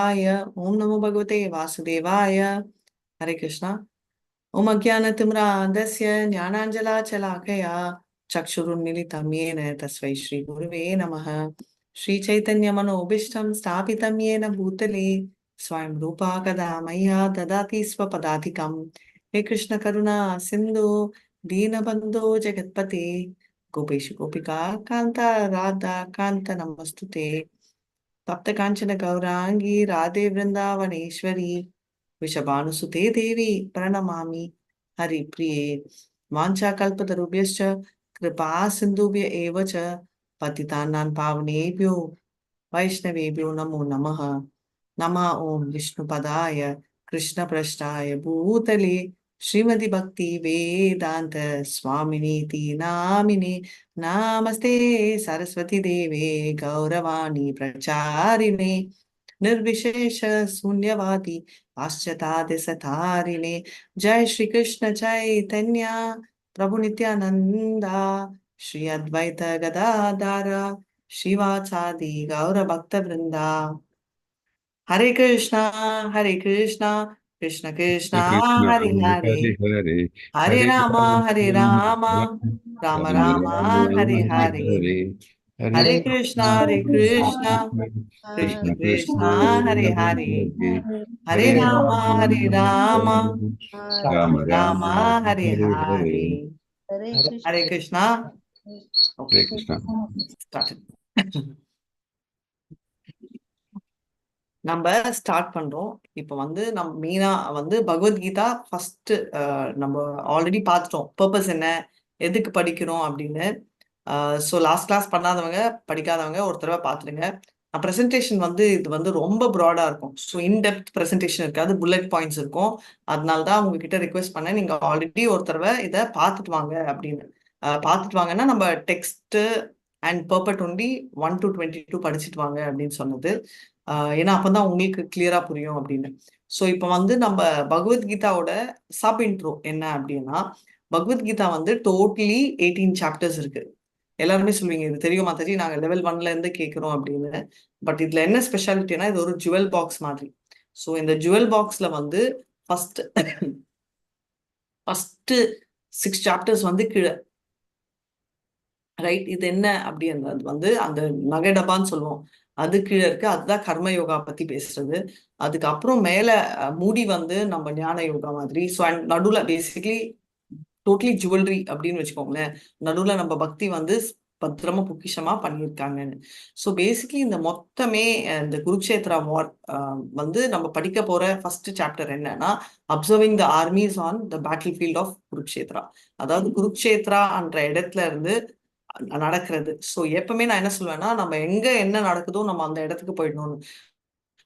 ओम नमो भगवते वासुदेवाय। हरे कृष्णा। ओम अज्ञानतिमिरान्धस्य ज्ञानाञ्जलाशलाकया चक्षुरुन्मीलितं येन तस्मै श्रीगुरुवे नमः। श्रीचैतन्यमनोभीष्टं स्थापितं येन भूतले स्वयं रूपा कदा मह्यं ददाति स्वपदाधिकं। हे कृष्ण करुणा सिन्धु दीनबन्धो जगत्पते गोपेषु गोपिका कान्ता राधा कान्त नमस्तुते। तप्त कांचन गौरांगी राधे वृंदावनेश्वरी वृषभानुसुते देवी प्रणमामि हरिप्रिये। वाञ्छाकल्पतरुभ्यश्च कृपा सिन्धुभ्य एव च पतितानां पावनेभ्यो वैष्णवेभ्यो नमो नमः। नमः ओं विष्णुपदाय कृष्णप्रष्टाय भूतले श्रीमति भक्ति वेदांत स्वामिनीति नामिने नमस्ते सरस्वती देवे गौरवाणी प्रचारिणे निर्विशेष शून्यवादी पाश्चात्य जय श्री कृष्ण चैतन्य प्रभु नित्यानंदा श्री अद्वैत गदाधर शिवाचादि गौर भक्त वृंदा। Hare Krishna Krishna Krishna Krishna, Hare Hare Hare Hare, Hare Hare Ram Ram Ram Ram Hare Hare Hare. Hare, Hare Hare Krishna Krishna Krishna, Krishna Krishna, Hare Hare Hare Hare, Hare Hare Ram Ram Rama Ram Rama, Hare Hare Hare. Hare, Hare Krishna. Okay, Hare Krishna. Start. நம்ம ஸ்டார்ட் பண்றோம். இப்போ வந்து நம்ம மெயினா வந்து பகவத்கீதா ஃபர்ஸ்ட் நம்ம ஆல்ரெடி பார்த்துட்டோம். பர்பஸ் என்ன, எதுக்கு படிக்கிறோம் அப்படின்னு. ஸோ லாஸ்ட் கிளாஸ் பண்ணாதவங்க படிக்காதவங்க ஒரு தடவை பார்த்துடுங்க. ப்ரெசன்டேஷன் வந்து இது வந்து ரொம்ப ப்ராடா இருக்கும். ஸோ இன்டெப்த் ப்ரெசன்டேஷன் இருக்காது, புல்லட் பாயிண்ட்ஸ் இருக்கும். அதனால தான் உங்ககிட்ட ரிக்வெஸ்ட் பண்ணேன், நீங்க ஆல்ரெடி ஒரு தடவை இதை பார்த்துட்டு வாங்க அப்படின்னு. பார்த்துட்டு வாங்கன்னா நம்ம டெக்ஸ்ட் அண்ட் பர்பட் ஒன்லி 1 to 22 படிச்சுட்டு வாங்க அப்படின்னு சொன்னது. ஏன்னா அப்பதான் உங்களுக்கு கிளியரா புரியும் அப்படின்னு. ஸோ இப்போ வந்து நம்ம பகவத்கீதாவோட சப் இன்ட்ரோ என்ன அப்படின்னா, பகவத்கீதா வந்து டோட்டலி 18 சாப்டர்ஸ் இருக்கு. எல்லாருமே சொல்லுவீங்க இது தெரியும் மாதாஜி, நாங்க லெவல் 1ல இருந்து கேட்கிறோம் அப்படின்னு. பட் இதுல என்ன ஸ்பெஷாலிட்டினா, இது ஒரு ஜுவல் பாக்ஸ் மாதிரி. ஸோ இந்த ஜுவல் பாக்ஸ்ல வந்து ஃபர்ஸ்ட் ஃபர்ஸ்ட் 6 சாப்டர்ஸ் வந்து கீழே, ரைட். இது என்ன அப்படின்றது வந்து அந்த நகை டப்பான்னு சொல்லுவோம், அது கீழே இருக்கு. அதுதான் கர்ம யோகா பத்தி பேசுறது. அதுக்கப்புறம் மேல மூடி வந்து நம்ம ஞான யோகா மாதிரி. ஸோ அண்ட் நடுவுல பேசிக்கலி டோட்டலி ஜுவல்லரி அப்படின்னு வச்சுக்கோங்களேன். நடுவுல நம்ம பக்தி வந்து பத்திரமா பொக்கிஷமா பண்ணியிருக்காங்கன்னு. ஸோ பேசிக்கலி இந்த மொத்தமே இந்த குருக்ஷேத்ரா வார் வந்து நம்ம படிக்க போற ஃபர்ஸ்ட் சாப்டர் என்னன்னா, observing the armies on the battlefield of Kurukshetra. அதாவது குருக்ஷேத்ரா என்ற இடத்துல இருந்து நடக்கிறது. ஸோ எப்பவுமே நான் என்ன சொல்லுவேன்னா, நம்ம எங்க என்ன நடக்குதோ நம்ம அந்த இடத்துக்கு போயிடணும்னு.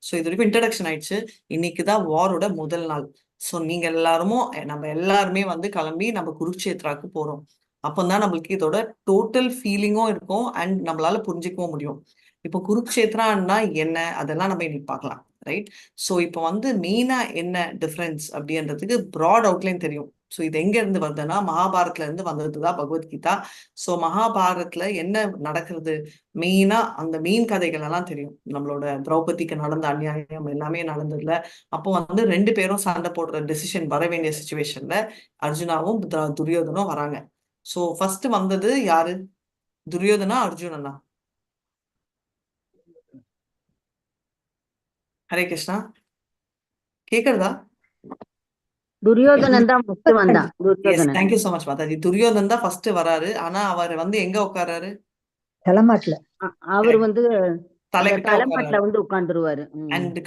ஸோ இது வரைக்கும் இன்ட்ரடக்ஷன் ஆயிடுச்சு. இன்னைக்குதான் வாரோட முதல் நாள். ஸோ நீங்க எல்லாருமோ நம்ம எல்லாருமே வந்து கிளம்பி நம்ம குருக்ஷேத்ராக்கு போறோம். அப்போதான் நம்மளுக்கு இதோட டோட்டல் ஃபீலிங்கும் இருக்கும் அண்ட் நம்மளால புரிஞ்சுக்கவும் முடியும். இப்போ குருக்ஷேத்ரான்னா என்ன, அதெல்லாம் நம்ம இன்னைக்கு பார்க்கலாம், ரைட். ஸோ இப்போ வந்து மெயினா என்ன டிஃபரன்ஸ் அப்படின்றதுக்கு ப்ராட் அவுட்லைன் தெரியும். ஸோ இது எங்க இருந்து வருதுன்னா, மகாபாரத்ல இருந்து வந்ததுதான் பகவத்கீதா. ஸோ மகாபாரத்ல என்ன நடக்கிறது, மெயினா அந்த மெயின் கதைகள் எல்லாம் தெரியும். நம்மளோட திரௌபதிக்கு நடந்த அநியாயம் எல்லாமே நடந்ததுல அப்போ வந்து 2 பேரும் சண்டை போடுற டெசிஷன் வர வேண்டிய சுச்சுவேஷன்ல அர்ஜுனாவும் துரியோதனும் வராங்க. ஸோ ஃபர்ஸ்ட் வந்தது யாரு, துரியோதனா அர்ஜுனனா? ஹரே கிருஷ்ணா, கேக்குறதா? துரியோதனன் தான் ஃபர்ஸ்ட் வந்தான். Yes, Duryodhana thank you so much Mataji. Duryodhan தான் ஃபர்ஸ்ட் வராரு. ஆனா அவர் வந்து எங்க உட்காராரு? தலைமாட்டுல. அவர் வந்து அந்த தலைக்கிட்ட தலைமாட்டுல உட்காராரு. வந்து உட்கார்ந்துருவாரு. அண்ட்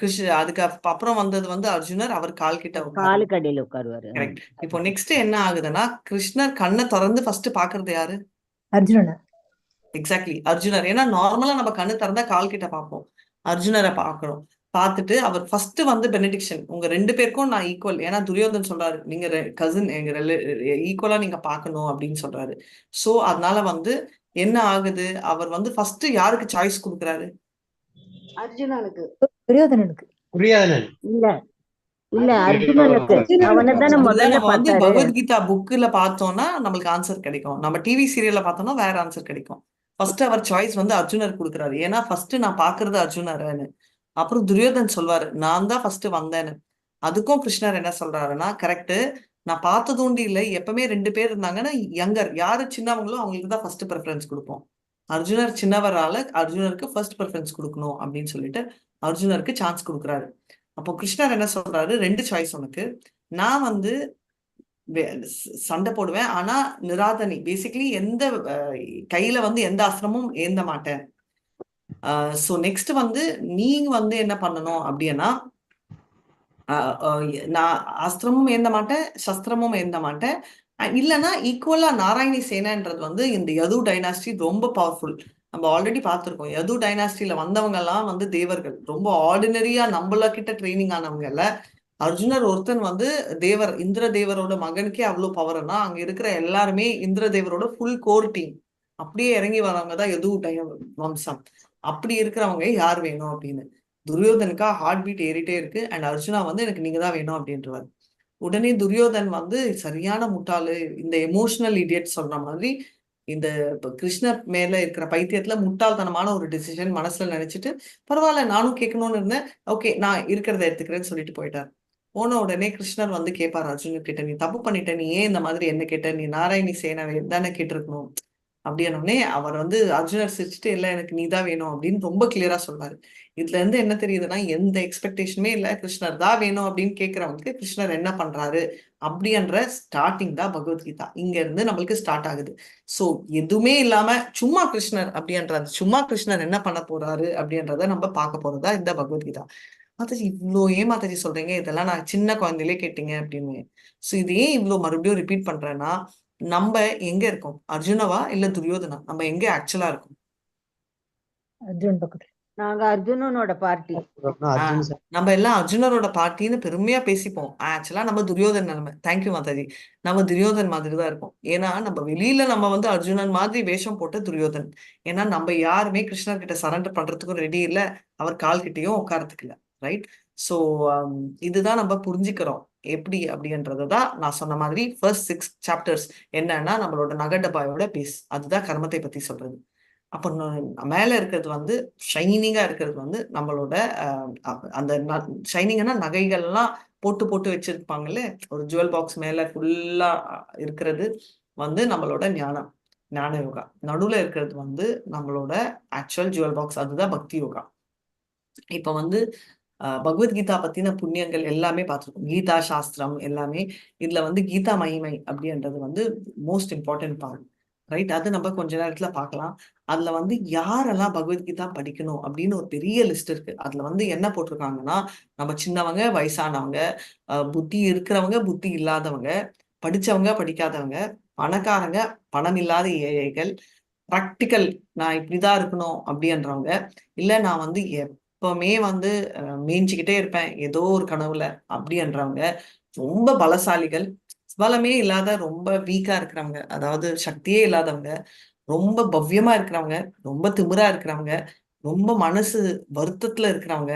அதுக்கு அப்புறம் வந்தது வந்து அர்ஜுனர், அவர் கால் கிட்ட உட்காரு. காலுக்கு அடியில உட்காருவாரு. கரெக்ட். இப்போ நெக்ஸ்ட் என்ன ஆகுதுன்னா, கிருஷ்ணர் கண்ணை திறந்து ஃபர்ஸ்ட் பாக்குறது யாரு? அர்ஜுனன். எக்ஸாக்ட்லி, அர்ஜுனர். ஏன்னா நார்மலா நம்ம கண்ணு திறந்தா கால் கிட்ட பார்ப்போம், அர்ஜுனரை பார்க்கணும். பார்த்துட்டு அவர் ஃபர்ஸ்ட் வந்து பெனடிக்ஷன், உங்க 2 பேருக்கும் நான் ஈக்குவல். ஏன்னா துரியோதன் சொல்றாரு, நீங்க கசின், எங்க ஈக்குவலா நீங்க பார்க்கணும் அப்படின்னு சொல்றாரு. சோ அதனால வந்து என்ன ஆகுது, அவர் வந்து ஃபர்ஸ்ட் யாருக்கு சாய்ஸ் கொடுக்குறாரு? அர்ஜுனனுக்கு. துரியோதனனுக்கு. இல்ல இல்ல அர்ஜுனனுக்கு. அவனை தானே முதல்ல நம்ம வந்து பார்த்தாரு. பகவத்கீதா புக்ல பார்த்தோம்னா நம்மளுக்கு ஆன்சர் கிடைக்கும், நம்ம டிவி சீரியல்ல பார்த்தோம்னா வேற ஆன்சர் கிடைக்கும். ஃபர்ஸ்ட் அவர் சாய்ஸ் வந்து அர்ஜுனர் கொடுக்குறாரு. ஏன்னா ஃபர்ஸ்ட் நான் பாக்குறது அர்ஜுனர்னு. அப்புறம் துரியோதன் சொல்வாரு நான் தான் ஃபர்ஸ்ட் வந்தேன்னு. அதுக்கும் கிருஷ்ணர் என்ன சொல்றாருன்னா, கரெக்ட், நான் பார்த்தது உண்டு இல்லை, எப்பவுமே 2 பேர் இருந்தாங்கன்னா யங்கர் யாரு சின்னவங்களோ அவங்களுக்கு தான் ஃபர்ஸ்ட் ப்ரிஃபரன்ஸ் கொடுப்போம். அர்ஜுனர் சின்னவரால அர்ஜுனருக்கு ஃபர்ஸ்ட் ப்ரிஃபரன்ஸ் கொடுக்கணும் அப்படின்னு சொல்லிட்டு அர்ஜுனருக்கு சான்ஸ் கொடுக்குறாரு. அப்போ கிருஷ்ணர் என்ன சொல்றாரு, 2 சாய்ஸ் உனக்கு. நான் வந்து சண்டை போடுவேன், ஆனா நிராதனி, பேசிக்கலி எந்த கையில வந்து எந்த அஸ்திரமும் ஏந்த மாட்டேன். ஸோ நெக்ஸ்ட் வந்து நீங்க வந்து என்ன பண்ணணும் அப்படின்னா, நான் அஸ்திரமும் ஏந்த மாட்டேன், சஸ்திரமும் ஏந்த மாட்டேன். இல்லைன்னா ஈக்குவலா நாராயணி சேனான்றது வந்து இந்த யது டைனாஸ்டி ரொம்ப பவர்ஃபுல். நம்ம ஆல்ரெடி பார்த்துருக்கோம், யது டைனாஸ்டில வந்தவங்க எல்லாம் வந்து தேவர்கள், ரொம்ப ஆர்டினரியா நம்மள கிட்ட ட்ரைனிங் ஆனவங்க இல்ல. அர்ஜுனர் ஒருத்தன் வந்து தேவர், இந்திர தேவரோட மகனுக்கே அவ்வளவு பவர்னா அங்க இருக்கிற எல்லாருமே இந்திர தேவரோட ஃபுல் கோர் டீம். அப்படியே இறங்கி வரவங்க தான் யது வம்சம். அப்படி இருக்கிறவங்க யார் வேணும் அப்படின்னு துரியோதனுக்கா ஹார்ட் பீட் ஏறிட்டே இருக்கு. அண்ட் அர்ஜுனா வந்து எனக்கு நீங்க தான் வேணும் அப்படின்றவாரு. உடனே துரியோதன் வந்து சரியான முட்டாளு, இந்த எமோஷனல் இடியட் சொல்ற மாதிரி இந்த கிருஷ்ணர் மேல இருக்கிற பைத்தியத்துல முட்டாள்தனமான ஒரு டிசிஷன் மனசுல நினைச்சிட்டு, பரவாயில்ல நானும் கேட்கணும்னு இருந்தேன், ஓகே நான் இருக்கிறத எடுத்துக்கிறேன்னு சொல்லிட்டு போயிட்டார். போன உடனே கிருஷ்ணர் வந்து கேட்பாரு அர்ஜுனன் கிட்ட, நீ தப்பு பண்ணிட்ட, நீ ஏன் இந்த மாதிரி என்ன கேட்ட, நீ நாராயணி சேனாவை தானே கேட்டிருக்கணும் அப்படின்னே. அவர் வந்து அர்ஜுனர் சிரிச்சுட்டு, இல்ல எனக்கு நீதான் வேணும் அப்படின்னு ரொம்ப கிளியரா சொல்றாரு. இதுல இருந்து என்ன தெரியுதுன்னா, எந்த எக்ஸ்பெக்டேஷனுமே இல்ல, கிருஷ்ணர் தான் வேணும் அப்படின்னு கேட்கறவங்களுக்கு கிருஷ்ணர் என்ன பண்றாரு அப்படின்ற ஸ்டார்டிங் தான் பகவத்கீதா. இங்க இருந்து நம்மளுக்கு ஸ்டார்ட் ஆகுது. சோ எதுவுமே இல்லாம சும்மா கிருஷ்ணர் அப்படின்றது, சும்மா கிருஷ்ணர் என்ன பண்ண போறாரு அப்படின்றத நம்ம பார்க்க போறதா இந்த பகவத்கீதா. மாதாஜி இவ்வளோ ஏன் மாதாஜி சொல்றீங்க, இதெல்லாம் நான் சின்ன குழந்தையிலே கேட்டீங்க அப்படின்னு. சோ இது ஏன் இவ்வளவு மறுபடியும் ரிப்பீட் பண்றேன்னா, நம்ம எங்க இருக்கோம், அர்ஜுனவா இல்ல துரியோதனா, நம்ம எங்க ஆக்சுவலா இருக்கோம்? அர்ஜுன் பக்கத்துல. நாங்க அர்ஜுனனோட பார்ட்டி. நம்ம எல்லாம் அர்ஜுனரோட பார்ட்டின்னு பெருமையா பேசிப்போம். ஆக்சுவலா நம்ம துரியோதன் நிலைமை. தேங்க்யூ மாதாஜி. நம்ம துரியோதன் மாதிரி தான் இருக்கும். ஏன்னா நம்ம வெளியில நம்ம வந்து அர்ஜுனன் மாதிரி வேஷம் போட்டு துரியோதன். ஏன்னா நம்ம யாருமே கிருஷ்ணர் கிட்ட சரண்டர் பண்றதுக்கும் ரெடி இல்ல, அவர் கால் கிட்டயும் உட்காரத்துக்கு இல்ல. ரைட்? ஸோ இதுதான் நம்ம புரிஞ்சுக்கிறோம் எப்படி அப்படின்றதான் நான் சொன்ன மாதிரி ஃபர்ஸ்ட் 6 சாப்டர்ஸ் என்னன்னா நம்மளோட நகடபாயோட பேஸ், அதுதான் கர்மத்தை பத்தி சொல்றது. அப்போ மேல இருக்கிறது வந்து ஷைனிங்கா இருக்கிறது வந்து நம்மளோட அந்த ஷைனிங்னா நகைகள்லாம் போட்டு போட்டு வச்சிருப்பாங்கல்ல, ஒரு ஜுவல் பாக்ஸ் மேல ஃபுல்லா இருக்கிறது வந்து நம்மளோட ஞானம், ஞான யோகா. நடுவுல இருக்கிறது வந்து நம்மளோட ஆக்சுவல் ஜுவல் பாக்ஸ், அதுதான் பக்தி யோகா. இப்ப வந்து பகவத்கீதா பத்தின புண்ணியங்கள் எல்லாமே பார்த்துருக்கோம், கீதா சாஸ்திரம் எல்லாமே. இதுல வந்து கீதா மகிமை அப்படின்றது வந்து மோஸ்ட் இம்பார்ட்டன்ட் பார்ட். ரைட்? அது நம்ம கொஞ்ச நேரத்துல பார்க்கலாம். அதுல வந்து யாரெல்லாம் பகவத்கீதா படிக்கணும் அப்படின்னு ஒரு பெரிய லிஸ்ட் இருக்கு. அதுல வந்து என்ன போட்டிருக்காங்கன்னா, நம்ம சின்னவங்க, வயசானவங்க, புத்தி இருக்கிறவங்க, புத்தி இல்லாதவங்க, படிச்சவங்க, படிக்காதவங்க, பணக்காரங்க, பணம் இல்லாத ஏழைகள், ப்ராக்டிக்கல், நான் இப்படிதான் இருக்கணும் அப்படின்றவங்க, இல்ல நான் வந்து எப்பவுமே வந்து மேய்ஞ்சிக்கிட்டே இருப்பேன் ஏதோ ஒரு கனவுல அப்படின்றவங்க, ரொம்ப பலசாலிகள், பலமே இல்லாத ரொம்ப வீக்கா இருக்கிறவங்க, அதாவது சக்தியே இல்லாதவங்க, ரொம்ப பவ்யமா இருக்கிறவங்க, ரொம்ப திமிரா இருக்கிறவங்க, ரொம்ப மனசு வருத்தத்துல இருக்கிறவங்க,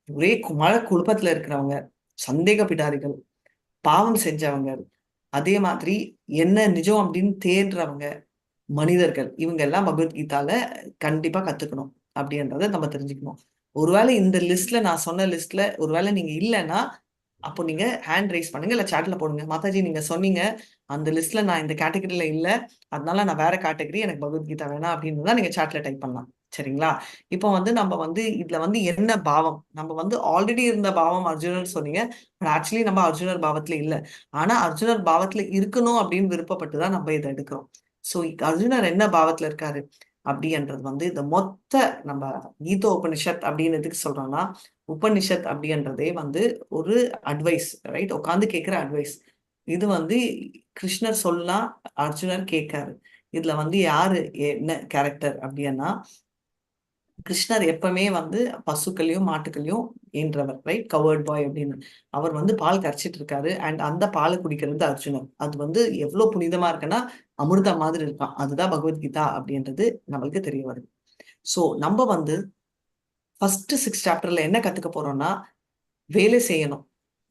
ஒரே மழை குழப்பத்துல இருக்கிறவங்க, சந்தேக பிடாரிகள், பாவம் செஞ்சவங்க, அதே மாதிரி என்ன நிஜம் அப்படின்னு தேடுறவங்க மனிதர்கள், இவங்க எல்லாம் பகவத்கீதால கண்டிப்பா கத்துக்கணும் அப்படின்றத நம்ம தெரிஞ்சுக்கணும். ஒருவேளை இந்த லிஸ்ட்ல, நான் சொன்ன லிஸ்ட்ல ஒருவேளை நீங்க இல்லைன்னா, அப்போ நீங்க ஹேண்ட் ரைஸ் பண்ணுங்க, இல்ல சாட்ல போடுங்க, மாதாஜி நீங்க சொன்னீங்க அந்த லிஸ்ட்ல நான் இந்த கேட்டகரியில இல்ல, அதனால நான் வேற கேட்டகரி, எனக்கு பகவத்கீதா வேணாம் அப்படின்னு தான் நீங்க சாட்ல டைப் பண்ணலாம். சரிங்களா? இப்போ வந்து நம்ம வந்து இதுல வந்து என்ன பாவம், நம்ம வந்து ஆல்ரெடி இருந்த பாவம் அர்ஜுனன் சொன்னீங்க, பட் ஆக்சுவலி நம்ம அர்ஜுனர் பாவத்துல இல்ல. ஆனா அர்ஜுனர் பாவத்துல இருக்கணும் அப்படின்னு விருப்பப்பட்டு தான் நம்ம இதை எடுக்கிறோம். சோ அர்ஜுனர் என்ன பாவத்துல இருக்காரு அப்படின்றது வந்து இந்த மொத்த நம்ம கீதோ உபனிஷத் அப்படின்னு எதுக்கு சொல்றோம்னா, உபனிஷத் அப்படின்றதே வந்து ஒரு அட்வைஸ், ரைட்? உட்காந்து கேட்கிற அட்வைஸ். இது வந்து கிருஷ்ணர் சொல்லலாம், அர்ஜுனர் கேட்காரு. இதுல வந்து யாரு என்ன கேரக்டர் அப்படின்னா, கிருஷ்ணர் எப்பவுமே வந்து பசுக்களையும் மாட்டுக்களையும் ஈன்றவர், ரைட்? கவர்ட் பாய் அப்படின்னு அவர் வந்து பால் கரைச்சிட்டு இருக்காரு. அண்ட் அந்த பாலை குடிக்கிறது அர்ஜுனர். அது வந்து எவ்வளவு புனிதமா இருக்குன்னா அமிர்தம் மாதிரி இருக்கான். அதுதான் பகவத்கீதா அப்படின்றது நம்மளுக்கு தெரிய வருது. சோ நம்ம வந்து ஃபர்ஸ்ட் 6 சாப்டர்ல என்ன கத்துக்க போறோம்னா, வேலை செய்யணும்.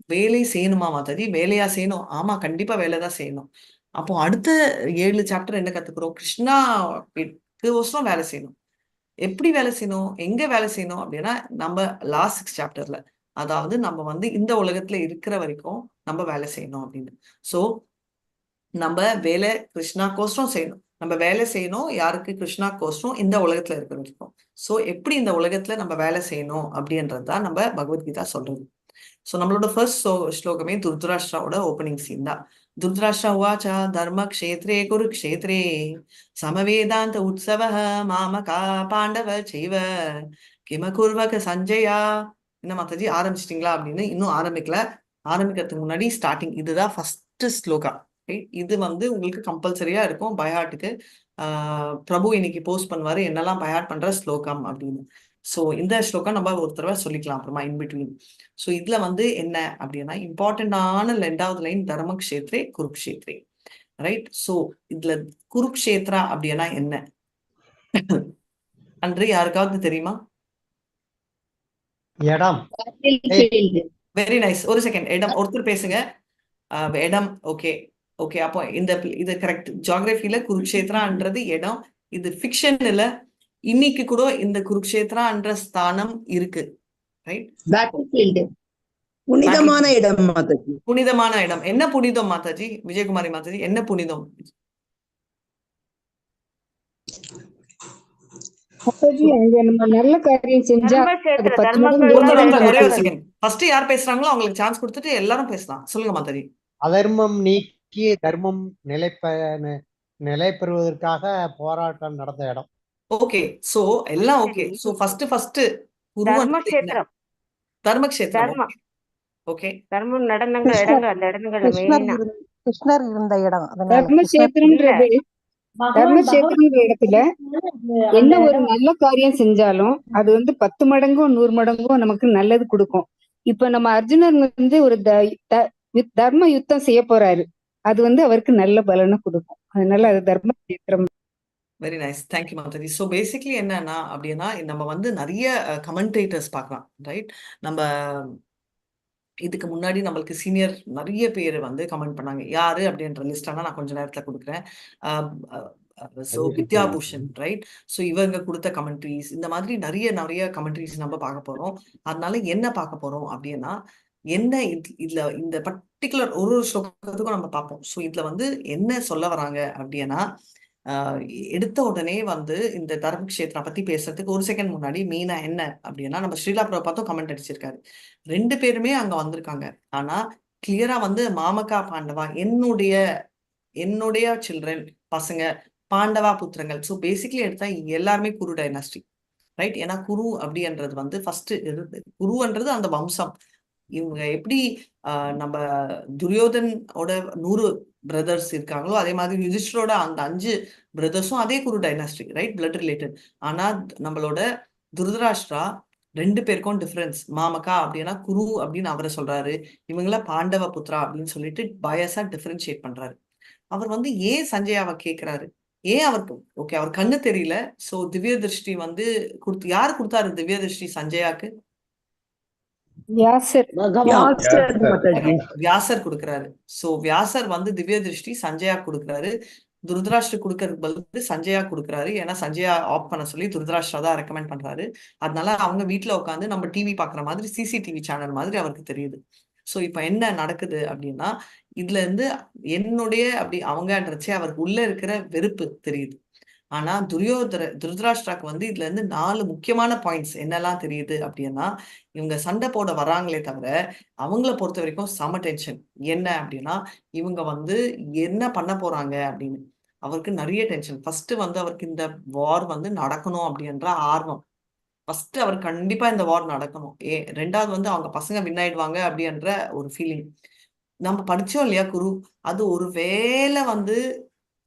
வேலை செய்யணுமா மாதாஜி? வேலையா செய்யணும்? ஆமா, கண்டிப்பா வேலைதான் செய்யணும். அப்போ அடுத்த 7 சாப்டர் என்ன கத்துக்கிறோம்? கிருஷ்ணா ஒசரம் வேலை செய்யணும். எப்படி வேலை செய்யணும், எங்க வேலை செய்யணும் அப்படின்னா நம்ம லாஸ்ட் 6 சாப்டர்ல, அதாவது நம்ம வந்து இந்த உலகத்துல இருக்கிற வரைக்கும் நம்ம வேலை செய்யணும் அப்படின்னு. சோ நம்ம வேலை கிருஷ்ணாக்கோசரம் செய்யணும். நம்ம வேலை செய்யணும் யாருக்கு? கிருஷ்ணாக்கோசரம் இந்த உலகத்துல இருக்கிற வரைக்கும். சோ எப்படி இந்த உலகத்துல நம்ம வேலை செய்யணும் அப்படின்றது தான் நம்ம பகவத்கீதா சொல்றது. சோ நம்மளோட ஃபர்ஸ்ட் ஸ்லோகமே துர்தராஷ்டிராவோட ஓப்பனிங் சீன் தான். துர்தராஷ்டிரா உவாச்ச தர்ம க்ஷேத்ரே குருக்ஷேத்ரே சமவேதாந்த உற்சவः மாமகா பாண்டவ செய்வ கிமகுர்வக சஞ்சயா. என்ன மாதாஜி ஆரம்பிச்சிட்டீங்களா அப்படின்னு? இன்னும் ஆரம்பிக்கல. ஆரம்பிக்கிறதுக்கு முன்னாடி ஸ்டார்டிங் இதுதான் ஃபர்ஸ்ட் ஸ்லோகா. இது வந்து உங்களுக்கு கம்பல்சரியா இருக்கும் பயாட்டுக்கு. பிரபு இன்னைக்கு போஸ்ட் பண்ணுவாரு என்னெல்லாம் பயாட் பண்ற ஸ்லோகம் அப்படின்னு. சோ இந்த ஸ்லோகம் நம்ம ஒரு தடவை சொல்லிக்கலாம் அப்புறமா இன்பிட்வீன். சோ இதுல வந்து என்ன அப்படின்னா இம்பார்ட்டன்டான 2வது லைன் தர்மக்ஷேத்ரே குருக்ஷேத்ரே, ரைட்? சோ இதுல குருக்ஷேத்ரா அப்படின்னா என்ன அன்று யாருக்காவது தெரியுமா? இடம். Very nice. ஒரு செகண்ட், இடம். ஒருத்தர் பேசுங்க. இடம். ஓகே ஓகே, அப்போ இது கரெக்ட். ஜியோகிராஃபில குருக்ஷேத்ரான்றது இடம். இது ஃபிக்ஷன் இல்ல. இன்னைக்கு கூட இந்த குருக்ஷேத்ரான்ற ஸ்தானம் இருக்கு, ரைட்? புனிதமான இடம் மாதாஜி. புனிதமான இடம். என்ன புனிதம் மாதாஜி? விஜயகுமாரி மாதாஜி, என்ன புனிதம்? மாதாஜி, அங்க நம்ம நல்ல காரியம் செஞ்சா அது 10 மடங்கு ஒரே ஒரு மாதாஜி. செகண்ட். ஃபர்ஸ்ட் யார் பேசுறாங்களோ அவங்களுக்கு சான்ஸ் கொடுத்துட்டு எல்லாரும் பேசலாம். சொல்லுங்க மாதாஜி. அதர்மம் நீக்கி தர்மம் நிலை பெறுவதற்காக போராட்டம் நடந்த இடம். ஓகே, சோ எல்லாம் okay. So first Dharmakshetra. Dharmakshetra. தர்மம். ஓகே, தர்மம் நடனங்க இடங்க அந்த இடங்கள்ல மெயினா கிருஷ்ணர் இருந்த இடம். தர்மக்ஷேத்திரம்ன்றது தர்மக்ஷேத்திரம்ன்ற இடத்துல என்ன ஒரு நல்ல காரியம் செஞ்சாலும் அது வந்து 10 மடங்கோ 100 மடங்கோ நமக்கு நல்லது கொடுக்கும். இப்ப நம்ம அர்ஜுனன் வந்து ஒரு தர்ம யுத்தம் செய்ய போறாரு, அது வந்து அவருக்கு நல்ல பலனை கொடுக்கும். அதனால அது Dharmakshetra. Very nice. Thank you Mataji. So basically என்னன்னா அப்படின்னா நம்ம வந்து நிறைய கமெண்டேட்டர்ஸ் பார்க்கலாம், ரைட்? நம்ம இதுக்கு முன்னாடி நம்மளுக்கு சீனியர் நிறைய பேர் வந்து கமெண்ட் பண்ணாங்க. யாரு அப்படின்ற லிஸ்ட் ஆனா நான் கொஞ்ச நேரத்துல கொடுக்குறேன். So Vidyabhushan, right? ஸோ இவங்க கொடுத்த கமெண்ட்ரிஸ், இந்த மாதிரி நிறைய கமெண்ட்ரிஸ் நம்ம பார்க்க போறோம். அதனால என்ன பார்க்க போறோம் அப்படின்னா என்ன இதுல இந்த பர்டிகுலர் ஒரு ஸ்லோகத்துக்கும் நம்ம பார்ப்போம். ஸோ இதுல வந்து என்ன சொல்ல வராங்க அப்படின்னா எடுத்த உடனே வந்து இந்த தர்மக்ஷேத்ரா பத்தி பேசுறதுக்கு ஒரு செகண்ட் முன்னாடி மெயினா என்ன அப்படின்னா நம்ம ஸ்ரீலா பிரபாத்தும் கமெண்ட் அடிச்சிருக்காரு. 2 பேருமே அங்க வந்திருக்காங்க. ஆனா கிளியரா வந்து மாமகா பாண்டவா என்னுடைய சில்ட்ரன் பசங்க பாண்டவா புத்திரங்கள். ஸோ பேசிக்லி எடுத்தா எல்லாருமே குரு டைனாஸ்டி, ரைட்? ஏன்னா குரு அப்படின்றது வந்து ஃபர்ஸ்ட் குருன்றது அந்த வம்சம். இவங்க எப்படி நம்ம துரியோதனோட 100 பிரதர்ஸ் இருக்காங்களோ அதே மாதிரி யுதிஷ்டரோட அந்த 5 பிரதர்ஸும் அதே குரு டைனாஸ்டி, ரைட்? Blood related. ஆனா நம்மளோட துருதராஷ்டிரா 2 பேருக்கும் டிஃபரன்ஸ். மாமகா அப்படின்னா குரு அப்படின்னு அவரை சொல்றாரு, இவங்கள பாண்டவ புத்ரா அப்படின்னு சொல்லிட்டு பயசா டிஃபரன்ஷியேட் பண்றாரு. அவர் வந்து ஏன் சஞ்சயாவை கேட்கிறாரு? ஏன் அவருக்கு ஓகே அவர் கண்ணு தெரியல. சோ திவ்ய திருஷ்டி வந்து யாரு கொடுத்தாரு திவ்ய திருஷ்டி சஞ்சயாக்கு? வியாசர். வியாசர் கொடுக்கிறாரு. சோ வியாசர் வந்து திவ்ய திருஷ்டி சஞ்சயா கொடுக்கிறாரு. துருதராஷ்டிர கொடுக்கறதுக்கு பதில் சஞ்சயா கொடுக்குறாரு. ஏன்னா சஞ்சயா ஆப் பண்ண சொல்லி துருதராஷ்டிரா தான் ரெக்கமெண்ட் பண்றாரு. அதனால அவங்க வீட்டுல உட்காந்து நம்ம டிவி பாக்குற மாதிரி சிசிடிவி சேனல் மாதிரி அவருக்கு தெரியுது. சோ இப்ப என்ன நடக்குது அப்படின்னா இதுல இருந்து என்னுடைய அப்படி அவங்கன்றச்சே அவருக்கு உள்ள இருக்கிற வெறுப்பு தெரியுது. ஆனா துருதராஷ்டிராக்கு வந்து இதுல இருந்து 4 முக்கியமான பாயிண்ட்ஸ் என்னெல்லாம் தெரியுது அப்படின்னா இவங்க சண்டை போட வராங்களே தவிர அவங்கள பொறுத்த வரைக்கும் சம டென்ஷன். என்ன அப்படின்னா இவங்க வந்து என்ன பண்ண போறாங்க அப்படின்னு அவருக்கு நிறைய டென்ஷன். ஃபர்ஸ்ட் வந்து அவருக்கு இந்த வார் வந்து நடக்கணும் அப்படின்ற ஆர்வம். ஃபர்ஸ்ட் அவர் கண்டிப்பா இந்த வார் நடக்கணும். 2வது வந்து அவங்க பசங்க வின் ஆயிடுவாங்க அப்படின்ற ஒரு ஃபீலிங். நம்ம படிச்சோம் இல்லையா குரு, அது ஒரு வேளை வந்து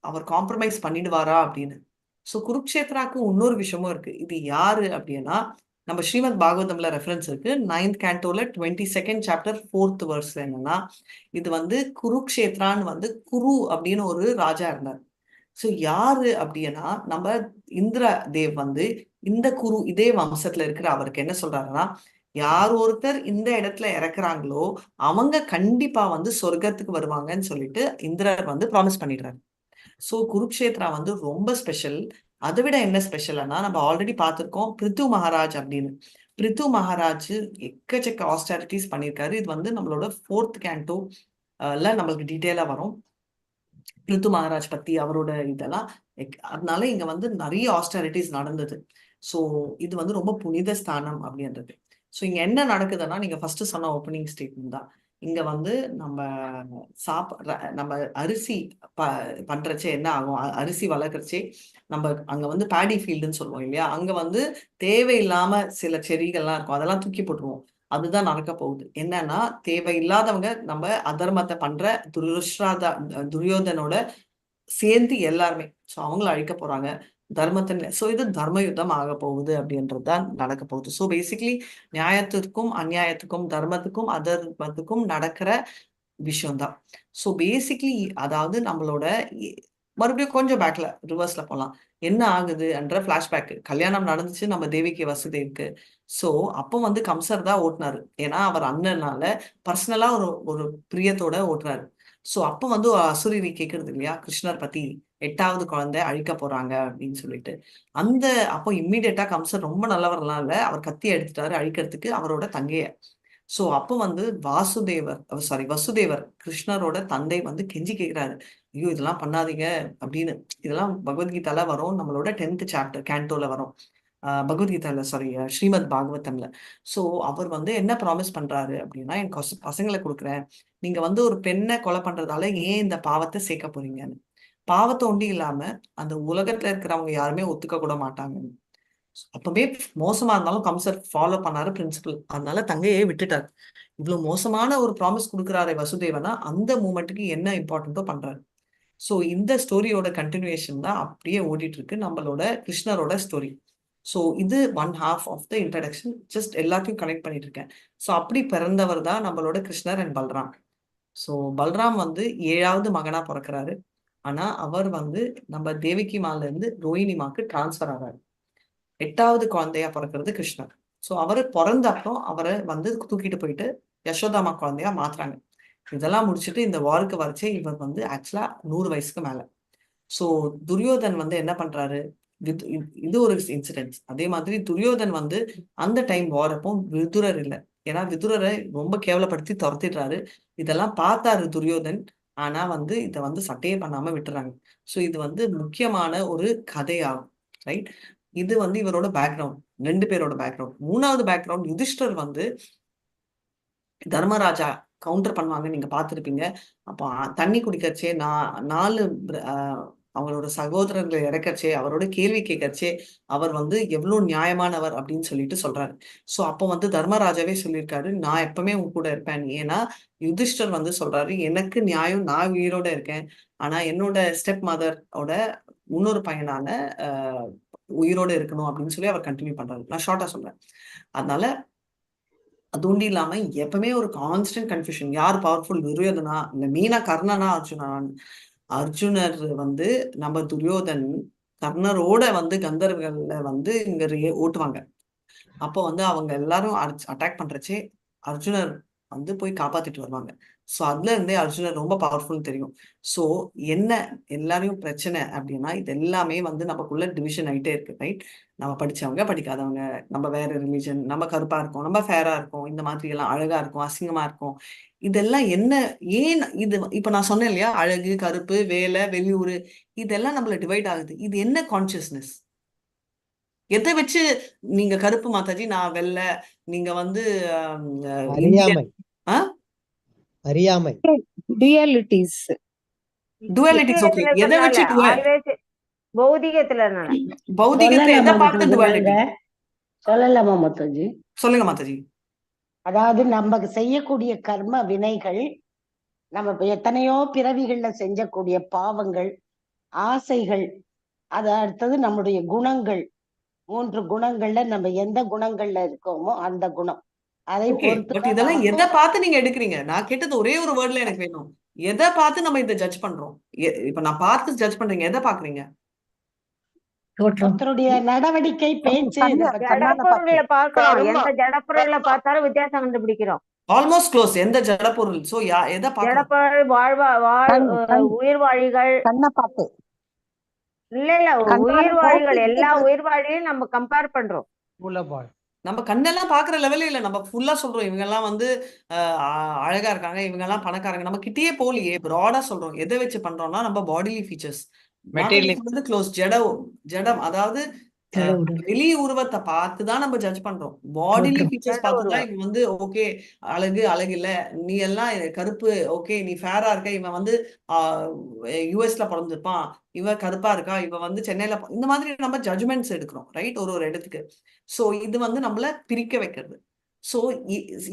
அவர் காம்ப்ரமைஸ் பண்ணிடுவாரா அப்படின்னு. சோ குருக்ஷேத்ராக்கு இன்னொரு விஷயமும் இருக்கு. இது யாரு அப்படின்னா நம்ம ஸ்ரீமத் பாகவதம்ல ரெஃபரன்ஸ் இருக்கு. 9th cantoல 22nd chapter 4th verse என்னன்னா இது வந்து குருக்ஷேத்ரான்னு வந்து குரு அப்படின்னு ஒரு ராஜா இருந்தார். சோ யாரு அப்படின்னா நம்ம இந்திர தேவ் வந்து இந்த குரு இதே வம்சத்துல இருக்கிற அவருக்கு என்ன சொல்றாருன்னா யார் ஒருத்தர் இந்த இடத்துல இறக்குறாங்களோ அவங்க கண்டிப்பா வந்து சொர்க்கத்துக்கு வருவாங்கன்னு சொல்லிட்டு இந்திரர் வந்து ப்ராமிஸ் பண்ணிடுறாரு. சோ குருக்ஷேத்ரா வந்து ரொம்ப ஸ்பெஷல். அதை விட என்ன ஸ்பெஷல்னா நம்ம ஆல்ரெடி பார்த்திருக்கோம் பிரித்து மகாராஜ் அப்படின்னு. பிரித்து மகாராஜ் எக்கச்சக்க ஆஸ்டாரிட்டிஸ் பண்ணியிருக்காரு. இது வந்து நம்மளோட 4th canto நம்மளுக்கு டீட்டெயிலா வரும் பிரித்து மகாராஜ் பத்தி அவரோட இதெல்லாம். அதனால இங்க வந்து நிறைய ஆஸ்டாரிட்டிஸ் நடந்தது. ஸோ இது வந்து ரொம்ப புனித ஸ்தானம் அப்படின்றது. ஸோ இங்க என்ன நடக்குதுன்னா, நீங்க ஃபர்ஸ்ட் சொன்ன ஓப்பனிங் ஸ்டேட்மெண்ட் தான். இங்க வந்து நம்ம நம்ம அரிசி பண்றச்சே என்ன ஆகும், அரிசி வளர்க்கறச்சே நம்ம அங்க வந்து பேடி ஃபீல்டுன்னு சொல்லுவோம் இல்லையா, அங்க வந்து தேவையில்லாம சில செடிகள்லாம் இருக்கும், அதெல்லாம் தூக்கி போட்டுருவோம். அதுதான் நடக்க போகுது. என்னன்னா, தேவையில்லாதவங்க நம்ம அதர்மத்தை பண்ற துரியோதனோட சேர்ந்து எல்லாருமே ஸோ அவங்கள அழிக்க போறாங்க. ஸோ இது தர்ம யுத்தம் ஆக போகுது அப்படின்றது தான் நடக்க போகுது. ஸோ பேசிக்கலி நியாயத்திற்கும் அநியாயத்துக்கும் தர்மத்துக்கும் அதர்மத்துக்கும் நடக்கிற விஷயம்தான். ஸோ பேசிக்கலி அதாவது நம்மளோட மறுபடியும் கொஞ்சம் பேக்ல ரிவர்ஸ்ல போகலாம். என்ன ஆகுதுன்ற பிளாஷ்பேக். கல்யாணம் நடந்துச்சு நம்ம தேவிக்கு வசுதேவுக்கு. ஸோ அப்போ வந்து கம்சர் தான் ஓட்டுனாரு. ஏன்னா அவர் அண்ணனால பர்சனலா ஒரு ஒரு பிரியத்தோட ஓட்டுறாரு. ஸோ அப்போ வந்து அசுரரி கேட்கறது இல்லையா கிருஷ்ணர் பத்தி, 8வது குழந்தை அழிக்க போறாங்க அப்படின்னு சொல்லிட்டு. அப்போ இம்மீடியட்டா கம்சர் ரொம்ப நல்லவர்லாம் இல்ல, அவர் கத்தி எடுத்துட்டாரு அழிக்கிறதுக்கு அவரோட தங்கைய. ஸோ அப்போ வந்து வசுதேவர் கிருஷ்ணரோட தந்தை வந்து கெஞ்சி கேட்கிறாரு, ஐயோ இதெல்லாம் பண்ணாதீங்க அப்படின்னு. இதெல்லாம் பகவத்கீதால வரும், நம்மளோட 10th chapter கேண்டோல வரும். பகவத்கீதால ஸ்ரீமத் பாகவதம்ல. ஸோ அவர் வந்து என்ன ப்ராமிஸ் பண்றாரு அப்படின்னா, என் பசங்களை கொடுக்குறேன், நீங்க வந்து ஒரு பெண்ணை கொலை பண்றதால ஏன் இந்த பாவத்தை சேர்க்க போறீங்கன்னு. பாவத்தை ஒண்டி இல்லாம அந்த உலகத்துல இருக்கிறவங்க யாருமே ஒத்துக்க கூட மாட்டாங்க. அப்பவே மோசமா இருந்தாலும் கம்சர் ஃபாலோ பண்ணாரு பிரின்சிபல். அதனால தங்கையே விட்டுட்டாரு. இவ்வளவு மோசமான ஒரு ப்ராமிஸ் கொடுக்குறாரு வசுதேவனா, அந்த மூமெண்ட்டுக்கு என்ன இம்பார்ட்டன்ட்டோ பண்றாரு. ஸோ இந்த ஸ்டோரியோட கண்டினியூஷன் தான் அப்படியே ஓடிட்டு இருக்கு நம்மளோட கிருஷ்ணரோட ஸ்டோரி. ஸோ இது 1/2 ஆஃப் த இன்ட்ரடக்ஷன். ஜஸ்ட் எல்லாத்தையும் கனெக்ட் பண்ணிட்டு இருக்கேன். ஸோ அப்படி பிறந்தவர் தான் நம்மளோட கிருஷ்ணர் அண்ட் பல்ராம். ஸோ பல்ராம் வந்து 7வது மகனா பிறக்கிறாரு. ஆனா அவர் வந்து நம்ம தேவிகி மால இருந்து ரோஹிணி மாக்கு டிரான்ஸ்பர் ஆகிறாரு. 8வது குழந்தையா பிறக்கிறது கிருஷ்ணர். ஸோ அவரு பிறந்த அப்புறம் அவரை வந்து தூக்கிட்டு போயிட்டு யசோதாமா குழந்தையா மாத்துறாங்க. இதெல்லாம் முடிச்சுட்டு இந்த வாருக்கு வரைச்சே இவர் வந்து ஆக்சுவலா 100 வயசுக்கு மேல. ஸோ துரியோதன் வந்து என்ன பண்றாரு, இது ஒரு இன்சிடென்ட். அதே மாதிரி துரியோதன் வந்து அந்த டைம் வாரப்போ விதுரர் இல்லை, ஏன்னா விதுரரை ரொம்ப கேவலப்படுத்தி துரத்திடுறாரு. இதெல்லாம் பார்த்தாரு துரியோதன். ஆனா வந்து இதை வந்து சட்டையே பண்ணாம விட்டுறாங்க. ஸோ இது வந்து முக்கியமான ஒரு கதையாகும், ரைட்? இது வந்து இவரோட பேக்ரவுண்ட், 2 பேரோட பேக்ரவுண்ட். 3வது பேக்ரவுண்ட் யுதிஷ்டர் வந்து தர்மராஜா கவுண்டர் பண்ணுவாங்க, நீங்க பார்த்திருப்பீங்க. அப்போ தண்ணி குடிக்கச்சே 4 அவங்களோட சகோதரர்களை இறக்கச்சே அவரோட கேள்வி கேட்கச்சே அவர் வந்து எவ்வளவு நியாயமானவர் அப்படின்னு சொல்லிட்டு சொல்றாரு. ஸோ அப்போ வந்து தர்மராஜாவே சொல்லியிருக்காரு, நான் எப்பவுமே உங்க கூட இருப்பேன். ஏன்னா யுதிஷ்டர் வந்து சொல்றாரு, எனக்கு நியாயம், நான் உயிரோட இருக்கேன், ஆனா என்னோட ஸ்டெப் மதரோட இன்னொரு பையனான உயிரோட இருக்கணும் அப்படின்னு சொல்லி அவர் கண்டினியூ பண்றாரு. நான் ஷார்ட்டா சொல்றேன். அதனால அது ஒன்றும் இல்லாம எப்பவுமே ஒரு கான்ஸ்டன்ட் கன்ஃபியூஷன், யார் பவர்ஃபுல், துரியோதனா இல்ல மீனா, கர்ணனா, அர்ஜுனான்னு. அர்ஜுனர் வந்து நம்ம துரியோதன் கர்ணரோட வந்து கந்தர்வர்கள வந்து இங்க ஓட்டுவாங்க. அப்போ வந்து அவங்க எல்லாரும் அட்டாக் பண்றச்சே அர்ஜுனர் வந்து போய் காப்பாத்திட்டு வருவாங்க. ஸோ அதுல இருந்தே அர்ஜுனர் ரொம்ப பவர்ஃபுல் தெரியும். ஸோ என்ன எல்லாரையும் பிரச்சனை அப்படின்னா, இது எல்லாமே வந்து நமக்குள்ள டிவிஷன் ஆயிட்டே இருக்கு, ரைட்? நம்ம படிச்சவங்க, படிக்காதவங்க, நம்ம வேற ரிலிஜன், நம்ம கருப்பா இருக்கோம், நம்ம ஃபேரா இருக்கோம், இந்த மாதிரி எல்லாம் அழகா இருக்கும், அசிங்கமா இருக்கும். இதெல்லாம் என்ன, ஏன் இது இப்ப நான் சொன்னேன் இல்லையா, அழகு, கருப்பு, வேலை, வெளியூர், இதெல்லாம் நம்மள டிவைட் ஆகுது. இது என்ன கான்சியஸ்னஸ்? எதை வச்சு நீங்க கருப்பு மாதாஜி, நான் வெள்ளை, நீங்க வந்து அறியாமை, அறியாமை, டுயாலிட்டிஸ். டுவாலிட்டிஸ். ஓகே, எதை வச்சு பௌதிகத்துல பௌதிகத்தை எதை பார்த்து டுவாலிட்டி? சொல்லலாமா மாதாஜி? சொல்லுங்க மாதாஜி. அதாவது நம்ம செய்யக்கூடிய கர்ம வினைகள், நம்ம எத்தனையோ பிறவிகள்ல செஞ்சக்கூடிய பாவங்கள், ஆசைகள், அது அடுத்தது நம்முடைய குணங்கள், 3 குணங்கள்ல நம்ம எந்த குணங்கள்ல இருக்கோமோ அந்த குணம், அதை பொறுத்து. பட் இதெல்லாம் எதை பார்த்து நீங்க எடுக்கிறீங்க? நான் கேட்டது ஒரே ஒரு வேர்ட்ல எனக்கு வேணும். எதை பார்த்து நம்ம இதை ஜட்ஜ் பண்றோம்? இப்ப நான் பார்த்து ஜட்ஜ் பண்றீங்க, எதை பாக்குறீங்க? ஒருத்தருடைய நடவடிக்கை, பேச்சு, ஜடப்பொருளை பார்க்கிறோம். எந்த ஜடப்பொருளை பார்த்தாலும் வித்தியாசம் கண்டுபிடிக்கிறோம். Almost close. எந்த ஜடப்பொருள்? சோ எதை பார்க்கிறோம்? ஜடப்பொருள் உயிர் வாழிகள், கண்ணை பார்த்து இல்ல இல்ல உயிர்வாழிகள் எல்லா உயிர்வாழியும் நம்ம கம்பேர் பண்றோம். மூலபால் நம்ம கண்ணெல்லாம் பாக்குற லெவலே இல்ல. நம்ம ஃபுல்லா சொல்றோம் இவங்க எல்லாம் வந்து அழகா இருக்காங்க, இவங்க எல்லாம் பணக்காரங்க. நம்ம கிட்டயே போலியே, ப்ராடா சொல்றோம். எதை வச்சு பண்றோம்னா நம்ம பாடிலி ஃபீச்சர்ஸ். மெட்டீரியல் க்ளோஸ் ஜடம், அதாவது வெளி உருவத்தை பார்த்துதான் நம்ம ஜட்ஜ் பண்றோம். பாடிலி ஃபீச்சர்ஸ் ஜட பார்த்துதான் உருவம். இவன் வந்து ஓகே அழகு இல்ல, நீ எல்லாம் கருப்பு, ஓகே நீ ஃபேரா இருக்க, இவன் வந்து யூஎஸ்ல பிறந்திருப்பான், இவ கருப்பா இருக்கா, இவ வந்து சென்னையில இந்த மாதிரி நம்ம ஜட்ஜ்மெண்ட்ஸ் எடுக்கிறோம், ரைட்? ஒரு இடத்துக்கு. சோ இது வந்து நம்மள பிரிக்க வைக்கிறது. சோ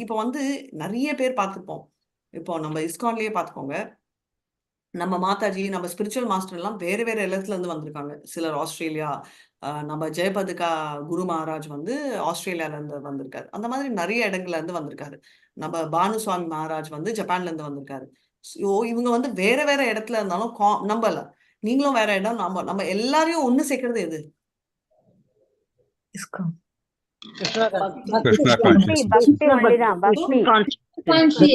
இப்ப வந்து நிறைய பேர் பார்த்துப்போம். இப்போ நம்ம இஸ்கான்லயே பார்த்துக்கோங்க, நம்ம மாதாஜி, நம்ம ஸ்பிரிச்சுவல் மாஸ்டர் எல்லாம் வேற வேற இடத்துல இருந்து வந்திருக்காங்க. சிலர் ஆஸ்திரேலியா, நம்ம ஜெயபதுகா குரு மகாராஜ் வந்து ஆஸ்திரேலியால இருந்து வந்திருக்காரு. அந்த மாதிரி நிறைய இடங்கள்ல இருந்து வந்திருக்காரு. நம்ம பானுசுவாமி மகாராஜ் வந்து ஜப்பான்ல இருந்து வந்திருக்காரு. ஸோ இவங்க வந்து வேற வேற இடத்துல இருந்தாலும் நம்பல. நீங்களும் வேற இடம், நம்ம எல்லாரையும் ஒண்ணு சேர்க்கறது எது? கிருஷ்ணா Krishna பக்தி consciousness. பக்தி ஒன்லிதான். பக்தி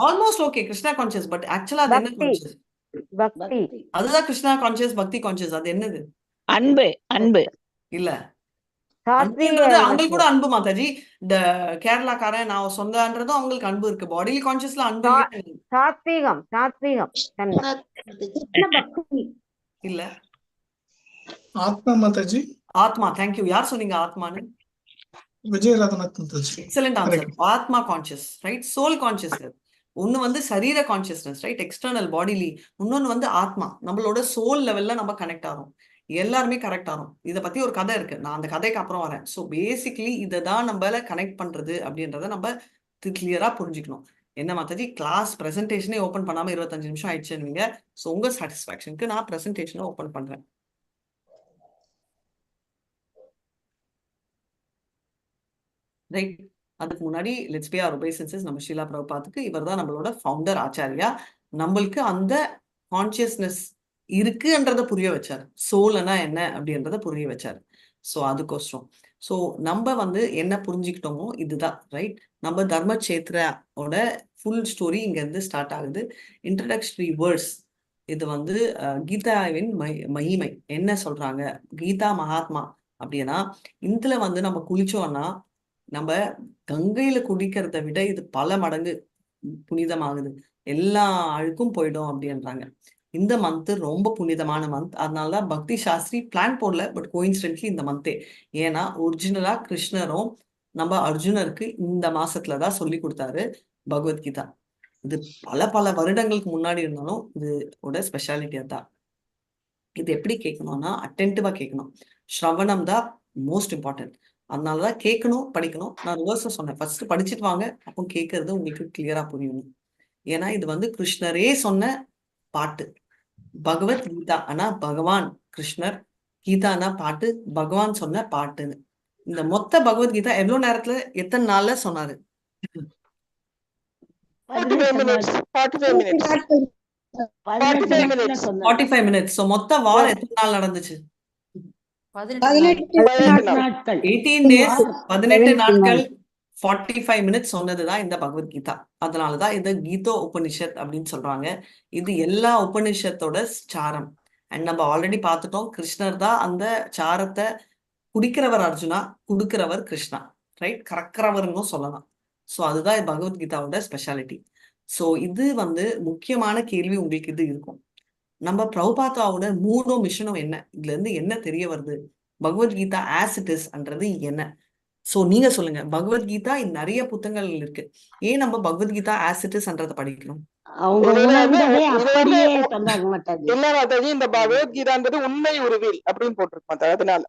almost okay, Krishna conscious. But ஆக்சுவலா அது என்ன பக்தி கான்சியஸ்? பக்தி அதுதான் கிருஷ்ணா கான்சியஸ், பக்தி கான்சியஸ். அது என்னது? அன்பு இல்ல, சாத்வீக அன்புன்றது அவங்களுக்கு கூட அன்பு மாதாஜி. இந்த கேரளாக்காரன் நான் சொந்தன்றதும் அவங்களுக்கு அன்பு இருக்கு. பாடிலி கான்சியஸ்ல அன்பு இல்லையா? சாத்வீகம் தன்மை. இல்ல, ஆத்மா மாதாஜி. ஆத்மா. தேங்க்யூ. யார் சொன்னீங்க ஆத்மான்னு? விஜயராதநாத் மாதாஜி. Excellent answer. ஆத்மா கான்சியஸ், ரைட்? Soul consciousness. ஒன்னு வந்து சரீர கான்சியஸ்னஸ், ரைட்? External bodily. இன்னொன்னு வந்து ஆத்மா, நம்மளோட சோல் லெவல்ல நம்ம கனெக்ட் ஆகும். எல்லாருமே கரெக்ட் ஆகும். இதை பத்தி ஒரு கதை இருக்கு, நான் அந்த கதைக்கு அப்புறம் வரேன். ஸோ பேசிக்கலி இதை தான் நம்மள கனெக்ட் பண்றது அப்படின்றத நம்ம கிளியரா புரிஞ்சுக்கணும். என்ன மாதாஜி, கிளாஸ் பிரசன்டேஷனே ஓபன் பண்ணாம 25 நிமிஷம் ஆயிடுச்சுன்னு. ஸோ உங்க சாட்டிஸ்பாக்சனுக்கு நான் பிரசன்டேஷனை ஓபன் பண்றேன். ரைட்? அதுக்கு முன்னாடி லெட்ஸ் பே ஆர் ஒபைசன்சஸ். நம்ம ஷீலா பிரபுபாதுக்கு இவர் தான் நம்மளோட ஃபவுண்டர் ஆச்சாரியா. நம்மளுக்கு அந்த கான்சியஸ்னஸ் இருக்குன்றத புரிய வச்சார். சோல்னா என்ன அப்படின்றத புரிய வச்சார். ஸோ அதுக்கோசரம். ஸோ நம்ம வந்து என்ன புரிஞ்சுக்கிட்டோமோ இதுதான், ரைட்? நம்ம தர்மக்ஷேத்ராவோட ஃபுல் ஸ்டோரி இங்க இருந்து ஸ்டார்ட் ஆகுது. இன்ட்ரடக்டரி வேர்ட்ஸ் இது வந்து கீதாவின் மகிமை என்ன சொல்றாங்க, கீதா மகாத்மா அப்படின்னா, இதுல வந்து நம்ம குளிச்சோம்னா நம்ம கங்கையில குடிக்கிறத விட இது பல மடங்கு புனிதமாகுது, எல்லா அழுக்கும் போயிடும் அப்படின்றாங்க. இந்த மந்த் ரொம்ப புனிதமான மந்த். அதனாலதான் பக்தி சாஸ்திரி பிளான் போடல, பட் கோயின்சிடென்ட்லி இந்த மந்தே. ஏன்னா ஒரிஜினலா கிருஷ்ணரும் நம்ம அர்ஜுனருக்கு இந்த மாசத்துலதான் சொல்லி கொடுத்தாரு பகவத்கீதா. இது பல பல வருடங்களுக்கு முன்னாடி இருந்தாலும் இதோட ஸ்பெஷாலிட்டி தான். இது எப்படி கேட்கணும்னா அட்டென்டிவா கேட்கணும். ஸ்ரவணம் தான் மோஸ்ட் இம்பார்ட்டன்ட். அதனாலதான் கேட்கணும், படிக்கணும். நான் ரிவர்ஸா சொன்னேன், ஃபர்ஸ்ட் படிச்சுட்டு வாங்க, அப்போ கேட்கறது உங்களுக்கு கிளியரா புரியணும். ஏன்னா இது வந்து கிருஷ்ணரே சொன்ன பாட்டு. பகவத்கீதா ஆனா பகவான் கிருஷ்ணர், கீதானா பாட்டு, பகவான் சொன்ன பாட்டுன்னு. இந்த மொத்த பகவத்கீதா எவ்வளவு நேரத்துல எத்தனை நாள்ல சொன்னாரு? 45 minutes. So மொத்த வார் எத்தனை நாள் நடந்துச்சு? 18 நாட்கள். 18 days, 18 நாட்கள், 45 minutes சொன்னதுதான் இந்த பகவத்கீதா. அதனாலதான் இது கீதோ உபனிஷத் அப்படின்னு சொல்றாங்க. இது எல்லா உபனிஷத்தோட சாரம். அண்ட் நம்ம ஆல்ரெடி பார்த்துட்டோம், கிருஷ்ணர் தான் அந்த சாரத்தை குடிக்கிறவர் அர்ஜுனா, குடுக்கிறவர் கிருஷ்ணா, ரைட்? கறக்கிறவர்னு சொல்லலாம். ஸோ அதுதான் பகவத்கீதாவோட ஸ்பெஷாலிட்டி. ஸோ இது வந்து முக்கியமான கேள்வி உங்களுக்கு இது இருக்கும். நம்ம பிரபுபாதாவோட மூணும் மிஷனும் என்ன, இதுல இருந்து என்ன தெரிய வருது, பகவத்கீதா ஆஸ் இட் இஸ்ன்றது என்ன? சோ நீங்க சொல்லுங்க. பகவத்கீதா நிறைய புத்தகங்கள் இருக்கு, ஏன் நம்ம பகவத்கீதா ஆஸ் இட் இஸ்ன்றத படிக்கணும்? அவங்க உணர்ந்ததை அப்படியே சொன்னாங்க மாதாஜி. இல்ல மாதாஜி, இந்த பகவத்கீதான்றது உண்மை உருவில் அப்படின்னு போட்டிருக்கோம். அதனால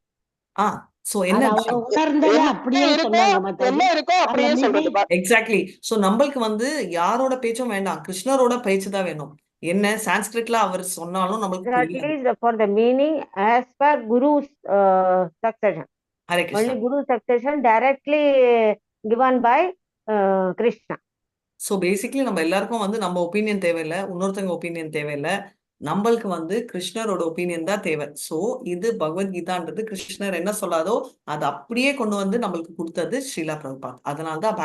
சோ என்ன அவங்க உணர்ந்ததை அப்படியே சொன்னாங்க மாதாஜி. என்ன இருக்கோ அப்படியே சொல்றது. எக்ஸாக்ட்லி. சோ நம்மளுக்கு வந்து யாரோட பேச்சும் வேண்டாம், கிருஷ்ணரோட பேச்சு தான் வேணும். என்ன சான்ஸ்கிரிட்ல அவர் சொன்னாலும் நம்மளுக்கு புரியாது. for the meaning as per Guru's succession. Hare Only Krishna. Guru succession directly given by Krishna. So basically நம்ம எல்லாருக்கும் வந்து நம்ம ஒப்பீனியன் தேவையில்லை, இன்னொருத்தவங்க ஒப்பீனியன் தேவையில்லை. நம்மளுக்கு வந்து கிருஷ்ணரோட ஒப்பீனியன் தான் தேவை. ஸோ இது பகவத்கீதான்றது கிருஷ்ணர் என்ன சொல்லாதோ அதை அப்படியே கொண்டு வந்து நம்மளுக்கு கொடுத்தது ஸ்ரீலா பிரபுபாத். அதனால்தான்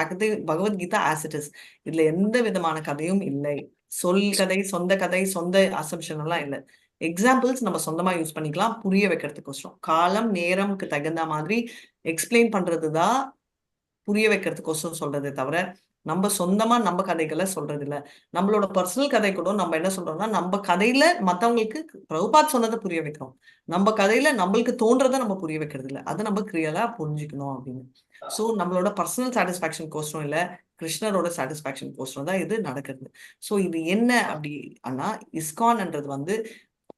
பகவத்கீதா ஆஸ் இட் இஸ். இதுல எந்த விதமான கதையும் இல்லை. சொல் கதை, சொந்த கதை, சொந்த அசம்ஷன் எல்லாம் இல்லை. எக்ஸாம்பிள்ஸ் நம்ம சொந்தமா யூஸ் பண்ணிக்கலாம் புரிய வைக்கிறதுக்கோசரம். காலம் நேரம்க்கு தகுந்த மாதிரி எக்ஸ்பிளைன் பண்றதுதான் புரிய வைக்கிறதுக்கோசரம் சொல்றதே தவிர நம்ம சொந்தமா நம்ம கதைகளை சொல்றது இல்ல. நம்மளோட பர்சனல் கதை கூட நம்ம என்ன சொல்றோம்னா நம்ம கதையில மத்தவங்களுக்கு பிரபுபாத் சொன்னதை புரிய வைக்கிறோம். நம்ம கதையில நம்மளுக்கு தோன்றதை நம்ம புரிய வைக்கிறது இல்ல. அதை நம்ம கிளியரா புரிஞ்சுக்கணும் அப்படின்னு. சோ நம்மளோட பர்சனல் சாட்டிஸ்பாக்சன் கோசரம் இல்ல, கிருஷ்ணரோட சாட்டிஸ்பாக்சன் கோசரம் தான் இது நடக்குது. சோ இது என்ன அப்படி ஆனா இஸ்கான்ன்றது வந்து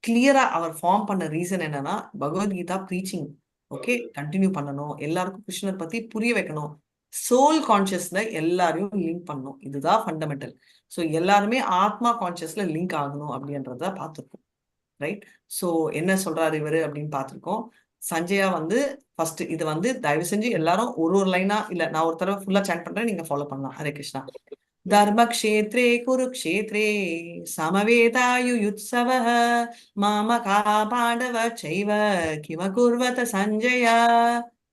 கிளியரா அவர் ஃபார்ம் பண்ண ரீசன் என்னன்னா பகவத்கீதா ப்ரீச்சிங் ஓகே கண்டினியூ பண்ணணும், எல்லாருக்கும் கிருஷ்ணர் பத்தி புரிய வைக்கணும், சோல் கான்சியஸ்ல எல்லாரையும் லிங்க் பண்ணணும். இதுதான் ஃபண்டமெண்டல். ஸோ எல்லாருமே ஆத்மா கான்சியஸ்ல லிங்க் ஆகணும் அப்படின்றத பார்த்துருக்கோம். ரைட். ஸோ என்ன சொல்றாரு இவரு அப்படின்னு பார்த்துருக்கோம். சஞ்சயா வந்து ஃபர்ஸ்ட் இது வந்து தயவு செஞ்சு எல்லாரும் ஒரு லைனா இல்ல நான் ஒரு தடவை ஃபுல்லா சாட் பண்றேன், நீங்க ஃபாலோ பண்ணலாம். ஹரே கிருஷ்ணா. தர்மக்ஷேத்ரே குருக்ஷேத்ரே சமவேதாயுயுத்சவः மாமகா பாண்டவ சைவ கிமகுர்வத சஞ்சயா.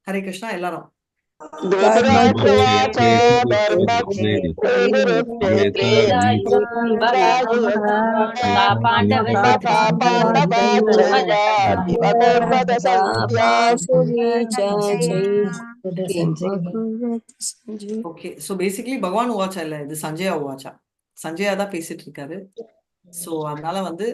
ஹரே கிருஷ்ணா எல்லாரும். धृतराष्ट्रवाच धर्मक्षेत्रे कुरुक्षेत्रे महापाण्डवा ஓகே ஸோ பேசிக்கலி பகவான் உவாச்சா இல்ல, இது சஞ்சயா உவாச்சா. சஞ்சயா தான் பேசிட்டு இருக்காரு. ஸோ அதனால வந்து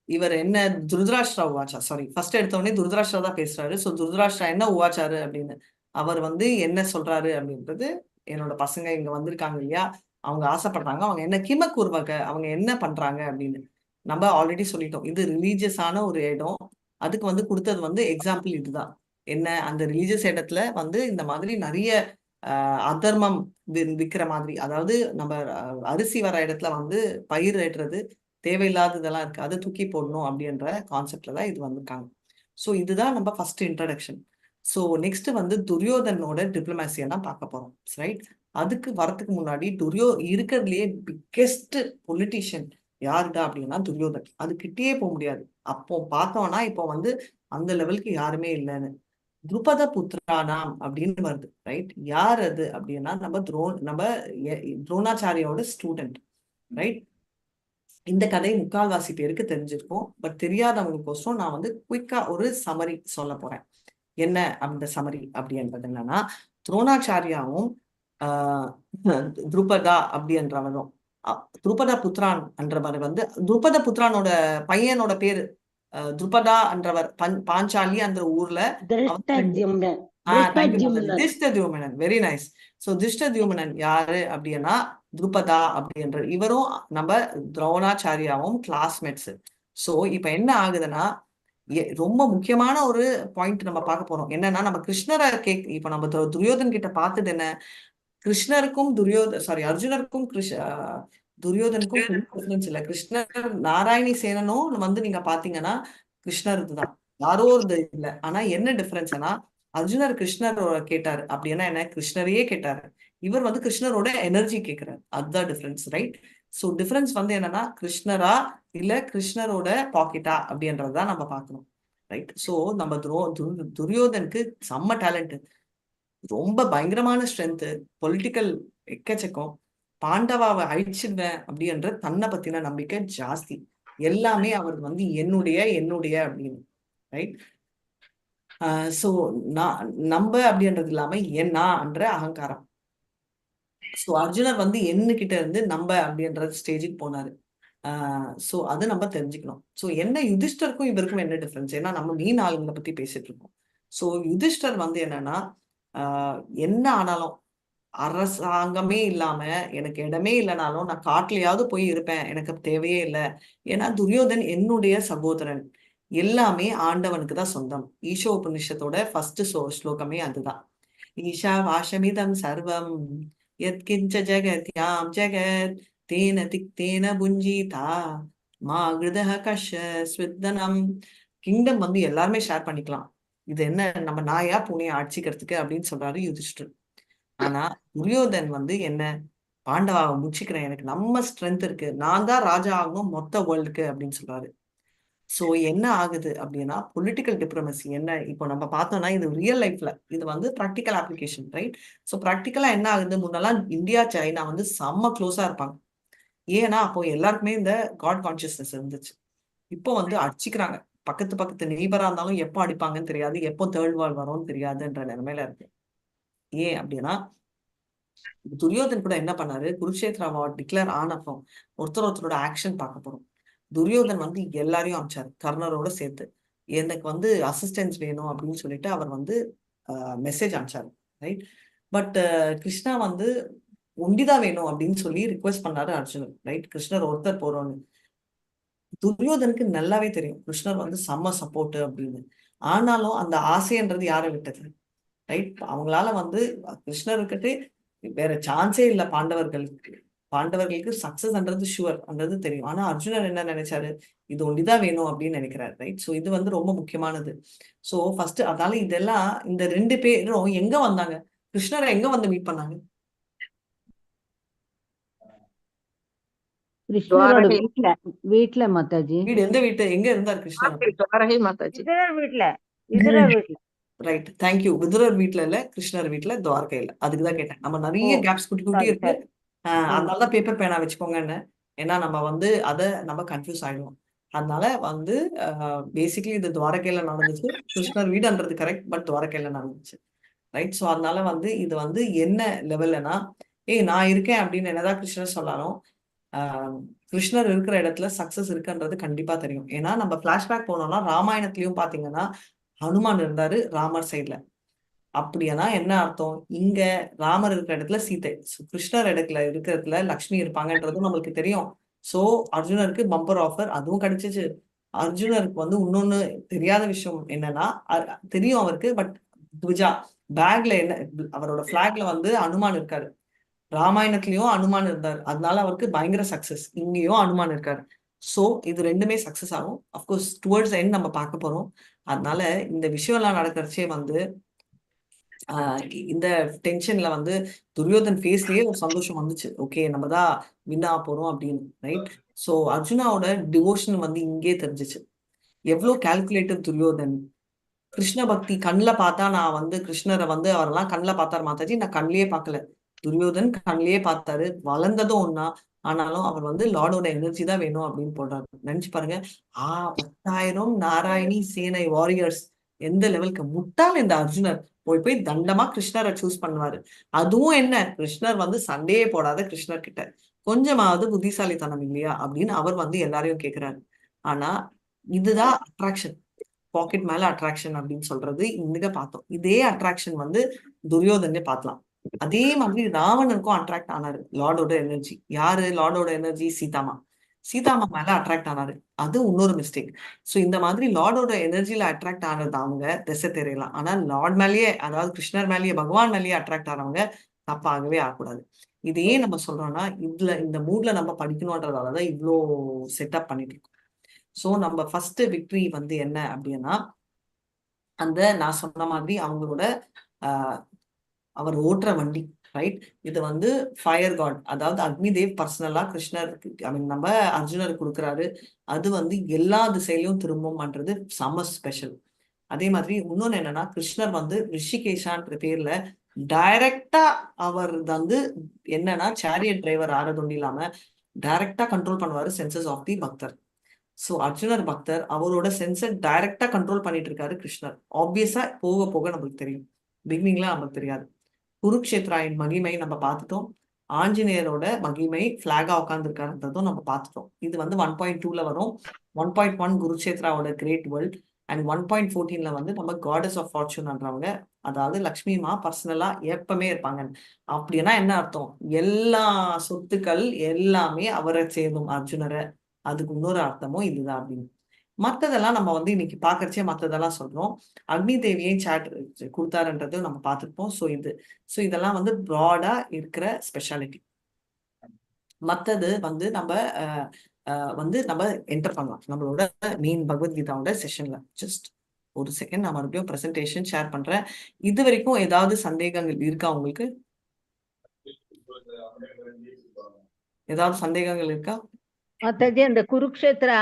இவர் என்ன துருதராஷ்டிரா உவாச்சா, சாரி ஃபர்ஸ்ட் எடுத்தவொடனே துருதராஷ்டிரா தான் பேசுறாரு. ஸோ துருதராஷ்டிரா என்ன உவாச்சாரு அப்படின்னு அவர் வந்து என்ன சொல்றாரு அப்படின்றது, என்னோட பசங்க இங்க வந்திருக்காங்க இல்லையா, அவங்க ஆசைப்படுறாங்க, அவங்க என்ன கிமக்கூர்வக அவங்க என்ன பண்றாங்க அப்படின்னு நம்ம ஆல்ரெடி சொல்லிட்டோம். இது ரிலீஜியஸான ஒரு இடம், அதுக்கு வந்து கொடுத்தது வந்து எக்ஸாம்பிள் இதுதான். என்ன அந்த ரிலீஜியஸ் இடத்துல வந்து இந்த மாதிரி நிறைய அதர்மம் விற்கிற மாதிரி, அதாவது நம்ம அரிசி வர இடத்துல வந்து பயிர் ஏற்றுறது தேவையில்லாததெல்லாம் இருக்கு, அதை தூக்கி போடணும் அப்படின்ற கான்செப்ட்ல தான் இது வந்திருக்காங்க. ஸோ இதுதான் நம்ம ஃபர்ஸ்ட் இன்ட்ரடக்ஷன். ஸோ நெக்ஸ்ட் வந்து துரியோதனோட டிப்ளமேசியை தான் பார்க்க போறோம். ரைட். அதுக்கு வரத்துக்கு முன்னாடி இருக்கிறதுலயே பிக்கெஸ்ட் பொலிட்டிஷியன் யாருடா அப்படின்னா துரியோதன். அது கிட்டேயே போக முடியாது. அப்போ பார்த்தோம்னா இப்போ வந்து அந்த லெவலுக்கு யாருமே இல்லைன்னு. துருபத புத்திரானாம் அப்படின்னு வருது. ரைட். யார் அது அப்படின்னா நம்ம துரோணாச்சாரியோட ஸ்டூடெண்ட். ரைட். இந்த கதை முக்கால்வாசி பேருக்கு தெரிஞ்சிருக்கும். பட் தெரியாதவங்களுக்கோசரம் நான் வந்து குயிக்கா ஒரு சமரி சொல்ல போறேன். என்ன அந்த சமரி அப்படின்றது என்னன்னா, துரோணாச்சாரியாவும் துருபதா அப்படின்றவரும் துருபத புத்திரான் என்றவர் வந்து துருபத புத்திரானோட பையனோட பேரு துருபதா என்றவர் பாஞ்சாலி அந்த ஊர்ல Dhrishtadyumna. Very nice. So Dhrishtadyumna யாரு அப்படின்னா துருபதா அப்படின்ற இவரும் நம்ம துரோணாச்சாரியாவும் கிளாஸ்மேட்ஸ். சோ இப்ப என்ன ஆகுதுன்னா ரொம்ப முக்கியமான ஒரு பாயிண்ட் நம்ம பார்க்க போறோம். என்னன்னா நம்ம கிருஷ்ணரை இப்ப நம்ம துரியோதன் கிட்ட பார்த்தது என்ன, கிருஷ்ணருக்கும் அர்ஜுனருக்கும் துரியோதனுக்கும் டிஃபரன்ஸ் இல்ல. கிருஷ்ணர் நாராயணி சேனனும் வந்து நீங்க பாத்தீங்கன்னா கிருஷ்ணர் இதுதான், யாரோ ஒரு இல்ல. ஆனா என்ன டிஃபரன்ஸ்னா அர்ஜுனர் கிருஷ்ணர் கேட்டாரு அப்படின்னா என்ன, கிருஷ்ணரையே கேட்டாரு. இவர் வந்து கிருஷ்ணரோட எனர்ஜி கேட்கிறாரு. அதுதான் டிஃபரன்ஸ். ரைட். சோ டிஃபரன்ஸ் வந்து என்னன்னா கிருஷ்ணரா இல்ல கிருஷ்ணரோட பாக்கெட்டா அப்படின்றதான் நம்ம பார்க்கணும். ரைட். சோ நம்ம துரியோதனுக்கு செம்ம டேலண்ட், ரொம்ப பயங்கரமான ஸ்ட்ரென்த், பொலிட்டிக்கல் எக்கச்சக்கம், பாண்டவாவை அழிச்சிடுவேன் அப்படின்ற தன்னை பத்தின நம்பிக்கை ஜாஸ்தி, எல்லாமே அவர் வந்து என்னுடைய அப்படின்னு. ரைட். சோ நம்ப அப்படின்றது இல்லாம என்னன்ற அகங்காரம். சோ அர்ஜுனர் வந்து கிட்ட இருந்து நம்ப அப்படின்ற ஸ்டேஜுக்கு போனாரு. சோ அது நம்ம தெரிஞ்சுக்கணும். சோ என்ன யுதிஷ்டருக்கும் இவருக்கும் என்ன டிஃபரன்ஸ், ஏன்னா நம்ம மீன் ஆளுங்களை பத்தி பேசிட்டு இருக்கோம். சோ யுதிஷ்டர் வந்து என்னன்னா என்ன ஆனாலும் அரசாங்கமே இல்லாம எனக்கு இடமே இல்லைனாலும் நான் காட்டுலயாவது போய் இருப்பேன், எனக்கு தேவையே இல்லை. ஏன்னா துரியோதன் என்னுடைய சகோதரன், எல்லாமே ஆண்டவனுக்கு தான் சொந்தம். ஈஷோ உபநிஷத்தோட ஃபர்ஸ்ட் ஸ்லோகமே அதுதான். ஈஷா வாஷமிதம் சர்வம் யத்கிஞ்ச ஜெகத்யாம் ஜெகத் தேன திக்தேன புஞ்சிதா மா கிருதஹ கஷ ஸ்வித்தனம். கிங்டம் வந்து எல்லாருமே ஷேர் பண்ணிக்கலாம், இது என்ன நம்ம நாயா பூனையை அடிச்சுக்கிறதுக்கு அப்படின்னு சொல்றாரு யுதிஷ்டர். ஆனா துரியோதன் வந்து என்ன, பாண்டவாவை முடிச்சுக்கிறேன், எனக்கு நம்ம ஸ்ட்ரென்த் இருக்கு, நான் தான் ராஜா ஆகணும் மொத்த வேர்ல்டுக்கு அப்படின்னு சொல்றாரு. சோ என்ன ஆகுது அப்படின்னா பொலிட்டிக்கல் டிப்ளமசி என்ன இப்போ நம்ம பார்த்தோம்னா இது ரியல் லைஃப்ல இது வந்து ப்ராக்டிக்கல் அப்ளிகேஷன். ரைட். சோ ப்ராக்டிக்கலா என்ன ஆகுது, முன்னெல்லாம் இந்தியா சைனா வந்து செம்ம க்ளோஸா இருப்பாங்க. ஏன்னா அப்போ எல்லாருக்குமே இந்த காட் கான்சியஸ்னஸ் இருந்துச்சு. இப்போ வந்து அடிச்சுக்கிறாங்க. பக்கத்து பக்கத்து நெய்பரா இருந்தாலும் எப்போ அடிப்பாங்கன்னு தெரியாது, எப்போ தேர்ட் வால் வரும்னு தெரியாதுன்ற நிலைமையில இருக்கு. ஏன் அப்படின்னா துரியோதன் கூட என்ன பண்ணாரு, குருக்ஷேத்ரா வார் டிக்ளேர் ஆனப்போ ஒருத்தரோட ஆக்ஷன் பார்க்க போறோம். துரியோதன் வந்து எல்லாரையும் அனுப்பிச்சாரு, கர்ணரோட சேர்த்து. எனக்கு வந்து அசிஸ்டன்ஸ் வேணும் அப்படின்னு சொல்லிட்டு அவர் வந்து மெசேஜ் அனுப்பிச்சாரு, ரைட். பட் கிருஷ்ணா வந்து ஒண்டிதான் வேணும் அப்படின்னு சொல்லி ரிக்வெஸ்ட் பண்ணாரு அர்ஜுனன், ரைட். கிருஷ்ணர் ஒருத்தர் போறோம்னு துரியோதனுக்கு நல்லாவே தெரியும் கிருஷ்ணர் வந்து செம்ம சப்போர்ட் அப்படின்னு. ஆனாலும் அந்த ஆசைன்றது யாரை விட்டது, ரைட். அவங்களால வந்து கிருஷ்ணர்கிட்ட வேற சான்ஸே இல்லை. பாண்டவர்களுக்கு சக்சஸ்ன்றது ஷுவர்ன்றது தெரியும். ஆனா அர்ஜுனர் என்ன நினைச்சாரு, இது ஒண்டிதான் வேணும் அப்படின்னு நினைக்கிறாரு, ரைட். ஸோ இது வந்து ரொம்ப முக்கியமானது. ஸோ ஃபர்ஸ்ட் அதனால இதெல்லாம் இந்த 2 பேரும் எங்க வந்தாங்க, கிருஷ்ணரை எங்க வந்து மீட் பண்ணாங்க? கிருஷ்ணரோட வீட்டுல மாதாஜி. வீடு எந்த வீட்டு, எங்க இருந்தார் கிருஷ்ணர்? விதுரர் வீட்டுல. விதுரர் வீட்டுல. Right, thank you. விதுரர் வீட்டுல இல்ல, கிருஷ்ணர் வீட்டுல, துவாரகையில. அதுக்குதான் கேட்டேன். நம்ம நிறைய கேப்ஸ் குட்டி குட்டி இருக்கு, அதனாலதான் பேப்பர் பேனா வச்சுக்கோங்கன்னு. ஏன்னா நம்ம வந்து நம்ம கன்ஃபியூஸ் ஆயிடுவோம். அதனால வந்து பேசிக்கலி இது துவாரகையில நடந்துச்சு. கிருஷ்ணர் வீடுன்றது கரெக்ட், பட் துவாரகையில நடந்துச்சு, ரைட். ஸோ அதனால வந்து இது வந்து என்ன லெவல்லனா, நான் இருக்கேன் அப்படின்னு என்னதான் கிருஷ்ணர் சொன்னாலும் கிருஷ்ணர் இருக்கிற இடத்துல சக்சஸ் இருக்குன்றது கண்டிப்பா தெரியும். ஏன்னா நம்ம பிளாஷ்பேக் போனோம்னா ராமாயணத்திலயும் பாத்தீங்கன்னா ஹனுமான் இருந்தாரு ராமர் சைட்ல. அப்படியானா என்ன அர்த்தம், இங்க ராமர் இருக்கிற இடத்துல சீதை, கிருஷ்ணர் இடத்துல இருக்கிறதுல லக்ஷ்மி இருப்பாங்கன்றதும் நம்மளுக்கு தெரியும். சோ அர்ஜுனருக்கு பம்பர் ஆஃபர் அதுவும் கிடைச்சிச்சு. அர்ஜுனருக்கு வந்து இன்னொன்னு தெரியாத விஷயம் என்னன்னா, தெரியும் அவருக்கு, பட் துவஜா பேக்ல என்ன, அவரோட பிளாக்ல வந்து அனுமான் இருக்காரு. ராமாயணத்திலயும் அனுமான் இருந்தார், அதனால அவருக்கு பயங்கர சக்சஸ். இங்கேயும் அனுமான் இருக்காரு. சோ இது ரெண்டுமே சக்சஸ் ஆகும். அப்கோர்ஸ் டுவர்ட்ஸ் எண்ட் நம்ம பார்க்க போறோம். அதனால இந்த விஷயம் எல்லாம் நடக்கிறச்சே வந்து இந்த டென்ஷன்ல வந்து துரியோதன் ஃபேஸ்லயே ஒரு சந்தோஷம் வந்துச்சு, ஓகே நம்ம தான் வின் ஆக போறோம் அப்படின்னு, ரைட். சோ அர்ஜுனாவோட டிவோஷன் வந்து இங்கே தெரிஞ்சிச்சு. எவ்வளவு கால்குலேட்டிவ் துரியோதன். கிருஷ்ண பக்தி கண்ணில் பார்த்தா, நான் வந்து கிருஷ்ணரை வந்து அவரெல்லாம் கண்ணில் பார்த்தாரு மாதாஜி, நான் கண்ணிலேயே பார்க்கல. துரியோதன் கண்ணிலேயே பார்த்தாரு, வளர்ந்ததும் ஒன்னா. ஆனாலும் அவர் வந்து லார்டோட எனர்ஜி தான் வேணும் அப்படின்னு போடுறாரு. நினைச்சு பாருங்க, 10,000 நாராயணி சேனை வாரியர்ஸ், எந்த லெவலுக்கு முட்டாள் இந்த அர்ஜுனர். போய் தண்டமா கிருஷ்ணரை சூஸ் பண்ணுவாரு. அதுவும் என்ன, கிருஷ்ணர் வந்து சண்டையே போடாத கிருஷ்ணர் கிட்ட கொஞ்சமாவது புத்திசாலித்தனம் இல்லையா அப்படின்னு அவர் வந்து எல்லாரையும் கேட்கிறாரு. ஆனா இதுதான் அட்ராக்ஷன், பாக்கெட் மேல அட்ராக்ஷன் அப்படின்னு சொல்றது இங்க பார்த்தோம். இதே அட்ராக்ஷன் வந்து துரியோதனே பார்க்கலாம். அதே மாதிரி ராவணனுக்கும் அட்ராக்ட் ஆனாரு லார்டோட எனர்ஜி. யாரு லார்டோட எனர்ஜி? சீதாமா மேல அட்ராக்ட் ஆனாரு. அது இன்னொரு மிஸ்டேக். சோ இந்த மாதிரி லார்டோட எனர்ஜில அட்ராக்ட் ஆனது அவங்க திசை தெரியலாம். ஆனா லார்ட் மேலேயே, அதாவது கிருஷ்ணர் மேலேயே, பகவான் மேலேயே அட்ராக்ட் ஆனவங்க தப்பாகவே ஆகக்கூடாது. இது ஏன் நம்ம சொல்றோம்னா, இந்த மூட்ல நம்ம படிக்கணும்ன்றதாலதான் இவ்வளோ செட்டப் பண்ணிட்டு இருக்கோம். சோ நம்ம ஃபர்ஸ்ட் விக்டரி வந்து என்ன அப்படின்னா, அந்த நான் சொன்ன மாதிரி அவங்களோட அவர் ஓட்டுற வண்டி, ரைட். இது வந்து ஃபயர் காட், அதாவது அக்னி தேவ் பர்சனலா கிருஷ்ணருக்கு, ஐ மீன் நம்ம அர்ஜுனருக்கு கொடுக்குறாரு. அது வந்து எல்லா திசையிலும் திரும்பும் பண்றது செம ஸ்பெஷல். அதே மாதிரி இன்னொன்னு என்னன்னா, கிருஷ்ணர் வந்து ரிஷிகேஷான்ற பேர்ல டைரக்டா அவர் வந்து என்னன்னா சேரியட் டிரைவர் ஆறதும் இல்லாம டைரக்டா கண்ட்ரோல் பண்ணுவாரு சென்சஸ் ஆஃப் தி பக்தர். சோ அர்ஜுனர் பக்தர், அவரோட சென்சர் டைரக்டா கண்ட்ரோல் பண்ணிட்டு இருக்காரு கிருஷ்ணர். ஆப்வியஸா போக போக நம்மளுக்கு தெரியும், பிகினிங்ல நமக்கு தெரியாது. குருக்ஷேத்ராயின் மகிமை நம்ம பார்த்துட்டோம். ஆஞ்சநேயரோட மகிமை பிளாகா உட்கார்ந்துருக்காருன்றதும் நம்ம பார்த்துட்டோம். இது வந்து 1.2ல வரும். 1.1 குருக்ஷேத்ராவோட கிரேட் வேர்ல்ட், அண்ட் 1.14ல வந்து நம்ம காடஸ் ஆஃப் ஃபார்ச்சூன்ன்றவங்க, அதாவது லக்ஷ்மி மா பர்சனலா எப்பவுமே இருப்பாங்க. அப்படின்னா என்ன அர்த்தம், எல்லா சொத்துக்கள் எல்லாமே அவரை சேரும் அர்ஜுனரை. அதுக்கு இன்னொரு அர்த்தமும் இதுதான் அப்படின்னு. மத்ததெல்லாம் நம்ம வந்து இன்னைக்கு பாக்குறச்சே மத்ததெல்லாம் சொல்றோம். அக்னி தேவியை சாட் கொடுத்தாருன்றது நம்ம பார்த்துருப்போம். ஸோ இதெல்லாம் வந்து ப்ராடா இருக்கிற ஸ்பெஷாலிட்டி. மத்தது வந்து நம்ம என்டர் பண்ணலாம் நம்மளோட மெயின் பகவத்கீதாவோட செஷன்ல. ஜஸ்ட் ஒரு செகண்ட், நான் மறுபடியும் பிரசன்டேஷன் ஷேர் பண்றேன். இது வரைக்கும் ஏதாவது சந்தேகங்கள் இருக்கா உங்களுக்கு? ஏதாவது சந்தேகங்கள் இருக்கா? மாதாஜி, அந்த குருக்ஷேத்ரா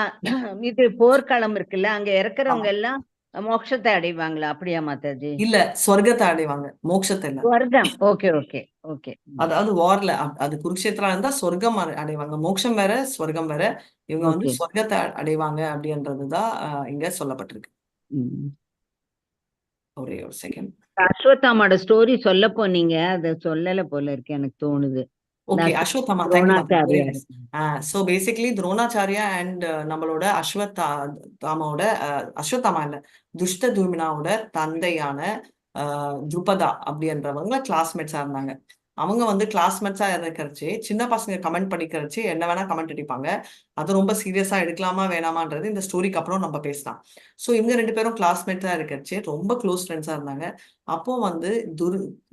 இது போர்க்களம் இருக்குல்ல, அங்க இறக்குறவங்க எல்லாம் மோட்சத்தை அடைவாங்களா? அப்படியா மாதாஜி? இல்ல, சொர்க்கத்தை அடைவாங்க, மோட்சத்தை இல்ல. ஸ்வர்க்கம். Okay okay okay. அதாவது வார்ல அது குருக்ஷேத்திரா இருந்தா சொர்க்கம் அடைவாங்க. மோட்சம் வேற, சொர்க்கம் வேற. இவங்க வந்து ஓகே. சொர்க்கத்தை அடைவாங்க அப்படின்றதுதான் இங்க சொல்லப்பட்டிருக்கு. ஒரே ஒரு செகண்ட். அஸ்வத்தாமோட ஸ்டோரி சொல்ல போனீங்க, அத சொல்லல போல இருக்கு எனக்கு தோணுது. Okay, Ashwatthama, thank you. Dronacharya. So basically Dronacharya and நம்மளோட அஸ்வத்தாமாவோட அஸ்வத்தாமா இல்ல, துஷ்ட தூமினாவோட தந்தையான துருபதா அப்படின்றவங்க கிளாஸ்மேட்ஸா இருந்தாங்க. அவங்க வந்து கிளாஸ்மேட்ஸா இருக்கிறச்சு சின்ன பசங்க கமெண்ட் படிக்கிறச்சு என்ன வேணா கமெண்ட் அடிப்பாங்க. அது ரொம்ப சீரியஸா எடுக்கலாமா வேணாமான்றது இந்த ஸ்டோரிக்கு அப்புறம் நம்ம பேசலாம். ஸோ இவங்க 2 பேரும் கிளாஸ்மேட்ஸா இருக்கிறச்சு ரொம்ப க்ளோஸ் ஃப்ரெண்ட்ஸா இருந்தாங்க. அப்போ வந்து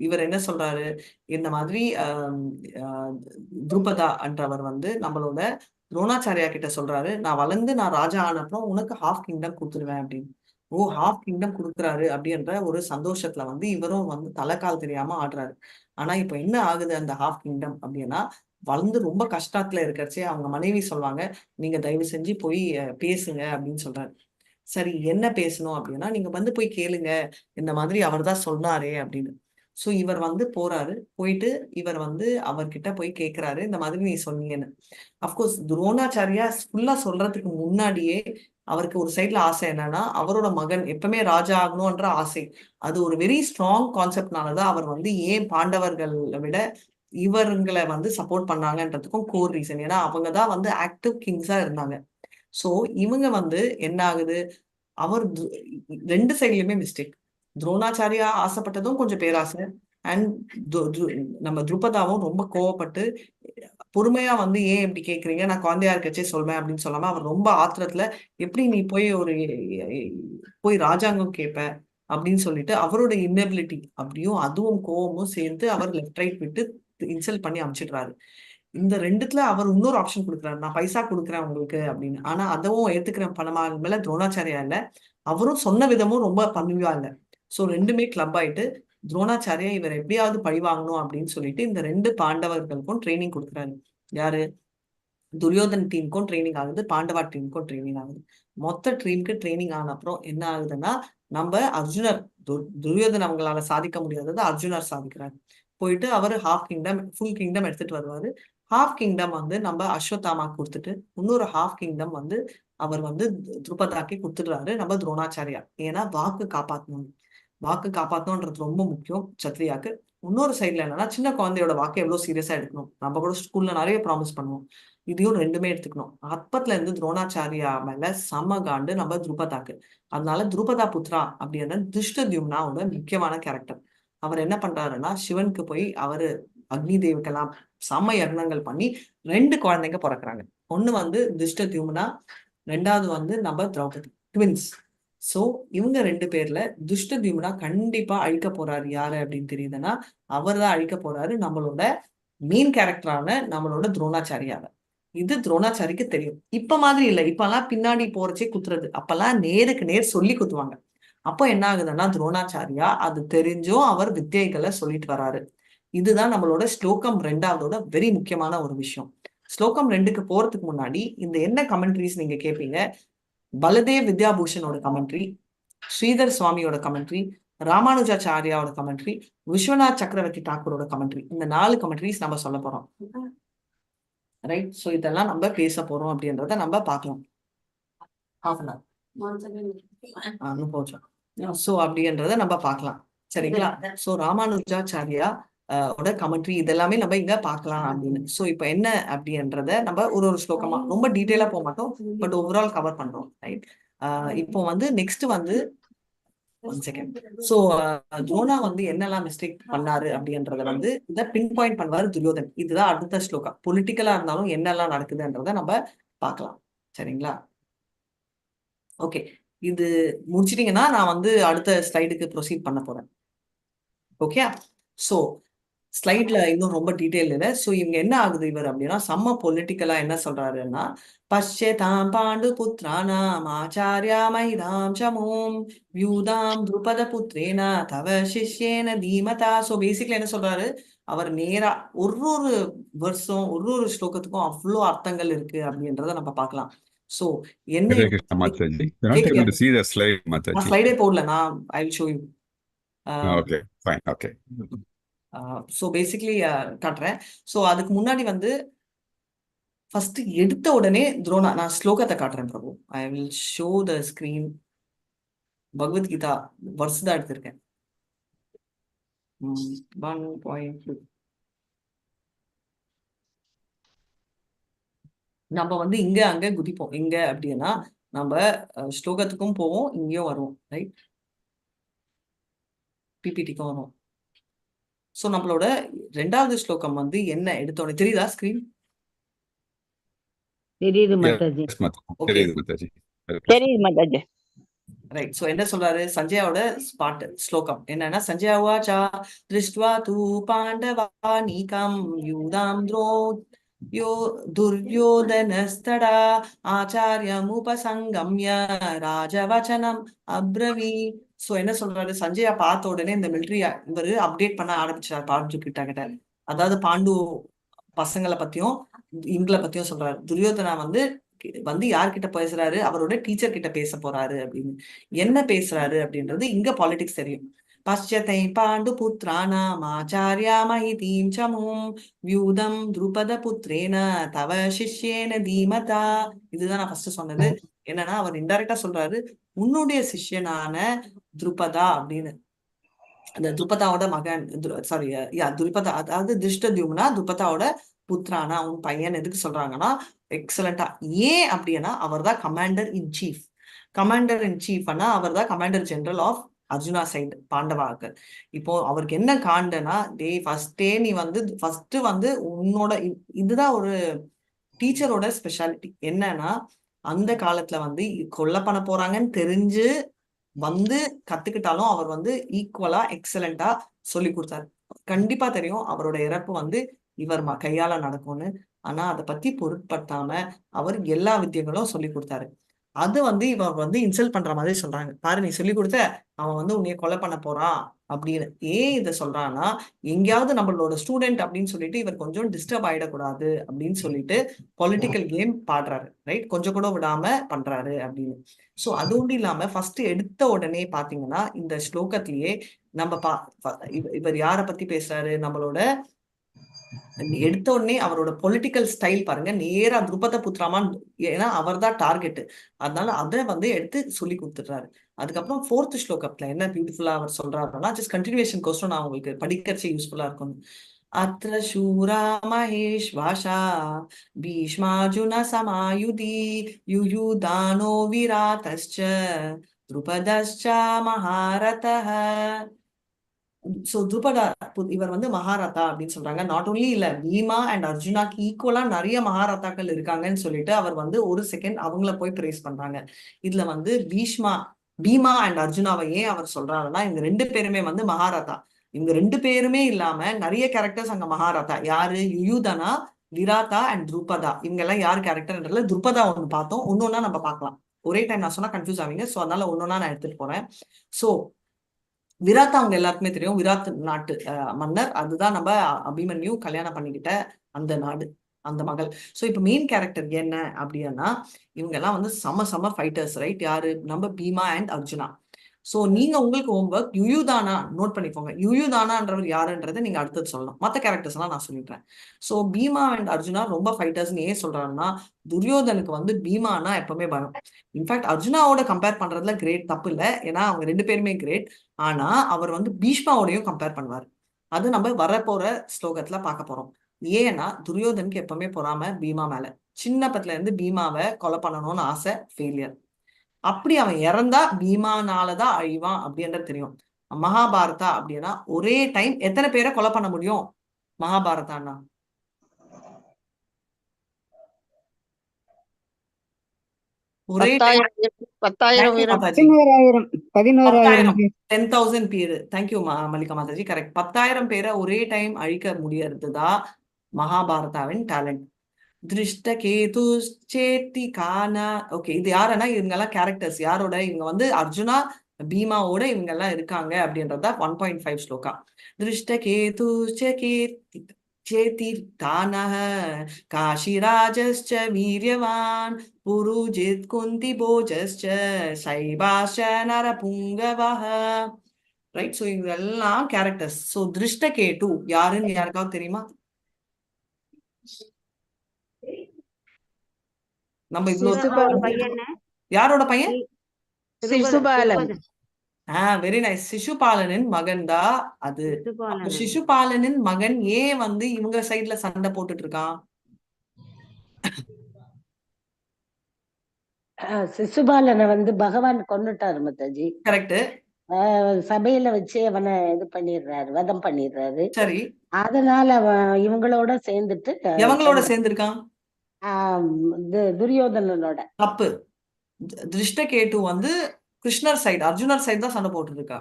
இவர் என்ன சொல்றாரு, இந்த மாதிரி துருபதா என்றவர் வந்து நம்மளோட துரோணாச்சாரியா கிட்ட சொல்றாரு, நான் வளர்ந்து நான் ராஜா ஆனப்புறம் உனக்கு ஹாஃப் கிங்டம் கொடுத்துருவேன் அப்படின்னு. ஓ, ஹாஃப் கிங்டம் கொடுக்குறாரு அப்படின்ற ஒரு சந்தோஷத்துல வந்து இவரும் வந்து தலைக்கால் தெரியாம ஆடுறாரு. ஆனா இப்ப என்ன ஆகுது அந்த ஹாஃப் கிங்டம் அப்படின்னா, வளர்ந்து ரொம்ப கஷ்டத்துல இருக்கிறச்சே அவங்க மனைவி சொல்லுவாங்க, நீங்க தயவு செஞ்சு போய் பேசுங்க அப்படின்னு சொல்றாரு. சரி, என்ன பேசணும் அப்படின்னா, நீங்க வந்து போய் கேளுங்க, இந்த மாதிரி அவர் தான் சொன்னாரே அப்படின்னு. ஸோ இவர் வந்து போறாரு. போயிட்டு இவர் வந்து அவர்கிட்ட போய் கேட்கிறாரு, இந்த மாதிரி நீ சொன்னீங்கன்னு. அஃப்கோர்ஸ் துரோணாச்சாரியா ஃபுல்லா சொல்றதுக்கு முன்னாடியே அவருக்கு ஒரு சைட்ல ஆசை என்னன்னா, அவரோட மகன் எப்பவுமே ராஜா ஆகணும்ன்ற ஆசை. அது ஒரு வெரி ஸ்ட்ராங் கான்செப்ட்னாலதான் அவர் வந்து ஏன் பாண்டவர்களை விட இவங்களை வந்து சப்போர்ட் பண்ணாங்கன்றதுக்கும் கோர் ரீசன். ஏன்னா அவங்க தான் வந்து ஆக்டிவ் கிங்ஸா இருந்தாங்க. சோ இவங்க வந்து என்ன ஆகுது, அவர் 2 சைட்லயுமே மிஸ்டேக். துரோணாச்சாரியா ஆசைப்பட்டதும் கொஞ்சம் பேராசை, அண்ட் நம்ம துருபதாவும் ரொம்ப கோவப்பட்டு பொறுமையா வந்து ஏன் இப்படி கேக்குறீங்க, நான் குழந்தையா இருக்கச்சே சொல்வேன் அப்படின்னு சொல்லாம அவர் ரொம்ப ஆத்திரத்துல எப்படி நீ போய் ராஜாங்கம் கேட்ப அப்படின்னு சொல்லிட்டு அவரோட இன்னபிலிட்டி அப்படியும் அதுவும் கோவமும் சேர்ந்து அவர் லெஃப்ட் ரைட் விட்டு இன்சல்ட் பண்ணி அனுப்பிச்சிடுறாரு. இந்த 2த்துல அவர் இன்னொரு ஆப்ஷன் கொடுக்குறாரு, நான் பைசா கொடுக்குறேன் உங்களுக்கு அப்படின்னு. ஆனா அதவும் ஏத்துக்கிறேன் பணமா மேல துரோணாச்சாரியா இல்ல, அவரும் சொன்ன விதமும் ரொம்ப பணிவா இல்ல. சோ 2மே கிளப் ஆயிட்டு துரோணாச்சாரியா இவர் எப்படியாவது பழி வாங்கணும் அப்படின்னு சொல்லிட்டு இந்த 2 பாண்டவர்களுக்கும் ட்ரைனிங் கொடுக்குறாரு. யாரு, துரியோதன் டீமுக்கும் ட்ரைனிங் ஆகுது, பாண்டவா டீமுக்கும் ட்ரைனிங் ஆகுது. மொத்த டீமுக்கு ட்ரைனிங் ஆன அப்புறம் என்ன ஆகுதுன்னா, நம்ம அர்ஜுனர் துரியோதன் அவங்களால சாதிக்க முடியாதது அர்ஜுனர் சாதிக்கிறாரு. போயிட்டு அவர் ஹாஃப் கிங்டம் ஃபுல் கிங்டம் எடுத்துட்டு வருவாரு. ஹாஃப் கிங்டம் வந்து நம்ம அஸ்வத்தாமா கொடுத்துட்டு இன்னொரு ஹாஃப் கிங்டம் வந்து அவர் வந்து துருபதாக்கி கொடுத்துடுறாரு நம்ம துரோணாச்சாரியா. ஏன்னா வாக்கு காப்பாற்றணும், வாக்கு காப்பாற்றணும்ன்றது ரொம்ப முக்கியம் சத்ரியாக்கு. இன்னொரு சைட்ல என்னன்னா, சின்ன குழந்தையோட வாக்கு எவ்வளவு சீரியஸா எடுக்கணும். நம்ம கூட ஸ்கூல்ல நிறைய ப்ராமிஸ் பண்ணுவோம், இதையும் 2மே எடுத்துக்கணும். அப்பத்துல இருந்து துரோணாச்சாரியா மேல செம காண்டு நம்ம துருபதாக்கு. அதனால துருபதா புத்ரா அப்படின்ற துஷ்டத்யும்னாவோட முக்கியமான கேரக்டர். அவர் என்ன பண்றாருன்னா, சிவனுக்கு போய் அவரு அக்னி தேவிக்கெல்லாம் செம யக்னங்கள் பண்ணி 2 குழந்தைங்க பிறக்குறாங்க. ஒண்ணு வந்து துஷ்டத்யும்னா, 2வது வந்து நம்ம திரௌபதி, ட்வின்ஸ். சோ இவங்க 2 பேர்ல துஷ்டத்யும்னா கண்டிப்பா அழிக்க போறாரு யாரு அப்படின்னு தெரியுதுன்னா, அவர் தான் அழிக்க போறாரு நம்மளோட மெயின் கேரக்டரான நம்மளோட துரோணாச்சாரியாவை. இது துரோணாச்சாரிக்கு தெரியும். இப்ப மாதிரி இல்ல, இப்பெல்லாம் பின்னாடி போறச்சே குத்துறது, அப்பெல்லாம் நேருக்கு நேர் சொல்லி குத்துவாங்க. அப்போ என்ன ஆகுதுன்னா, துரோணாச்சாரியா அது தெரிஞ்சும் அவர் வித்தியைகளை சொல்லிட்டு வராரு. இதுதான் நம்மளோட ஸ்லோகம் 2வதோட வெரி முக்கியமான ஒரு விஷயம். ஸ்லோகம் 2க்கு போறதுக்கு முன்னாடி இந்த என்ன கமெண்ட்ரிஸ் நீங்க கேட்பீங்க, பலதேவ் வித்யாபூஷனோட கமெண்ட்ரி, ஸ்ரீதர் சுவாமியோட கமெண்ட்ரி, ராமானுஜாச்சாரியாவோட கமெண்ட்ரி, விஸ்வநாத் சக்கரவர்த்தி தாக்கூரோட கமெண்ட்ரி, இந்த 4 கமெண்ட்ரிஸ் நம்ம சொல்ல போறோம். ரைட். சோ இதெல்லாம் நம்ம பேச போறோம் அப்படின்றத நம்ம பார்க்கலாம். half an hour போச்சோம். சோ அப்படின்றத நம்ம பார்க்கலாம், சரிங்களா? சோ ராமானுஜாச்சாரியா ஓட கமெண்ட்ரி இதெல்லாமே நம்ம இங்க பார்க்கலாம் அப்படின்னு. சோ இப்ப என்ன அப்படின்றத நம்ம ஒரு ஸ்லோகமா ரொம்ப டீட்டெயிலா போக மாட்டோம், பட் ஓவரால் கவர் பண்றோம். ரைட். இப்போ வந்து நெக்ஸ்ட் வந்து 1 செகண்ட். சோ துரோணா வந்து என்னெல்லாம் மிஸ்டேக் பண்ணாரு அப்படின்றத வந்து இதை பின் பாயிண்ட் பண்ணுவாரு துரியோதன். இதுதான் அடுத்த ஸ்லோகா. பொலிட்டிக்கலா இருந்தாலும் என்னெல்லாம் நடக்குதுன்றத நம்ம பார்க்கலாம், சரிங்களா? ஓகே, இது முடிச்சிட்டீங்கன்னா நான் வந்து அடுத்த ஸ்லைடுக்கு ப்ரொசீட் பண்ண போறேன். ஓகே, சோ ஸ்லைட்ல இன்னும் ரொம்ப டீடைல் இல்லை. சோ இவங்க என்ன ஆகுது இவர் அப்படின்னா, செம்ம பொலிட்டிக்கலா என்ன சொல்றாருன்னா, பஷ்யதாம் பாண்டு புத்ரானாம் ஆச்சாரியா மைதாம் சமோம் வியூதாம் துருபத புத்ரேனா தவ சிஷ்யேன தீமதா. சோ பேசிக்கலி என்ன சொல்றாரு, அவர் நேரா ஒரு வருஷம் ஒரு ஸ்லோகத்துக்கும் அவ்வளோ அர்த்தங்கள் இருக்கு அப்படின்றத நம்ம பார்க்கலாம். சோ என்ன Hare Krishna Mataji. You're not able to see the slide, நான் Mataji. ஸ்லைடே போடல, நான் ஐ will show you. Okay, fine. Okay. So basically காட்டுறேன். ஸோ அதுக்கு முன்னாடி வந்து ஃபர்ஸ்ட் எடுத்த உடனே துரோணா, நான் ஸ்லோகத்தை காட்டுறேன் Prabhu. I will show the screen. Bhagavad Gita verse தான் எடுத்திருக்கேன். 1.2. நம்ம வந்து இங்க அங்க குதிப்போம். இங்க அப்படின்னா நம்ம ஸ்லோகத்துக்கும் போவோம், இங்கேயும் வருவோம், ரைட்? பிபிடிக்கும் வரும். ஸோ நம்மளோட 2வது ஸ்லோகம் வந்து என்ன எடுத்தோடனே தெரியுதா ஸ்கிரீன்? தெரியுது மாதாஜி. Yes, Mataji. Okay. தெரியுது, Mataji. தெரியுது மாதாஜி. ரைட். ஸோ என்ன சொல்றாரு சஞ்சயாவோட ஸ்பாட் ஸ்லோகம் என்னன்னா, சஞ்சயா உவாச்சா திருஷ்ட்வா தூ பாண்டவானீகம் யூதாம் யோ துர்யோதனஸ்தடா ஆச்சாரியமுபசங்கம்ய ராஜவச்சனம் அப்ரவி. சோ என்ன சொல்றாரு, சஞ்சயா பார்த்த உடனே இந்த மிலிட்டரி இவரு அப்டேட் பண்ண ஆரம்பிச்சார் பாண்டு கிட்ட. அதாவது பாண்டு பசங்களை பத்தியும் இவங்களை பத்தியும் சொல்றாரு. துரியோதனா வந்து யார்கிட்ட பேசுறாரு, அவரோட டீச்சர் கிட்ட பேச போறாரு அப்படின்னு. என்ன பேசுறாரு அப்படின்றது இங்க பாலிடிக்ஸ் தெரியும். பஷ்யத்தை பாண்டு புத்ரானாம் ஆச்சாரியா மஹிதீம் சமும் வியூதம் துருபத புத்ரேன தவ சிஷ்யேன தீமதா. இதுதான் நான் ஃபர்ஸ்ட் சொன்னது. என்னன்னா அவர் இன்டைரக்டா சொல்றாரு, உன்னுடைய சிஷ்யனான துருபதா அப்படின்னு. அந்த துருபதாவோட மகன், சாரி துருபதா, அதாவது திருஷ்டத்யும்னா துருபதாவோட புத்ரானா உன் பையன். எதுக்கு சொல்றாங்கன்னா எக்ஸலண்டா. ஏன் அப்படின்னா அவர் தான் commander in chief. Commander in chief ஆனா அவர் தான் commander general of Arjuna side பாண்டவாக்கள். இப்போ அவருக்கு என்ன காண்டனா, ஃபர்ஸ்டே நீ வந்து ஃபர்ஸ்ட் வந்து உன்னோட இதுதான் ஒரு டீச்சரோட ஸ்பெஷாலிட்டி. என்னன்னா அந்த காலத்துல வந்து கொல்ல பண்ண போறாங்கன்னு தெரிஞ்சு வந்து கத்துக்கிட்டாலும் அவர் வந்து ஈக்குவலா எக்ஸலண்டா சொல்லி கொடுத்தாரு. கண்டிப்பா தெரியும் அவரோட இறப்பு வந்து இவர் கையால நடக்கும்னு. ஆனா அதை பத்தி பொருட்படுத்தாம அவர் எல்லா வித்தியங்களும் சொல்லி கொடுத்தாரு. அது வந்து இவர் வந்து இன்சல்ட் பண்ற மாதிரி சொல்றாங்க. பாரு, நீ சொல்லி கொடுத்த, அவன் வந்து உன்னைய கொலை பண்ண போறான் அப்படின்னு. ஏன் இதை சொல்றான்னா, எங்கேயாவது நம்மளோட ஸ்டூடெண்ட் அப்படின்னு சொல்லிட்டு இவர் கொஞ்சம் டிஸ்டர்ப் ஆயிடக்கூடாது அப்படின்னு சொல்லிட்டு பொலிட்டிக்கல் கேம் பாடுறாரு, ரைட்? கொஞ்சம் கூட விடாம பண்றாரு அப்படின்னு. சோ அது ஒன்றும் இல்லாம ஃபர்ஸ்ட் எடுத்த உடனே பாத்தீங்கன்னா இந்த ஸ்லோகத்திலேயே நம்ம இவர் யார பத்தி பேசுறாரு, நம்மளோட எடுத்த உடனே அவரோட பொலிட்டிக்கல் ஸ்டைல் பாருங்க. நேரா துருபத புத்ராமான், ஏன்னா அவர் தான் டார்கெட். அதனால அதை வந்து எடுத்து சொல்லி கொடுத்துடுறாரு. அதுக்கப்புறம் 4th ஸ்லோகத்துல என்ன பியூட்டிஃபுல்லா அவர் சொல்றாருன்னா, ஜஸ்ட் கண்டினியூஷன் கோஸ்டும் நான் உங்களுக்கு படிக்கிறச்சே யூஸ்ஃபுல்லா இருக்கும். அத்ர சூரா மகேஷ் வாஷா பீஷ்மார்ஜுன சமாயுதி யுயுதானோ விராதஸ்ச த்ருபதஸ்ச மகாரதஹ. சோ துருபதா இவர் வந்து மகாரதா அப்படின்னு சொல்றாங்க. நாட் ஓன்லி இல்ல, பீமா அண்ட் அர்ஜுனாக்கு ஈக்குவலா நிறைய மகாரதாக்கள் இருக்காங்கன்னு சொல்லிட்டு அவர் வந்து ஒரு செகண்ட் அவங்கள போய் பிரேஸ் பண்றாங்க. இதுல வந்து பீமா அண்ட் அர்ஜுனாவை ஏன் அவர் சொல்றாருன்னா, இவங்க 2 பேருமே வந்து மகாரதா. இவங்க 2 பேருமே இல்லாம நிறைய கேரக்டர்ஸ் அங்க மகாரதா. யாரு? யுயுதனா, விராதா அண்ட் துருபதா. இவங்க எல்லாம் யார் கேரக்டர்ன்றதுல துருபதா ஒண்ணு பார்த்தோம், ஒன்னொன்னா நம்ம பார்க்கலாம். ஒரே டைம் நான் சொன்னா கன்ஃபியூஸ் ஆவீங்க. சோ அதனால ஒன்னொன்னா நான் எடுத்துட்டு போறேன். சோ விராத் அவங்க எல்லாருக்குமே தெரியும், விராத் நாட்டு மன்னர். அதுதான் நம்ம அபிமன்யு கல்யாணம் பண்ணிக்கிட்ட அந்த நாடு, அந்த மகள். சோ இப்ப மெயின் கேரக்டர் என்ன அப்படின்னா, இவங்க எல்லாம் வந்து சம ஃபைட்டர்ஸ், ரைட்? யாரு? நம்ம பீமா அண்ட் அர்ஜுனா. சோ நீங்க உங்களுக்கு ஹோம்ஒர்க் யுயுதானா நோட் பண்ணிக்கோங்க. யுயுதானான்றவர் யாருன்றதை நீங்க அடுத்தது சொல்லலாம். மற்ற கேரக்டர்ஸ் எல்லாம் நான் சொல்லிடுறேன். சோ பீமா அண்ட் அர்ஜுனா ரொம்ப ஃபைட்டர்ஸ்ன்னு ஏன் சொல்றாருன்னா, துரியோதனுக்கு வந்து பீமானா எப்பவுமே பயம். இன்ஃபேக்ட் அர்ஜுனாவோட கம்பேர் பண்றதுல கிரேட் தப்பு இல்லை, ஏன்னா அவங்க 2 பேருமே கிரேட். ஆனா அவர் வந்து பீஷ்மாவோடையும் கம்பேர் பண்ணுவார். அது நம்ம வரப்போற ஸ்லோகத்துல பார்க்க போறோம். ஏன்னா துரியோதனுக்கு எப்பவுமே பொறாம பீமா மேல. சின்னப்பத்துல இருந்து பீமாவை கொலை பண்ணணும்னு ஆசை, ஃபெயிலியர். அப்படி அவன் இறந்தா பீமானாலதான் அழிவான் அப்படின்றது தெரியும். மகாபாரதா அப்படின்னா ஒரே டைம் எத்தனை பேரை கொலை பண்ண முடியும் மகாபாரதான்னா? ஒரே 10,000 பேரு. Thank you Mallika Mataji, correct. 10,000 பேரை ஒரே டைம் அழிக்க முடியறதுதான் மகாபாரதாவின் டேலண்ட். திருஷ்ட கேது சேத்தி கானா. ஓகே, இது யாருன்னா இவங்க எல்லாம் கேரக்டர்ஸ். யாரோட? இவங்க வந்து அர்ஜுனா பீமாவோட இவங்க எல்லாம் இருக்காங்க அப்படின்றதா 1.5 ஸ்லோகா. திருஷ்ட கேது चेति तानः काशीराजश्च वीर्यवान् पुरुजित् कुन्तिभोजश्च शैबाश्च नरपुङ्गवः. ரைட். ஸோ இதெல்லாம் கேரக்டர்ஸ். ஸோ திருஷ்டகேட்டு யாருன்னு யாருக்காவது தெரியுமா? நம்ம இவ்வளவு பையன்னு யாரோட பையன்? சிசுபாலன். Very nice. சிசுபாலனின் மகன் தான் அது. அப்ப சிசுபாலனின் மகன் ஏன் வந்து இவங்க சைட்ல சண்டை போட்டுட்டு இருக்கான்? சிசுபாலனை வந்து பகவான் கொன்னுட்டாரு மாதாஜி. கரெக்ட். சபையில வச்சு அவனை இது பண்ணிடுறாரு, வதம் பண்ணிடுறாரு. சரி. அதனால அவன் இவங்களோட சேர்ந்துட்டு எவங்களோட சேர்ந்திருக்கான்? துரியோதனனோட. தப்பு. திருஷ்டகேட்டு வந்து கிருஷ்ணர் சைடு, அர்ஜுனர் சைடு தான் சண்டை போட்டு இருக்கா.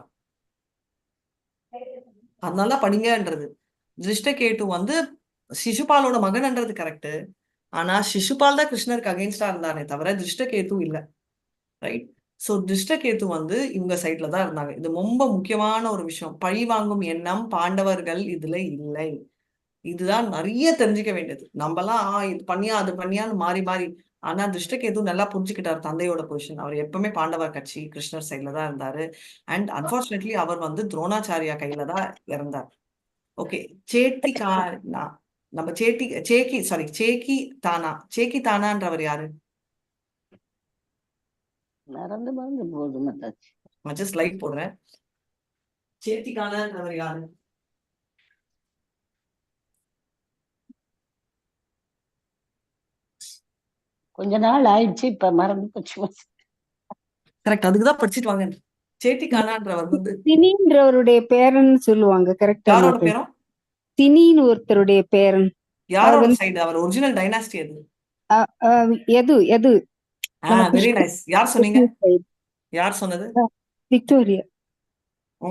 அதனால படிங்கன்றது. திருஷ்டகேட்டு வந்து சிசுபாலோட மகன்ன்றது கரெக்ட். ஆனா சிசுபால் தான் கிருஷ்ணருக்கு அகைன்ஸ்டா இருந்தானே தவிர திருஷ்டகேத்து இல்ல. ரைட். ஸோ திருஷ்டகேத்து வந்து இவங்க சைட்ல தான் இருந்தாங்க. இது ரொம்ப முக்கியமான ஒரு விஷயம். பழி வாங்கும் எண்ணம் பாண்டவர்கள் இதுல இல்லை. இதுதான் நிறைய தெரிஞ்சுக்க வேண்டியது. நம்மலாம் இது பண்ணியா அது பண்ணியான்னு மாறி மாறி. ஆனா திருஷ்டகேது நல்லா புரிஞ்சுக்கிட்டாரு தந்தையோட பொசிஷன். அவர் எப்பவுமே பாண்டவர் கட்சி கிருஷ்ணர் சைட்ல தான் இருந்தாரு. அண்ட் அன்பார்ச்சுனேட்லி அவர் வந்து துரோணாச்சாரியா கையில தான் இறந்தார். ஓகே. நம்ம சேக்கி தானான்றவர் யாரு? மறந்து போகுது மாதாஜி. நான் ஜஸ்ட் லைட் போடுறேன். சேத்தி தானான்றவர் யாரு? கொஞ்ச நாள் ஆயிடுச்சு, இப்ப மறந்து போச்சு. கரெக்ட். அதுக்குதான் படிச்சுட்டு வாங்க. சேட்டி கானான்றவர் வந்து தினின்றவருடைய பேரன் சொல்லுவாங்க. கரெக்டா? யாரோட பேரும்? தினின்னு ஒருத்தருடைய பேரன். யாரோட சைடு? அவர் ஒரிஜினல் டைனாஸ்டி அது. எது வெரி நைஸ். யார் சொன்னீங்க? யார் சொன்னது? விக்டோரியா. ஓ,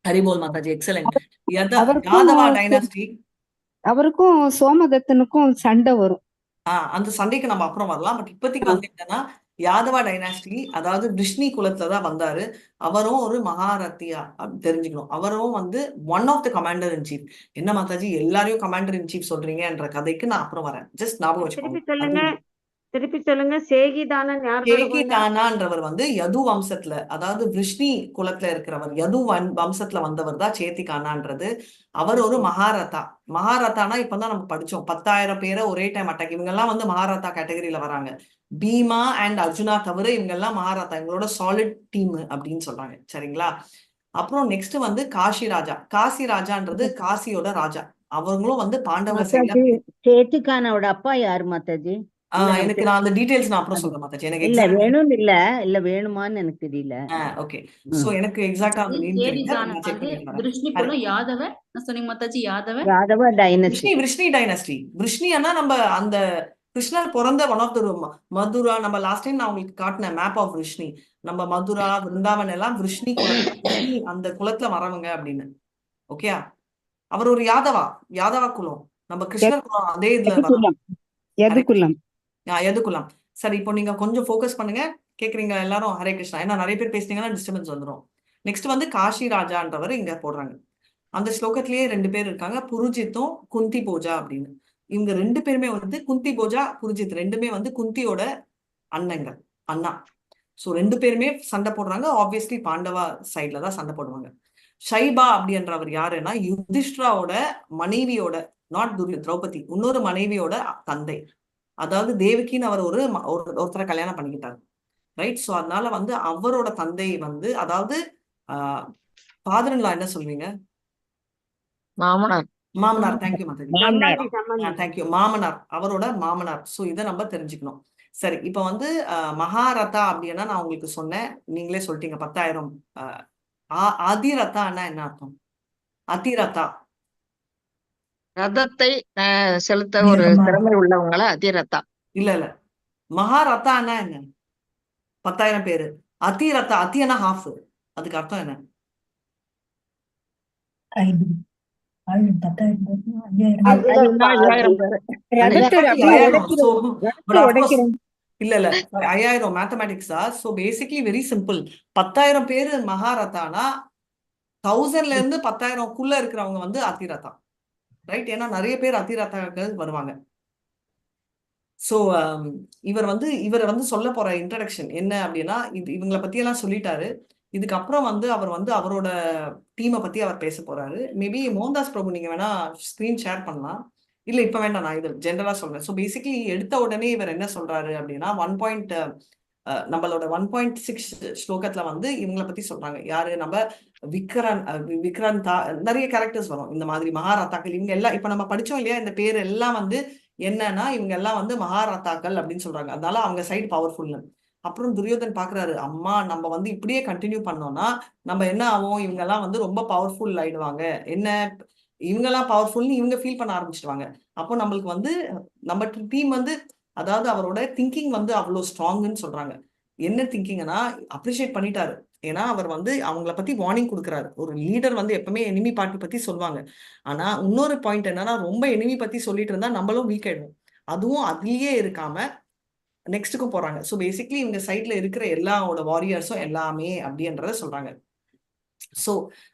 ஹரிபோல் மாதாஜி. எக்ஸலென்ட். யாதவா டைனாஸ்டி. அவருக்கும் சோமதத்தனுக்கும் சண்டை வரும். அந்த சண்டைக்கு நம்ம அப்புறம் வரலாம். பட் இப்போதைக்கு வந்து என்னன்னா, யாதவா டைனாஸ்டி, அதாவது விஷ்ணி குலத்துல தான் வந்தாரு. அவரும் ஒரு மகாரத்தியா தெரிஞ்சுக்கணும். அவரும் வந்து one of the commander in chief. என்ன மாதாஜி எல்லாரையும் கமாண்டர் இன் சீஃப் சொல்றீங்கன்ற கதைக்கு நான் அப்புறம் வரேன். ஜஸ்ட் ஞாபகம் வச்சுக்கோங்க. திருப்பி சொல்லுங்க. சேகிதானான்றவர் வந்து யது வம்சத்துல, அதாவது விஷ்ணி குலத்துல இருக்கிறவர், யது வம்சத்துல வந்தவர் தான் சேத்திகானான்றது. அவர் ஒரு மகாரதா. மகாரதானா இப்பதான் நம்ம படிச்சோம், 10,000 பேரை ஒரே டைம் அட்டாக். இவங்க எல்லாம் வந்து மகாரதா கேட்டகரியில வராங்க. பீமா அண்ட் அர்ஜுனா தவிர இவங்க எல்லாம் மகாரதா, இவங்களோட சாலிட் டீம் அப்படின்னு சொல்றாங்க. சரிங்களா? அப்புறம் நெக்ஸ்ட் வந்து காசி ராஜா. காசி ராஜான்றது காசியோட ராஜா. அவங்களும் வந்து பாண்டவர் சைட்ல. சேத்திகானோட அப்பா யாரு மாதாஜி? எனக்கு நான் அந்த டீடைல்ஸ் நான் அப்புறம் சொல்றேன் மாதாஜி. எனக்கு இல்ல வேணும் இல்ல வேணுமான்னு எனக்கு தெரியல. ஓகே. சோ எனக்கு எக்ஸாக்ட்டா அந்த நேம் தெரியல. யாதவ சொன்னீங்க மாதாஜி. யாதவ டைனஸ்டி. விஷ்ணி டைனஸ்டி. விஷ்ணினா நம்ம அந்த கிருஷ்ணர் பிறந்த ஒன் ஆஃப் த மதுரா. நம்ம லாஸ்ட் டைம் நான் உங்களுக்கு காட்டின மேப் ஆஃப் விஷ்ணி. நம்ம மதுரா விருந்தாவன் எல்லாம் விஷ்ணி அந்த குலத்துல வரவங்க அப்படின்னு. ஓகே. அவர் ஒரு யாதவா குலம். நம்ம கிருஷ்ணர் குலம் அதே இதுல வரும். எதுக்குலாம். சரி, இப்போ நீங்க கொஞ்சம் ஃபோக்கஸ் பண்ணுங்க. கேக்குறீங்க எல்லாரும்? ஹரே கிருஷ்ணா. ஏன்னா நிறைய பேர் பேசுனீங்கன்னா டிஸ்டர்பன்ஸ் வந்துடும். நெக்ஸ்ட் வந்து காசி ராஜான்றவர் இங்க போடுறாங்க. அந்த ஸ்லோகத்திலேயே 2 பேர் இருக்காங்க, புருஜித்தும் குந்தி போஜா அப்படின்னு. இவங்க 2 பேருமே வந்து குந்தி போஜா, புருஜித் ரெண்டுமே வந்து குந்தியோட அண்ணா. சோ 2 பேருமே சண்டை போடுறாங்க. ஆப்வியஸ்லி பாண்டவா சைட்ல தான் சண்டை போடுவாங்க. ஷைபா அப்படின்றவர் யாருன்னா யுதிஷ்டராவோட மனைவியோட, நாட் திரௌபதி, இன்னொரு மனைவியோட தந்தை. அதாவது தேவகின்னு அவர் ஒருத்தரை கல்யாணம் பண்ணிக்கிட்டாரு. ரைட். சோ அதனால வந்து அவரோட தந்தை வந்து, அதாவது ஃபாதர்-இன்-லா என்ன சொல்வீங்க? மாமனார். தேங்க்யூ மாதாஜி. தேங்க்யூ. மாமனார், அவரோட மாமனார். சோ இதை நம்ம தெரிஞ்சுக்கணும். சரி, இப்ப வந்து மகாரதா அப்படின்னா நான் உங்களுக்கு சொன்னேன், நீங்களே சொல்லிட்டீங்க 10,000. அதிரதான்னா என்ன அர்த்தம்? அதிரதா ரதத்தை செலுத்த ஒரு திறமை உள்ளவங்கள அதிரதா. இல்ல மகாரதான்னா என்ன? 10,000 பேரு. அதிரதா, அத்தியனா ஹாஃப். அதுக்கு அர்த்தம் என்ன? இல்ல 5000 மேத்தமேட்டிக்ஸா? So basically very simple. 10,000 பேரு மகாரதானா 1000ல இருந்து 10,000க்குள்ள இருக்கிறவங்க வந்து அதிரதா. ரைட். ஏன்னா நிறைய பேர் அதிரதாக்கள் வருவாங்க. ஸோ இவர் வந்து சொல்ல போற இன்ட்ரடக்ஷன் என்ன அப்படின்னா, இவங்களை பத்தி எல்லாம் சொல்லிட்டாரு. இதுக்கப்புறம் வந்து அவர் வந்து அவரோட டீமை பத்தி அவர் பேச போறாரு. மேபி மோகன்தாஸ் பிரபு நீங்க வேணா ஸ்கிரீன் ஷேர் பண்ணலாம். இல்ல இப்ப வேண்டாம், நான் இது ஜென்ரலா சொல்றேன். ஸோ பேசிக்கலி எடுத்த உடனே இவர் என்ன சொல்றாரு அப்படின்னா, நம்மளோட 1.6 ஸ்லோகத்துல வந்து இவங்களை பத்தி சொல்றாங்க. யாரு? நம்ம விக்ராந்தா, நிறைய கேரக்டர்ஸ் வரும் இந்த மாதிரி மகாரதாக்கள். இவங்க எல்லாம் இப்ப நம்ம படிச்சோம் இல்லையா, இந்த பேர் எல்லாம் வந்து என்னன்னா இவங்க எல்லாம் வந்து மகாரதாக்கள் அப்படின்னு சொல்றாங்க. அதனால அவங்க சைடு பவர்ஃபுல்னு. அப்புறம் துரியோதன் பாக்குறாரு, அம்மா நம்ம வந்து இப்படியே கண்டினியூ பண்ணோம்னா நம்ம என்ன ஆகும், இவங்க எல்லாம் வந்து ரொம்ப பவர்ஃபுல் ஆயிடுவாங்க. என்ன இவங்க எல்லாம் பவர்ஃபுல்னு இவங்க ஃபீல் பண்ண ஆரம்பிச்சிடுவாங்க. அப்போ நம்மளுக்கு வந்து நம்ம டீம் வந்து, அதாவது அவரோட திங்கிங் வந்து அவ்வளோ ஸ்ட்ராங்குன்னு சொல்றாங்க. என்ன திங்கிங்னா அப்ரிஷியேட் பண்ணிட்டாரு. ஏன்னா அவர் வந்து அவங்கள பத்தி வார்னிங் கொடுக்குறாரு. ஒரு லீடர் வந்து எப்பவுமே எனிமி பார்ட்டி பத்தி சொல்லுவாங்க. ஆனா இன்னொரு பாயிண்ட் என்னன்னா, ரொம்ப எனிமி பத்தி சொல்லிட்டு இருந்தா நம்மளும் வீக் ஆயிடுவோம். அதுவும் அதுலயே இருக்காம நெக்ஸ்ட்டுக்கும் போறாங்க. ஸோ பேசிக்லி இவங்க சைட்ல இருக்கிற எல்லாரோட வாரியர்ஸும் எல்லாமே அப்படின்றத சொல்றாங்க. ஸோ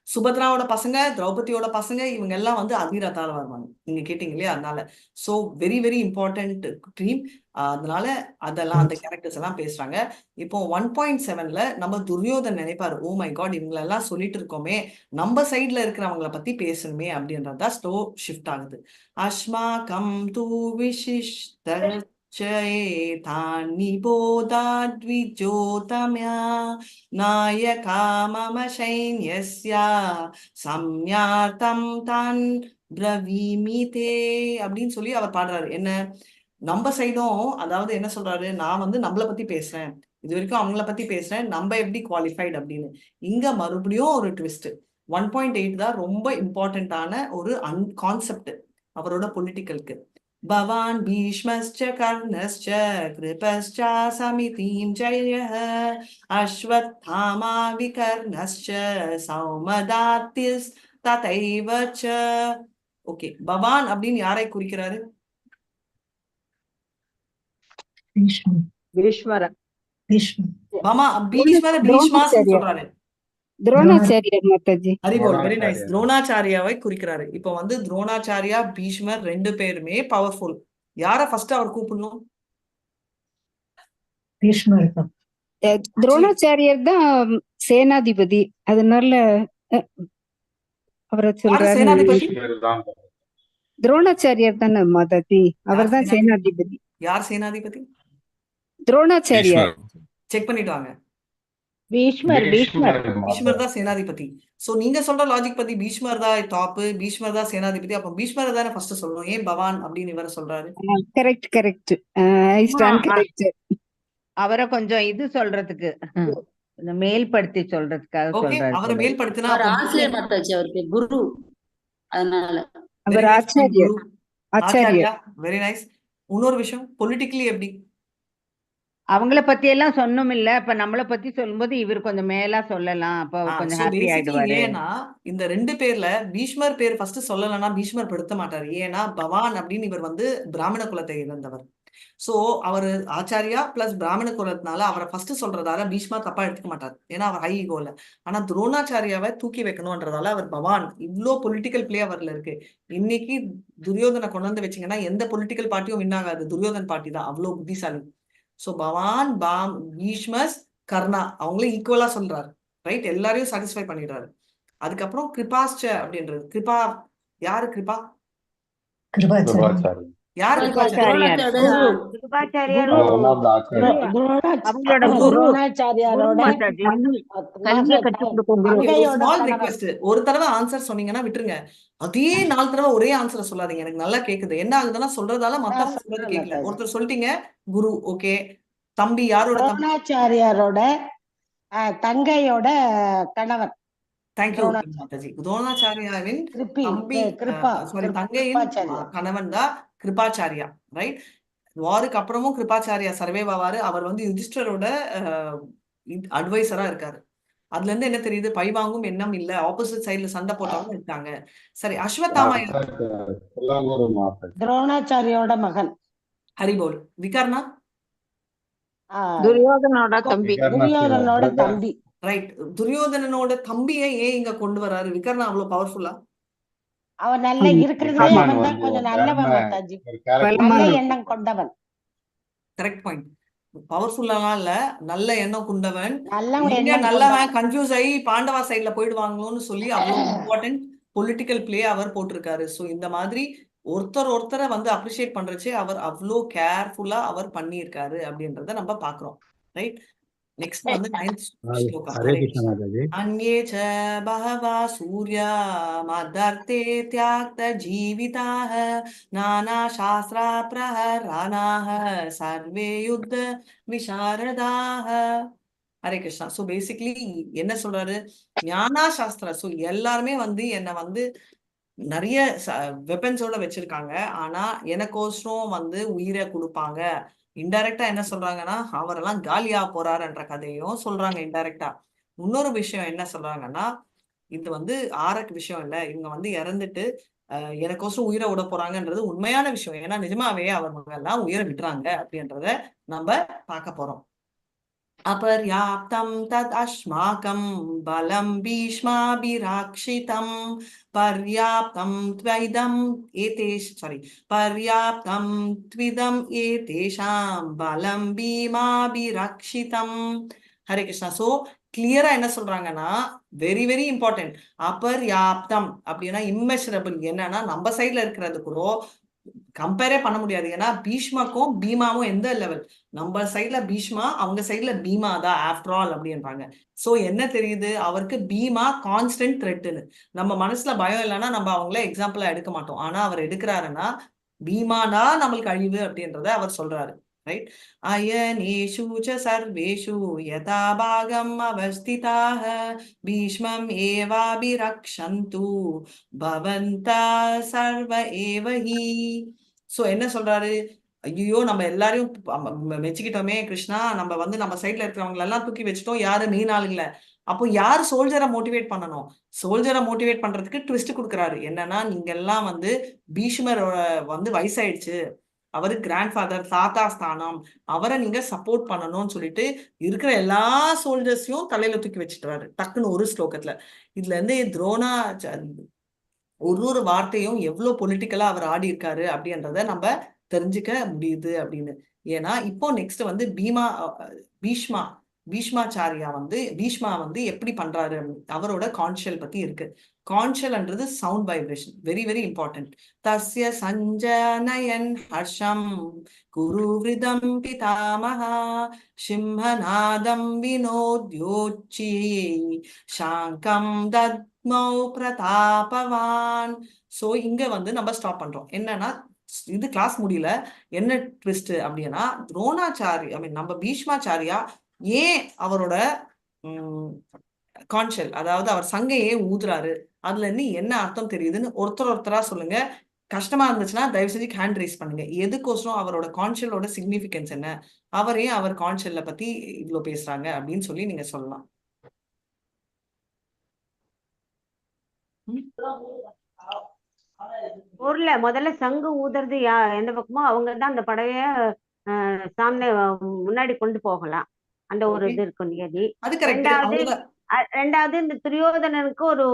சுபத்ராவோட பசங்க, திரௌபதியோட பசங்க, இவங்க எல்லாம் வந்து அதிரதால வருவாங்க. நீங்க கேட்டீங்க இல்லையா, அதனால. So very very important team. அதனால அதெல்லாம் அந்த கேரக்டர்ஸ் எல்லாம் பேசுறாங்க. இப்போ 1.7ல நம்ம துரியோதன் நினைப்பாரு, ஓ மை காட் இவங்களெல்லாம் சொல்லிட்டு இருக்கோமே, நம்ம சைட்ல இருக்கிறவங்கள பத்தி பேசணுமே அப்படின்றதா ஸ்லோ ஷிஃப்ட் ஆகுது. அஸ்மாகம் தூ விசிஷ்ட ஏதானி போதாத்விஜோதம்யா நாயகா மம சைன்யஸ்யா சம்யார்த்தம் தான் பிரவீமிதே அப்படின்னு சொல்லி அவர் பாடுறாரு. என்ன நம்ம சைடும், அதாவது என்ன சொல்றாரு, நான் வந்து நம்மளை பத்தி பேசுறேன், இது வரைக்கும் அவங்கள பத்தி பேசுறேன், நம்ம எப்படி குவாலிஃபைடு அப்படின்னு. இங்க மறுபடியும் ஒரு ட்விஸ்ட். 1.8 தான் ரொம்ப இம்பார்ட்டன்டான ஒரு கான்செப்ட் அவரோட பொலிட்டிக்கலுக்கு. பவான் பீஷ்மஸ்ச கர்ணஸ்ச கிருபஸ்ச சமிதீம் ஜெயः அஸ்வத்தாமா விகர்ணஸ்ச சௌமதாத்திஸ் ததைவ ச. ஓகே, பவான் அப்படின்னு யாரை குறிக்கிறாரு? பீஷ்மர பீஷ்மர் சொல்றாரு. துரோணாச்சாரியர் மாதாஜி. Haribol, very nice. துரோணாச்சாரியாவை குறிக்கிறாரு. இப்போ வந்து துரோணாச்சாரியா, பீஷ்மர் ரெண்டு பேருமே பவர்ஃபுல். யார ஃபர்ஸ்ட் அவர் கூப்பிடணும்? துரோணாச்சாரியர் தான் சேனாதிபதி. அதனால அவரை சொல்றாரு. சேனாதிபதி துரோணாச்சாரியர் தானே மாதாஜி, அவர் தான் சேனாதிபதி. யார் சேனாதிபதி? துரோணாச்சாரியார். செக் பண்ணிட்டு வாங்க. பீஷ்மர் தான் சேனாதிபதி. சோ நீங்க சொல்ற லாஜிக் பத்தி பீஷ்மர் தான் டாப், பீஷ்மர் தான் சேனாதிபதி. அப்ப பீஷ்மர் தானே ஃபர்ஸ்ட் சொல்லணும். ஏன் பவான் அப்படின்னு இவர சொல்றாரு? Correct correct, I stand correct. அவரை கொஞ்சம் இது சொல்றதுக்கு, மேல்படுத்தி சொல்றதுக்காக சொல்றாரு. அவரை மேல்படுத்தினா ஆசிரியர் மாதாஜி, அவருக்கு குரு, அதனால அவர் ஆச்சாரியர். Acharya, very nice. இன்னொரு விஷயம், பொலிட்டிக்கலி எப்படி அவங்கள பத்தி எல்லாம் சொன்னோம் இல்ல, அப்ப நம்மளை பத்தி சொல்லும்போது இவர் கொஞ்சம் மேலா சொல்லலாம், அப்ப கொஞ்சம் ஹாப்பி ஆயிடுவாரு. ஏன்னா இந்த ரெண்டு பேர்ல பீஷ்மர் பேர் ஃபர்ஸ்ட் சொல்லலன்னா பீஷ்மர் படுத்த மாட்டாரு. ஏன்னா பவான் அப்படின்னு இவர் வந்து பிராமண குலத்தை இருந்தவர். சோ அவர் ஆச்சாரியா பிளஸ் பிராமண குலத்தினால அவரை ஃபர்ஸ்ட் சொல்றதால பீஷ்மர் தப்பா எடுத்துக்க மாட்டார். ஏன்னா அவர் ஹை ஈகோல. ஆனா துரோணாச்சாரியாவை தூக்கி வைக்கணும்ன்றதால அவர் பவான். இவ்வளோ பொலிட்டிக்கல் பிளே அவர்ல இருக்கு. இன்னைக்கு துரியோதனை கொண்டு வந்து வச்சீங்கன்னா எந்த பொலிட்டிக்கல் பார்ட்டியும் வின் ஆகாது, துரியோதன் பார்ட்டி தான் அவ்வளோ புத்திசாலி. ஸோ பவான், பீஷ்மர், கர்ணா அவங்களும் ஈக்குவலா சொல்றாரு. ரைட், எல்லாரையும் சாட்டிஸ்ஃபை பண்ணிடுறாரு. அதுக்கப்புறம் கிருபாஸ்ச அப்படின்றது. கிருபா யாரு? கிருபா யாரு? ஒரு தடவை ஆன்சர் சொன்னீங்கன்னா விட்டுருங்க. அதே 4 தடவை ஒரே ஆன்சரை சொல்லாதீங்க. எனக்கு நல்லா கேக்குது. என்ன ஆகுதுன்னா சொல்றதால மத்தவங்க சொல்றது கேட்கல. ஒருத்தர் சொல்லிட்டீங்க குரு, ஓகே. தம்பி யாரோட? துரோணாச்சாரியாரோட தங்கையோட கணவர். தேங்க்யூ மாதாஜி. துரோணாச்சாரியாவின் தங்கையின் கணவன் தான் கிருபாச்சாரியா. ரைட், வாருக்கு அப்புறமும் கிருபாச்சாரியா சர்வே ஆவாரு. அவர் வந்து யுதிஷ்டரோட அட்வைசரா இருக்காரு. அதுல இருந்து என்ன தெரியுது, பழிவாங்கும் எண்ணம் இல்ல, ஆப்போசிட் சைடுல சண்டை போட்டாலும் இருக்காங்க. சரி, அஸ்வத்தாமா துரோணாச்சாரியோட மகன். ஹரிபோல். விகர்ணா துரியோதனோட தம்பி. துரியோதனோட தம்பி. ரைட், துரியோதனனோட தம்பியை ஏன் இங்க கொண்டு வராரு? விகர்ணா அவ்வளவு பவர்ஃபுல்லா? அவன் நல்ல இருக்கிறதுலே ஆமா அவன் தான் கொஞ்சம் நல்லவன் மாதாஜி, பலமா நல்ல இருக்கும். எண்ணம் கொண்டவன். Correct point. பவர்ஃபுல்லாலாம் இல்ல, நல்ல எண்ணம் கொண்டவன். நல்ல எங்க எண்ணம் நல்லவன் கொண்டவன். கன்ஃபியூஸ் ஆகி பாண்டவா சைட்ல போயிடுவாங்களோன்னு சொல்லி அவ்வளவு இம்பார்ட்டன்ட் பொலிட்டிக்கல் பிளே அவர் போட்டிருக்காரு. ஸோ இந்த மாதிரி ஒருத்தரை வந்து அப்ரிஷியேட் பண்றச்சே அவர் அவ்வளோ கேர்ஃபுல்லா அவர் பண்ணியிருக்காரு அப்படின்றத நம்ம பாக்குறோம். ரைட். நெக்ஸ்ட் வந்து 9th ஸ்லோகா. ஹரே கிருஷ்ண மாதாஜி. அன்யே ச பஹவா சூர்யா மதர்த்தே தியாக்த ஜீவிதாஹ நானா சாஸ்திரா பிரஹரானாஹ சர்வே யுத்த விசாரதாஹ. ஹரே கிருஷ்ணா. ஸோ பேசிக்லி என்ன சொல்றாரு, ஞானா சாஸ்திரா. ஸோ எல்லாருமே வந்து என்னை வந்து நிறைய வெப்பன்ஸோட வச்சிருக்காங்க, ஆனா எனக்கோசரம் வந்து உயிரை கொடுப்பாங்க. இன்டைரக்டா என்ன சொல்றாங்கன்னா அவரெல்லாம் காலியா போறாருன்ற கதையும் சொல்றாங்க இன்டைரக்டா. இன்னொரு விஷயம் என்ன சொல்றாங்கன்னா, இது வந்து ஆரக்கு விஷயம் இல்ல, இவங்க வந்து இறந்துட்டு எனக்கோசரம் உயிரை விட போறாங்கன்றது உண்மையான விஷயம். ஏன்னா நிஜமாவே அவங்க எல்லாம் உயிரை விடுறாங்க அப்படின்றத நம்ம பார்க்க போறோம். அபர்யாப்தம் தத் அஸ்மாகம் பலம் பீஷ்மாபிராக்ஷிதம் பர்யாப்தம் த்வைதம் பர்யாப்தம் த்விதம் ஏதேஷாம் பலம் பீமாபிரக்ஷிதம். ஹரே கிருஷ்ணா. சோ கிளியரா என்ன சொல்றாங்கன்னா, வெரி வெரி இம்பார்ட்டன்ட். அபர்யாப்தம் அப்படின்னா இம்மெஷரபிள். என்னன்னா நம்ம சைட்ல இருக்கிறது கூட கம்பேரே பண்ண முடியாது. ஏன்னா பீஷ்மாக்கும் பீமாவும் எந்த லெவல், நம்ம சைட்ல பீஷ்மா, அவங்க சைட்ல பீமா தான் ஆஃப்டர் ஆல் அப்படின்றாங்க. சோ என்ன தெரியுது, அவருக்கு பீமா கான்ஸ்டன்ட் த்ரெட்னு. நம்ம மனசுல பயம் இல்லைன்னா நம்ம அவங்கள எக்ஸாம்பிளா எடுக்க மாட்டோம். ஆனா அவர் எடுக்கிறாருன்னா பீமானா நம்மளுக்கு அழிவு அப்படின்றத அவர் சொல்றாரு. ரைட். அயனேஷு ச சர்வேஷு யதா பாகம் அவஸ்திதாஹ பீஷ்மம் ஏவாபிரக்ஷந்து பவந்தா சர்வ ஏவஹி. சோ என்ன சொல்றாரு, ஐயோ நம்ம எல்லாரையும் மெச்சுக்கிட்டோமே கிருஷ்ணா, நம்ம வந்து நம்ம சைட்ல இருக்கிறவங்க எல்லாம் தூக்கி வச்சுட்டோம், யாரு மெயின் ஆளுங்கள. அப்போ யார் சோல்ஜரை மோட்டிவேட் பண்ணணும்? சோல்ஜரை மோட்டிவேட் பண்றதுக்கு ட்விஸ்ட் கொடுக்குறாரு. என்னன்னா, நீங்க எல்லாம் வந்து பீஷ்மரோட வந்து வயசாயிடுச்சு, அவரு கிராண்ட் ஃபாதர், தாத்தா ஸ்தானம், அவரை நீங்க சப்போர்ட் பண்ணணும்னு சொல்லிட்டு இருக்கிற எல்லா சோல்ஜர்ஸையும் தலையில தூக்கி வச்சுட்டுறாரு டக்குன்னு ஒரு ஸ்லோகத்துல. இதுல இருந்து துரோணா ஒரு வார்த்தையும் எவ்வளவு பொலிட்டிக்கலா அவர் ஆடி இருக்காரு அப்படின்றத நம்ம தெரிஞ்சுக்க முடியுது அப்படின்னு. ஏன்னா இப்போ நெக்ஸ்ட் வந்து பீஷ்மாச்சாரியா வந்து பீஷ்மா வந்து எப்படி பண்றாரு, அவரோட கான்ஷியல் பத்தி இருக்கு. கான்ஷியல்ன்றது sound vibration, very very important. தஸ்ய சஞ்சனயன் ஹர்ஷம் குரு விருதம் பிதாமஹா சிம்ஹநாதம் வினோத்யோச்சி சாங்கம் தத்மௌ பிரதாபவான். சோ இங்க வந்து நம்ம ஸ்டாப் பண்றோம். என்னன்னா, இது கிளாஸ் முடியல, என்ன ட்விஸ்ட் அப்படின்னா, துரோணாச்சாரி நம்ம பீஷ்மாச்சாரியா ஏன் அவரோட கான்ஷியல், அதாவது அவர் சங்கையே ஊதுறாரு, அதுல இருந்து என்ன அர்த்தம் தெரியுதுன்னு ஒருத்தரா சொல்லுங்க. கஷ்டமா இருந்துச்சுன்னா தயவு செஞ்சு ஹேண்ட் ரைஸ் பண்ணுங்க. எதுக்கோசரம் அவரோட கான்ஷியலோட சிக்னிபிகன்ஸ் என்ன, அவரே அவர் கான்ஷியல்ல பத்தி இவ்வளவு பேசுறாங்க அப்படின்னு சொல்லி நீங்க சொல்லலாம். ஊர்ல முதல்ல சங்கு ஊதுறது எந்த பக்கமோ அவங்க தான் அந்த படையை சாமி முன்னாடி கொண்டு போகலாம். அந்த ஒரு இது இருக்கும் நியதி. ரெண்டாவது இந்த துரியோதனனுக்கு ஒரு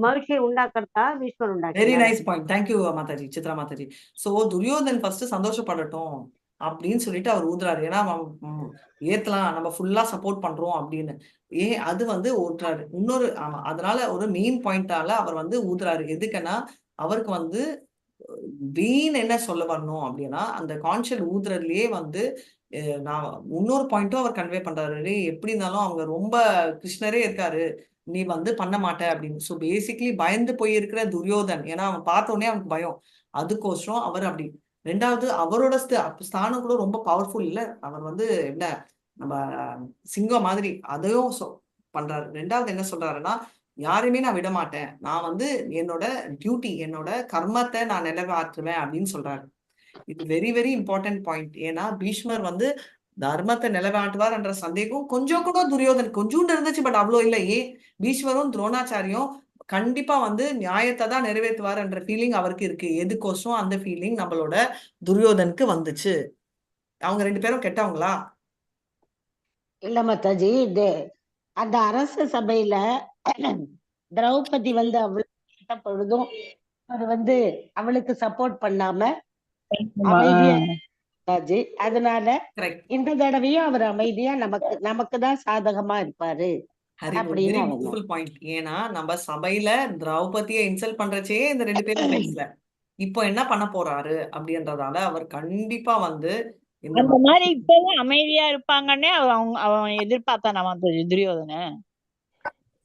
மகிழ்ச்சியை உண்டாக்குறதா பீஷ்மர் உண்டாக்கி. Very nice point. Thank you Mataji, Chitra Mataji. So Duryodhan first சந்தோஷப்படட்டும் அப்படின்னு சொல்லிட்டு அவர் ஊதுறாரு. ஏன்னா ஏத்தலாம், நம்ம ஃபுல்லா சப்போர்ட் பண்றோம் அப்படின்னு. அது வந்து ஊத்துறாரு. இன்னொரு அதனால ஒரு மெயின் பாயிண்டால அவர் வந்து ஊதுறாரு. எதுக்குன்னா அவருக்கு வந்து வீண் என்ன சொல்ல வரணும் அப்படின்னா, அந்த கான்ஷியல் ஊதுறதுலயே வந்து நான் இன்னொரு பாயிண்ட்டும் அவர் கன்வே பண்றாரு. எப்படி இருந்தாலும் அவங்க ரொம்ப கிருஷ்ணரே இருக்காரு, நீ வந்து பண்ண மாட்ட அப்படின்னு. ஸோ பேசிக்லி பயந்து போயிருக்கிற துரியோதன், ஏன்னா அவன் பார்த்தோன்னே அவனுக்கு பயம், அதுக்கோசரம் அவர் அப்படி. ரெண்டாவது அவரோட ஸ்தானம் கூட ரொம்ப பவர்ஃபுல் இல்ல, அவர் வந்து என்ன நம்ம சிங்கம் மாதிரி, அதையும் பண்றாரு. ரெண்டாவது என்ன சொல்றாருன்னா, யாரையுமே நான் விட மாட்டேன், நான் வந்து என்னோட டியூட்டி, என்னோட கர்மத்தை நான் நிறைவேற்றுவேன் அப்படின்னு சொல்றாரு. இது வெரி வெரி இம்பார்ட்டன்ட் பாயிண்ட். ஏன்னா பீஷ்மர் வந்து தர்மத்தை நிலைநாட்டுவார் என்ற சந்தேகம் கொஞ்சம் கூட துரியோதன் கொஞ்சோண்டு இருந்துச்சு, பட் அவ்வளோ இல்லை. பீஷ்மரும் துரோணாச்சாரியும் கண்டிப்பா வந்து நியாயத்தை தான் நிறைவேற்றுவார் என்ற ஃபீலிங் அவருக்கு இருக்கு. எதுக்கோசம் அந்த ஃபீலிங் நம்மளோட துரியோதனுக்கு வந்துச்சு? அவங்க ரெண்டு பேரும் கெட்டவங்களா? இல்ல மாதாஜி, அந்த அரச சபையில திரௌபதி வந்து அவ்வளவு பொழுதும் அது அவளுக்கு சப்போர்ட் பண்ணாம அமைதியா இருந்தாச்சு. அதனால கரெக்ட். இந்த தடவையும் அவர் அமைதியா நமக்கு தான் சாதகமா இருப்பாரு ஹரி, ஒரு அப்படின்னு வெரி அவன் பியூட்டிஃபுல் பாயிண்ட். ஏன்னா நம்ம சபையில திரௌபதியை இன்சல்ட் பண்றச்சே இந்த 2 பேரும் பேசல. இப்போ என்ன பண்ண போறாரு அப்படின்றதால அவர் கண்டிப்பா வந்து இந்த அந்த மாதிரி இப்பதான் அமைதியா இருப்பாங்கன்னே அவன் எதிர்பார்த்தானா மாதாஜி துரியோதன.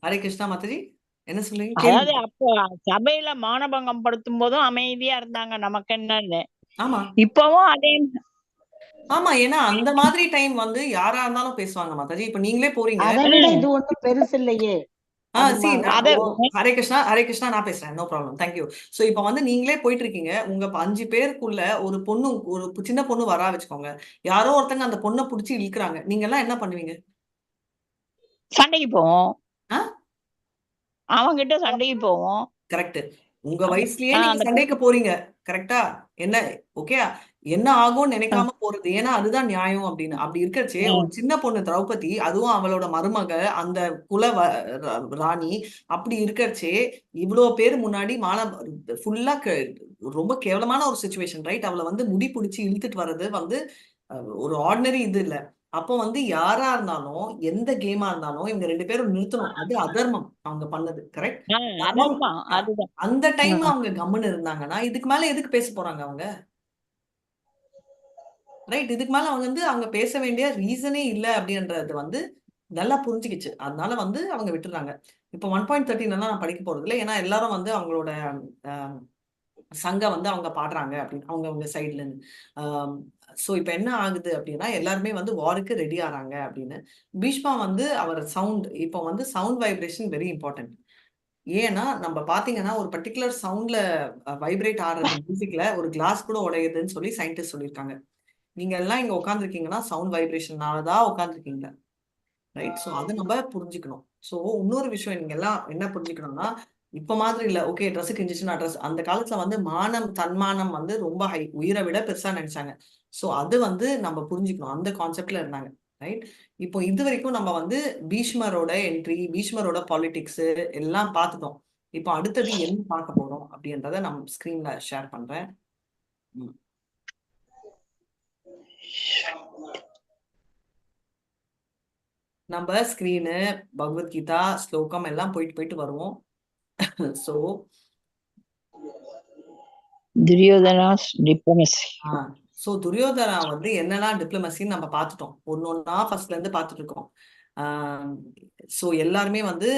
ஹரே கிருஷ்ணா மாதாஜி, என்ன சொல்றீங்க? அதாவது கேள்வி. அப்போ சபையில மானபங்கம் படுத்தும் போதும் அமைதியா இருந்தாங்க, நமக்கு என்னன்னு. ஆமா இப்பவும் அதே ஆமா, ஏன்னா அந்த மாதிரி டைம் வந்து யாரா இருந்தாலும் பேசுவாங்க மாதாஜி. இப்ப நீங்களே போறீங்க. அதை விட இது ஒண்ணும் பெருசு இல்லையே. ஹரே கிருஷ்ணா, ஹரே கிருஷ்ணா, நான் பேசுறேன், நோ ப்ராப்ளம், தேங்க்யூ. சோ இப்ப வந்து நீங்களே போயிட்டு இருக்கீங்க, உங்க 5 பேருக்குள்ள ஒரு பொண்ணு, ஒரு சின்ன பொண்ணு வரா வச்சுக்கோங்க. யாரோ ஒருத்தங்க அந்த பொண்ணை புடிச்சு இழுக்கிறாங்க, நீங்க எல்லாம் என்ன பண்ணுவீங்க? சண்டைக்கு போவோம். அவங்கிட்ட சண்டைக்கு போவோம். கரெக்ட். உங்க வயசுலயே நீங்க சண்டைக்கு போறீங்க, கரெக்டா? என்ன ஓகே, என்ன ஆகும்னு நினைக்காம போறது, ஏன்னா அதுதான் நியாயம் அப்படின்னு. அப்படி இருக்கச்சே ஒரு சின்ன பொண்ணு திரௌபதி, அதுவும் அவளோட மருமக, அந்த குல ராணி, அப்படி இருக்கச்சே இவ்வளவு பேர் முன்னாடி ஃபுல்லா ரொம்ப கேவலமான ஒரு சுச்சுவேஷன், ரைட்? அவளை வந்து முடி பிடிச்சி இழுத்துட்டு வர்றது வந்து ஒரு ஆர்டினரி இது இல்ல. அப்போ வந்து யாரா இருந்தாலும், எந்த கேமா இருந்தாலும் இவங்க 2 பேரும் நிறுத்தணும். அது அதர்மம் அவங்க பண்ணது, கரெக்ட்? அந்த டைம்ல அவங்க கம்முன்னு இருந்தாங்கன்னா இதுக்கு மேல எதுக்கு பேச போறாங்க அவங்க, ரைட்? இதுக்கு மேல அவங்க வந்து அவங்க பேச வேண்டிய ரீசனே இல்ல அப்படின்றது வந்து நல்லா புரிஞ்சுக்கிச்சு. அதனால வந்து அவங்க விட்டுறாங்க. இப்போ 1.13 நான் படிக்க போறது இல்லை, ஏன்னா எல்லாரும் வந்து அவங்களோட சங்க வந்து அவங்க பாடுறாங்க அப்படின்னு அவங்க சைட்ல இருந்து. சோ இப்ப என்ன ஆகுது அப்படின்னா எல்லாருமே வந்து வாருக்கு ரெடி ஆறாங்க அப்படின்னு. பீஷ்மா வந்து அவர் சவுண்ட், இப்போ வந்து சவுண்ட் வைப்ரேஷன் வெரி இம்பார்ட்டன்ட். ஏன்னா நம்ம பாத்தீங்கன்னா ஒரு பர்டிகுலர் சவுண்ட்ல வைப்ரேட் ஆடுறது மியூசிக்ல ஒரு கிளாஸ் கூட உடையுதுன்னு சொல்லி சயின்டிஸ்ட் சொல்லியிருக்காங்க. நீங்க எல்லாம் இங்க உட்காந்துருக்கீங்கன்னா சவுண்ட் வைப்ரேஷனாலதான் உட்காந்துருக்கீங்க, ரைட்? ஸோ அது நம்ம புரிஞ்சுக்கணும். ஸோ இன்னொரு விஷயம் நீங்க எல்லாம் என்ன புரிஞ்சுக்கணும்னா, இப்ப மாதிரி இல்ல, ஓகே ட்ரெஸ் கிஞ்சிச்சுன்னா ட்ரெஸ். அந்த காலத்துல வந்து மானம் தன்மானம் வந்து ரொம்ப ஹை, உயிரை விட பெருசா நினைச்சாங்க. ஸோ அது வந்து நம்ம புரிஞ்சுக்கணும், அந்த கான்செப்ட்ல இருந்தாங்க, ரைட்? இப்போ இது வரைக்கும் நம்ம வந்து பீஷ்மரோட என்ட்ரி, பீஷ்மரோட பாலிடிக்ஸ் எல்லாம் பார்த்துட்டோம். இப்போ அடுத்தது என்ன பார்க்க போறோம் அப்படின்றத நம்ம ஸ்கிரீன்ல ஷேர் பண்றேன். நம்ம ஸ்கிரீனு, பகவத்கீதா ஸ்லோகம் எல்லாம் போயிட்டு வருவோம். So Duryodhana's diplomacy. So Duryodhana வந்து என்னெல்லாம் டிப்ளமசின்னு நம்ம பார்த்துட்டோம். ஒன்னொன்னா ஃபர்ஸ்ட்ல இருந்து பார்த்துட்டு இருக்கோம். சோ எல்லாருமே வந்து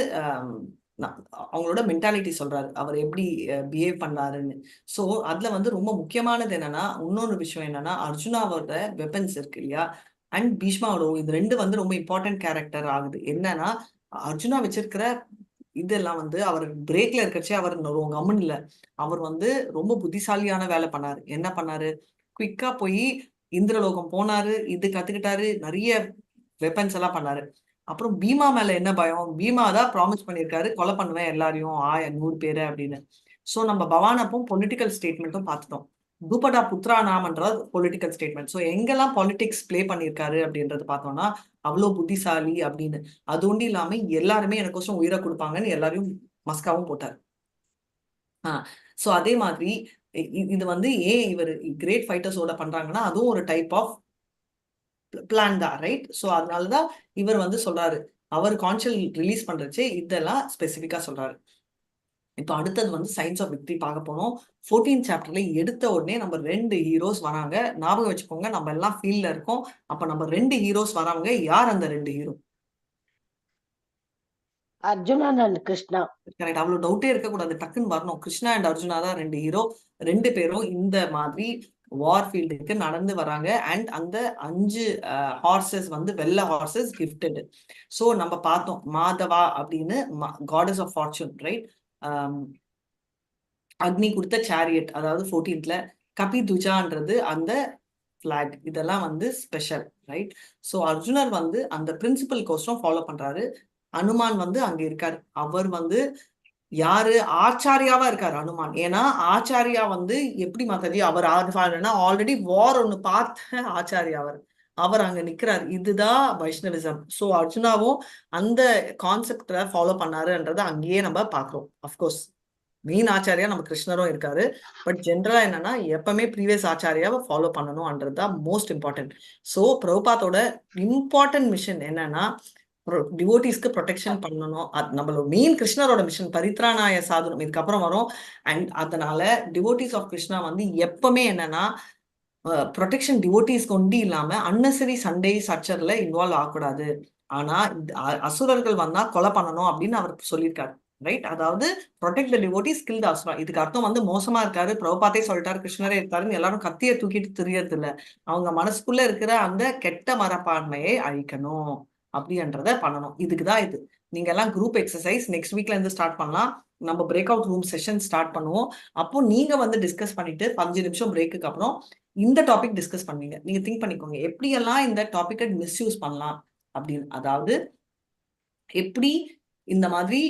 அவங்களோட மென்டாலிட்டி சொல்றாரு, அவர் எப்படி பிஹேவ் பண்ணாருன்னு. சோ அதுல வந்து ரொம்ப முக்கியமானது என்னன்னா, இன்னொரு விஷயம் என்னன்னா, அர்ஜுனாவோட வெப்பன்ஸ் இருக்கு இல்லையா, அண்ட் பீஷ்மாவோட, இது 2 வந்து ரொம்ப இம்பார்ட்டன்ட் கேரக்டர் ஆகுது. என்னன்னா, அர்ஜுனா வச்சிருக்கிற இதெல்லாம் வந்து அவர் பிரேக்ல இருக்கச்சே அவர் கம்முன்னு இல்ல, அவர் வந்து ரொம்ப புத்திசாலியான வேலை பண்ணாரு. என்ன பண்ணாரு? குயிக்கா போய் இந்திரலோகம் போனாரு, இது கத்துக்கிட்டாரு, நிறைய வெப்பன்ஸ் எல்லாம் பண்ணாரு. அப்புறம் பீமா மேல என்ன பயம், பீமா தான் ப்ராமிஸ் பண்ணிருக்காரு, கொலை பண்ணுவேன் எல்லாரையும் 100 பேரை அப்படின்னு. சோ நம்ம பவானப்பும் பொலிட்டிக்கல் ஸ்டேட்மெண்ட்டும் பார்த்துட்டோம். துபடா புத்ரா நாமன்றது பொலிட்டிக்கல் ஸ்டேட்மெண்ட். ஸோ எங்கெல்லாம் பாலிடிக்ஸ் பிளே பண்ணியிருக்காரு அப்படின்றது பார்த்தோம்னா அவ்வளோ புத்திசாலி அப்படின்னு. அது ஒன்றும் இல்லாம எல்லாருமே எனக்கோசம் உயிரை கொடுப்பாங்கன்னு எல்லாரையும் மஸ்காவும் போட்டார். சோ அதே மாதிரி இது வந்து ஏன் இவர் கிரேட் ஃபைட்டர்ஸோட பண்றாங்கன்னா அதுவும் ஒரு டைப் ஆஃப் பிளான் தான், ரைட்? சோ அதனாலதான் இவர் வந்து சொல்றாரு, அவர் கான்ஷியல் ரிலீஸ் பண்றச்சு இதெல்லாம் ஸ்பெசிபிக்கா சொல்றாரு. இப்போ அடுத்தது வந்து சயின்ஸ் ஆஃப் விக்டரி பார்க்க போனோம். 14th சாப்டர்ல எடுத்த உடனே நம்ம 2 ஹீரோஸ் வராங்க. ஞாபகம் வச்சுக்கோங்க, நம்ம எல்லாம் ஃபீல்ட்ல இருக்கோம். அப்ப நம்ம 2 ஹீரோஸ் வராங்க. யார் அந்த 2 hero? Arjuna and Krishna. Correct. அவ்வளவு டவுட்டே இருக்கக்கூடாது, டக்குன்னு வரணும். கிருஷ்ணா அண்ட் அர்ஜுனா தான் 2 ஹீரோ. 2 பேரும் இந்த மாதிரி வார் ஃபீல்டுக்கு நடந்து வராங்க. அண்ட் அந்த 5 ஹார்சஸ் வந்து வெள்ளை ஹார்சஸ் கிஃப்டட். சோ நம்ம பார்த்தோம் மாதவா அப்படின்னு, காடஸ் ஆஃப் ஃபார்ச்சூன், ரைட்? அக்னி கொடுத்த சேரியட், அதாவது 14th கபி துஜான்றது அந்த பிளாக். இதெல்லாம் வந்து ஸ்பெஷல், ரைட்? சோ அர்ஜுனர் வந்து அந்த பிரின்சிபல் கோர்ஸும் ஃபாலோ பண்றாரு. அனுமான் வந்து அங்க இருக்காரு. அவர் வந்து யாரு? ஆச்சாரியாவா இருக்காரு அனுமான். ஏன்னா ஆச்சாரியா வந்து எப்படி மாதாஜி, அவர் ஆல்ரெடி வார் ஒண்ணு பார்த்த ஆச்சாரியா அவர் அங்க நிக்கிறாரு. இதுதான் வைஷ்ணவிசம். சோ அர்ஜுனாவும் அந்த கான்செப்ட ஃபாலோ பண்ணாருன்றத அங்கேயே நம்ம பாக்குறோம். அப்கோர்ஸ் மெயின் ஆச்சாரியா நம்ம கிருஷ்ணரும் இருக்காரு. பட் ஜென்ரலா என்னன்னா எப்பவுமே ப்ரீவியஸ் ஆச்சாரியாவை ஃபாலோ பண்ணணும்ன்றது தான் மோஸ்ட் இம்பார்ட்டன்ட். ஸோ பிரபுபாத்தோட இம்பார்ட்டன்ட் மிஷன் என்னன்னா டிவோட்டிஸ்க்கு ப்ரொடெக்ஷன் பண்ணணும். அது நம்மளோட மெயின் கிருஷ்ணரோட மிஷன். பரித்ராணாய சாதுனம் இதுக்கப்புறம் வரும். அண்ட் அதனால டிவோட்டிஸ் ஆஃப் கிருஷ்ணா வந்து எப்பவுமே என்னன்னா ப்ரொடெக்ஷன் டிவோட்டிஸ்க்கு ஒண்டி இல்லாம அன்னெசரி சண்டே சச்சர்ல இன்வால்வ் ஆகக்கூடாது. ஆனா அசுரர்கள் வந்தா கொலை பண்ணணும் அப்படின்னு அவர் சொல்லியிருக்காரு. ரைட்? அதாவது protect the devotees kill the asura. இதுக்கு அர்த்தம் வந்து மோசமா இருக்காரு, பிரபுபாத்தே சொல்லிட்டாரு, கிருஷ்ணரே இருக்காருன்னு எல்லாரும் கத்தியை தூக்கிட்டு தெரியறது இல்ல. அவங்க மனசுக்குள்ள இருக்கிற அந்த கெட்ட மரப்பான்மையை அழிக்கணும் அப்படின்றத பண்ணணும். இதுக்குதான் இது. நீங்க எல்லாம் குரூப் எக்ஸசைஸ் நெக்ஸ்ட் வீக்ல இருந்து ஸ்டார்ட் பண்ணலாம். நம்ம break out room session start பண்ணுவோம். அப்போ நீங்க வந்து டிஸ்கஸ் பண்ணிட்டு 5 நிமிஷம் பிரேக்குக்கு அப்புறம் இந்த டாபிக் டிஸ்கஸ் பண்ணுவீங்க. நீங்க திங்க் பண்ணிக்கோங்க எப்படியெல்லாம் இந்த டாபிக்கை மிஸ்யூஸ் பண்ணலாம் அப்படின்னு. அதாவது எப்படி இந்த மாதிரி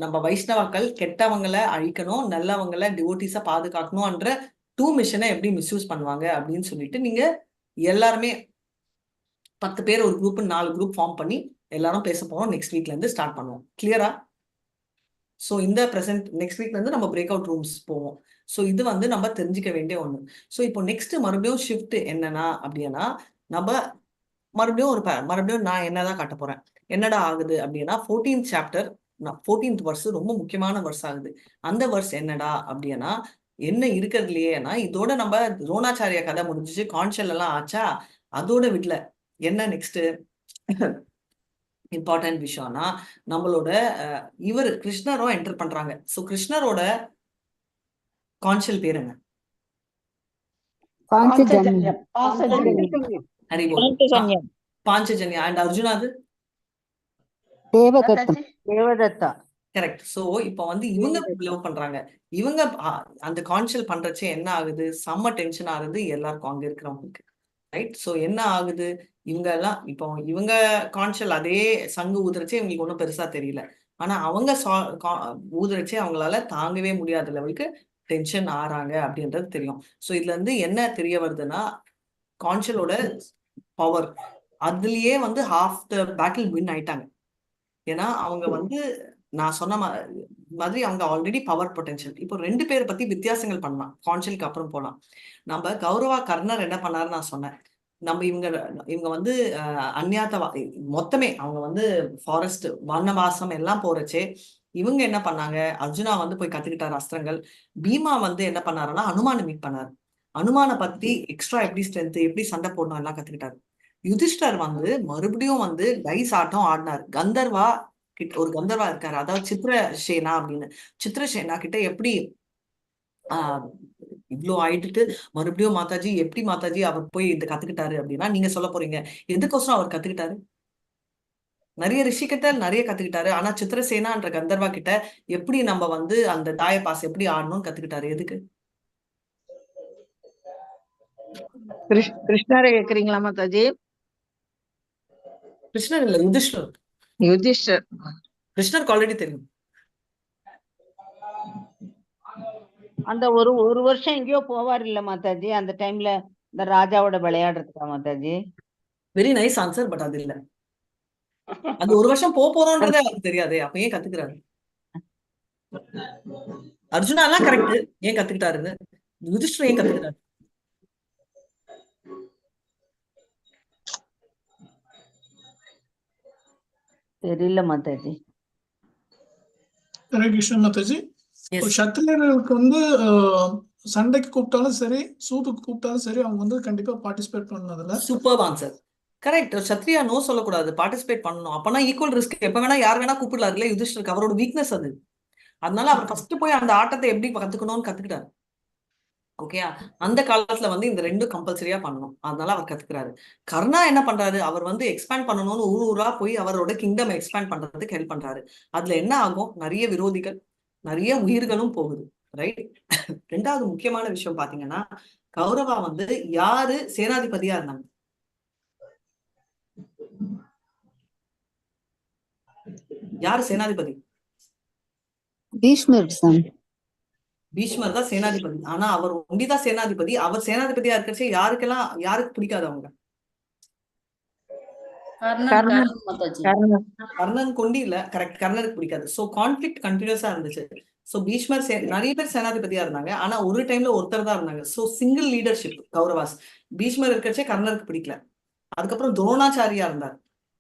நம்ம வைஷ்ணவர்கள் கெட்டவங்களை அழிக்கணும், நல்லவங்களை டிவோட்டிஸா பாதுகாக்கணும்ன்ற 2 மிஷனை எப்படி மிஸ்யூஸ் பண்ணுவாங்க அப்படின்னு சொல்லிட்டு நீங்க எல்லாருமே 10 பேர் ஒரு குரூப் 4 குரூப் ஃபார்ம் பண்ணி எல்லாரும் பேச போறோம். நெக்ஸ்ட் வீக்ல இருந்து ஸ்டார்ட் பண்ணுவோம். கிளியரா? ஸோ இந்த நெக்ஸ்ட் வீக்ல இருந்து நம்ம பிரேக் அவுட் ரூம்ஸ் போவோம். ஸோ இது வந்து நம்ம தெரிஞ்சுக்க வேண்டிய ஒண்ணு. ஸோ இப்போ நெக்ஸ்ட் மறுபடியும் ஷிஃப்ட் என்னன்னா அப்படின்னா நம்ம மறுபடியும் நான் என்னதான் காட்ட போறேன். என்னடா ஆகுது அப்படின்னா 14th சாப்டர் 14th வர்ஸ் ரொம்ப முக்கியமான வர்ஸ் ஆகுது. அந்த வர்ஸ் என்னடா அப்படின்னா என்ன இருக்கிறதுலையேனா இதோட நம்ம துரோணாச்சாரிய கதை முடிஞ்சிச்சு, கான்ஷல் எல்லாம் ஆச்சா, அதோட விடல. என்ன நெக்ஸ்ட் இம்பார்ட்டன்ட் விஷயம்னா நம்மளோட இவர் கிருஷ்ணரும் என்டர் பண்றாங்க. ஸோ கிருஷ்ணரோட கான்ஷல் பேர் என்ன? Panchjanya. And அர்ஜுனாது Devadatta. Correct. So இப்போ வந்து இவங்க லவ் பண்றாங்க. இவங்க அந்த கான்ஷல் பண்றச்சே என்ன ஆகுது, செம்ம டென்ஷன் ஆகுது எல்லாருக்கும் அங்க இருக்கிறவங்களுக்கு. ரைட்? சோ என்ன ஆகுது, இவங்க எல்லாம் இப்போ இவங்க கான்ஷல் அதே சங்கு ஊதுறச்சே இவங்களுக்கு ஒன்றும் பெருசா தெரியல. ஆனா அவங்க ஊதுறச்சே அவங்களால தாங்கவே முடியாத லெவலுக்கு டென்ஷன் ஆறாங்க அப்படின்றது தெரியும். ஸோ இதுல இருந்து என்ன தெரிய வருதுன்னா கான்ஷலோட பவர் அதுலயே வந்து ஹாஃப் த பேட்டில் வின் ஆயிட்டாங்க. ஏன்னா அவங்க வந்து நான் சொன்ன மாதிரி அவங்க ஆல்ரெடி பவர் பொட்டன்ஷியல். இப்போ 2 பேரை பத்தி வித்தியாசங்கள் பண்ணலாம். கான்ஷலுக்கு அப்புறம் போலாம். நம்ம கௌரவா கர்ணர் என்ன பண்ணாரு நான் சொன்னேன். நம்ம இவங்க வந்து அந்நியாத்த மொத்தமே அவங்க வந்து ஃபாரஸ்ட் வனவாசம் எல்லாம் போறச்சே இவங்க என்ன பண்ணாங்க, அர்ஜுனா வந்து போய் கத்துக்கிட்டாரு அஸ்திரங்கள். பீமா வந்து என்ன பண்ணாருன்னா அனுமான மீட் பண்ணாரு. அனுமான பத்தி எக்ஸ்ட்ரா எப்படி ஸ்ட்ரென்த், எப்படி சண்டை போடணும் எல்லாம் கத்துக்கிட்டாரு. யுதிஷ்டர் வந்து மறுபடியும் வந்து டைஸ் ஆட்டம் ஆடினார். ஒரு கந்தர்வா இருக்காரு, அதாவது சித்ரசேனா அப்படின்னு. சித்ரசேனா கிட்ட எப்படி இவ்வளோ ஆயிட்டு மறுபடியும் மாதாஜி எப்படி மாதாஜி அவர் போய் இந்த கத்துக்கிட்டாரு அப்படின்னா நீங்க சொல்ல போறீங்க எதுக்கோசரம் அவர் கத்துக்கிட்டாரு? நிறைய ரிஷி கிட்ட நிறைய கத்துக்கிட்டாரு. ஆனா சித்ரசேனான்ற கந்தர்வா கிட்ட எப்படி நம்ம வந்து அந்த தாய பாஸ் எப்படி ஆடணும்னு கத்துக்கிட்டாரு. எதுக்கு? கிருஷ்ணரை கேக்குறீங்களா மாதாஜி? கிருஷ்ணர் இல்ல, யுதிஷ்டர். யுதிஷ்டர். கிருஷ்ணருக்கு ஆல்ரெடி தெரியும். அந்த ஒரு வருஷம் எங்கேயோ போவார் இல்ல மாதாஜி, அந்த டைம்ல இந்த ராஜாவோட விளையாடுறதுக்கா Mataji? Very nice answer. But அது இல்ல. அந்த ஒரு வருஷம் போறோம்ன்றதே அவருக்கு தெரியாதே, அப்ப ஏன் கத்துக்கிறாரு? அர்ஜுனா எல்லாம் கரெக்ட், ஏன் கத்துக்கிட்டாருன்னு. யுதிஷ்டர் ஏன் கத்துக்கிட்டாரு? தெரியல மாதாஜி. ஹரே கிருஷ்ண மாதாஜி. சத்திரியர்களுக்கு வந்து சண்டைக்கு கூப்பிட்டாலும் சரி, சூதுக்கு கூப்பிட்டாலும் சரி, அவங்க வந்து கண்டிப்பா பார்ட்டிசிபேட் பண்ணதுல. Super answer. Correct. Kshatriya no சொல்லக்கூடாது, பார்ட்டிசிபேட் பண்ணணும். அப்பனா ஈக்குவல் ரிஸ்க். எப்ப வேணா யார் வேணா கூப்பிடலாருல யுதிஷ்டருக்கு. அவரோட வீக்னஸ் அது. அதனால அவர் ஃபர்ஸ்ட் போய் அந்த ஆட்டத்தை எப்படி கத்துக்கணும்னு கத்துக்கிட்டாரு. ஓகே, அந்த காலத்துல வந்து இந்த 2 கம்பல்சரியா பண்ணணும். அதனால அவர் கத்துக்கிறாரு. கர்ணா என்ன பண்றாரு, அவர் வந்து எக்ஸ்பேண்ட் பண்ணணும்னு ஊரா போய் அவரோட கிங்டம் எக்ஸ்பேண்ட் பண்றதுக்கு ஹெல்ப் பண்றாரு. அதுல என்ன ஆகும், நிறைய விரோதிகள், நிறைய உயிர்களும் போகுது. ரைட்? 2வது முக்கியமான விஷயம் பாத்தீங்கன்னா கௌரவா வந்து யாரு சேனாதிபதியா இருந்தாங்க? யாரு சேனாதிபதி? பீஷ்மர் தான் சேனாதிபதி. ஆனா அவர் ஒண்டிதான் சேனாதிபதி. அவர் சேனாதிபதியா இருக்கிறச்சே யாருக்கு பிடிக்காது அவங்க? கர்ணன் கொண்டி இல்ல. கரெக்ட், கர்ணனுக்கு பிடிக்காது. சோ கான்ஃபிளிக்ட் கண்டினியூஸா இருந்துச்சு. ஸோ பீஷ்மர் நிறைய பேர் சேனாதிபதியா இருந்தாங்க, ஆனா ஒரு டைம்ல ஒருத்தர் தான் இருந்தாங்க. So single leadership Kauravas. Bhishma இருக்கச்சே கர்ணருக்கு பிடிக்கல. அதுக்கப்புறம் துரோணாச்சாரியா இருந்தார்,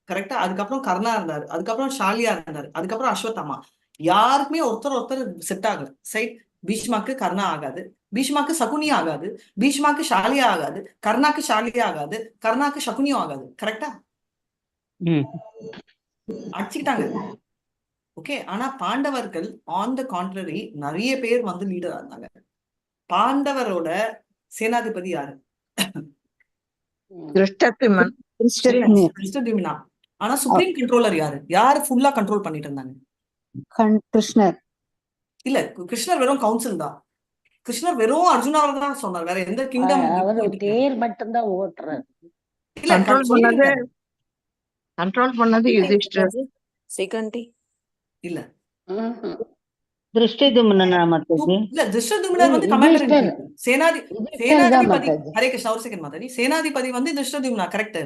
கரெக்டா? அதுக்கப்புறம் கர்ணா இருந்தார், அதுக்கப்புறம் ஷாலியா இருந்தார், அதுக்கப்புறம் அஸ்வத்தாமா. யாருக்குமே ஒருத்தர் செட் ஆகல. சைட் பீஷ்மாக்கு கர்ணா ஆகாது, பீஷ்மாக்கு சகுனி ஆகாது, பீஷ்மாக்கு ஷாலியா ஆகாது, கர்ணாக்கு ஷாலியா ஆகாது, கர்ணாக்கு சகுனியும் ஆகாது, கரெக்டா? அடிச்சுக்கிட்டாங்க. ஓகே. ஆனா பாண்டவர்கள் ஆன் த கான்ட்ரரி நிறைய பேர் வந்து லீடரா இருந்தாங்க. பாண்டவரோட சேனாதிபதி யாரு? திருஷ்டத்யும்னன். திருஷ்டத்யும்னா. ஆனா சுப்ரீம் கண்ட்ரோலர் யாரு? யாரு ஃபுல்லா கண்ட்ரோல் பண்ணிட்டு இருந்தாங்க? கிருஷ்ணர். இல்ல, கிருஷ்ணர் வெறும் கவுன்சில் தான். கிருஷ்ணர் வெறும் அர்ஜுனாவை தான் சொன்னார், வேற எந்த கிங்டம் அவரு தேர் மட்டும்தான் ஓட்டுறாரு. இல்ல. கண்ட்ரோல் பண்ணது யுதிஷ்டர். சிகண்டி இல்ல, திருஷ்டத்யும்னா மாதாஜி. இல்ல, திருஷ்டத்யும்னர் வந்து கமாண்டர் இன் சீஃப். சேனாதிபதி. ஹரே கிருஷ்ணா, ஒரு செகண்ட் மாதாஜி. சேனாதிபதி வந்து திருஷ்டத்யும்னா, கரெக்ட்.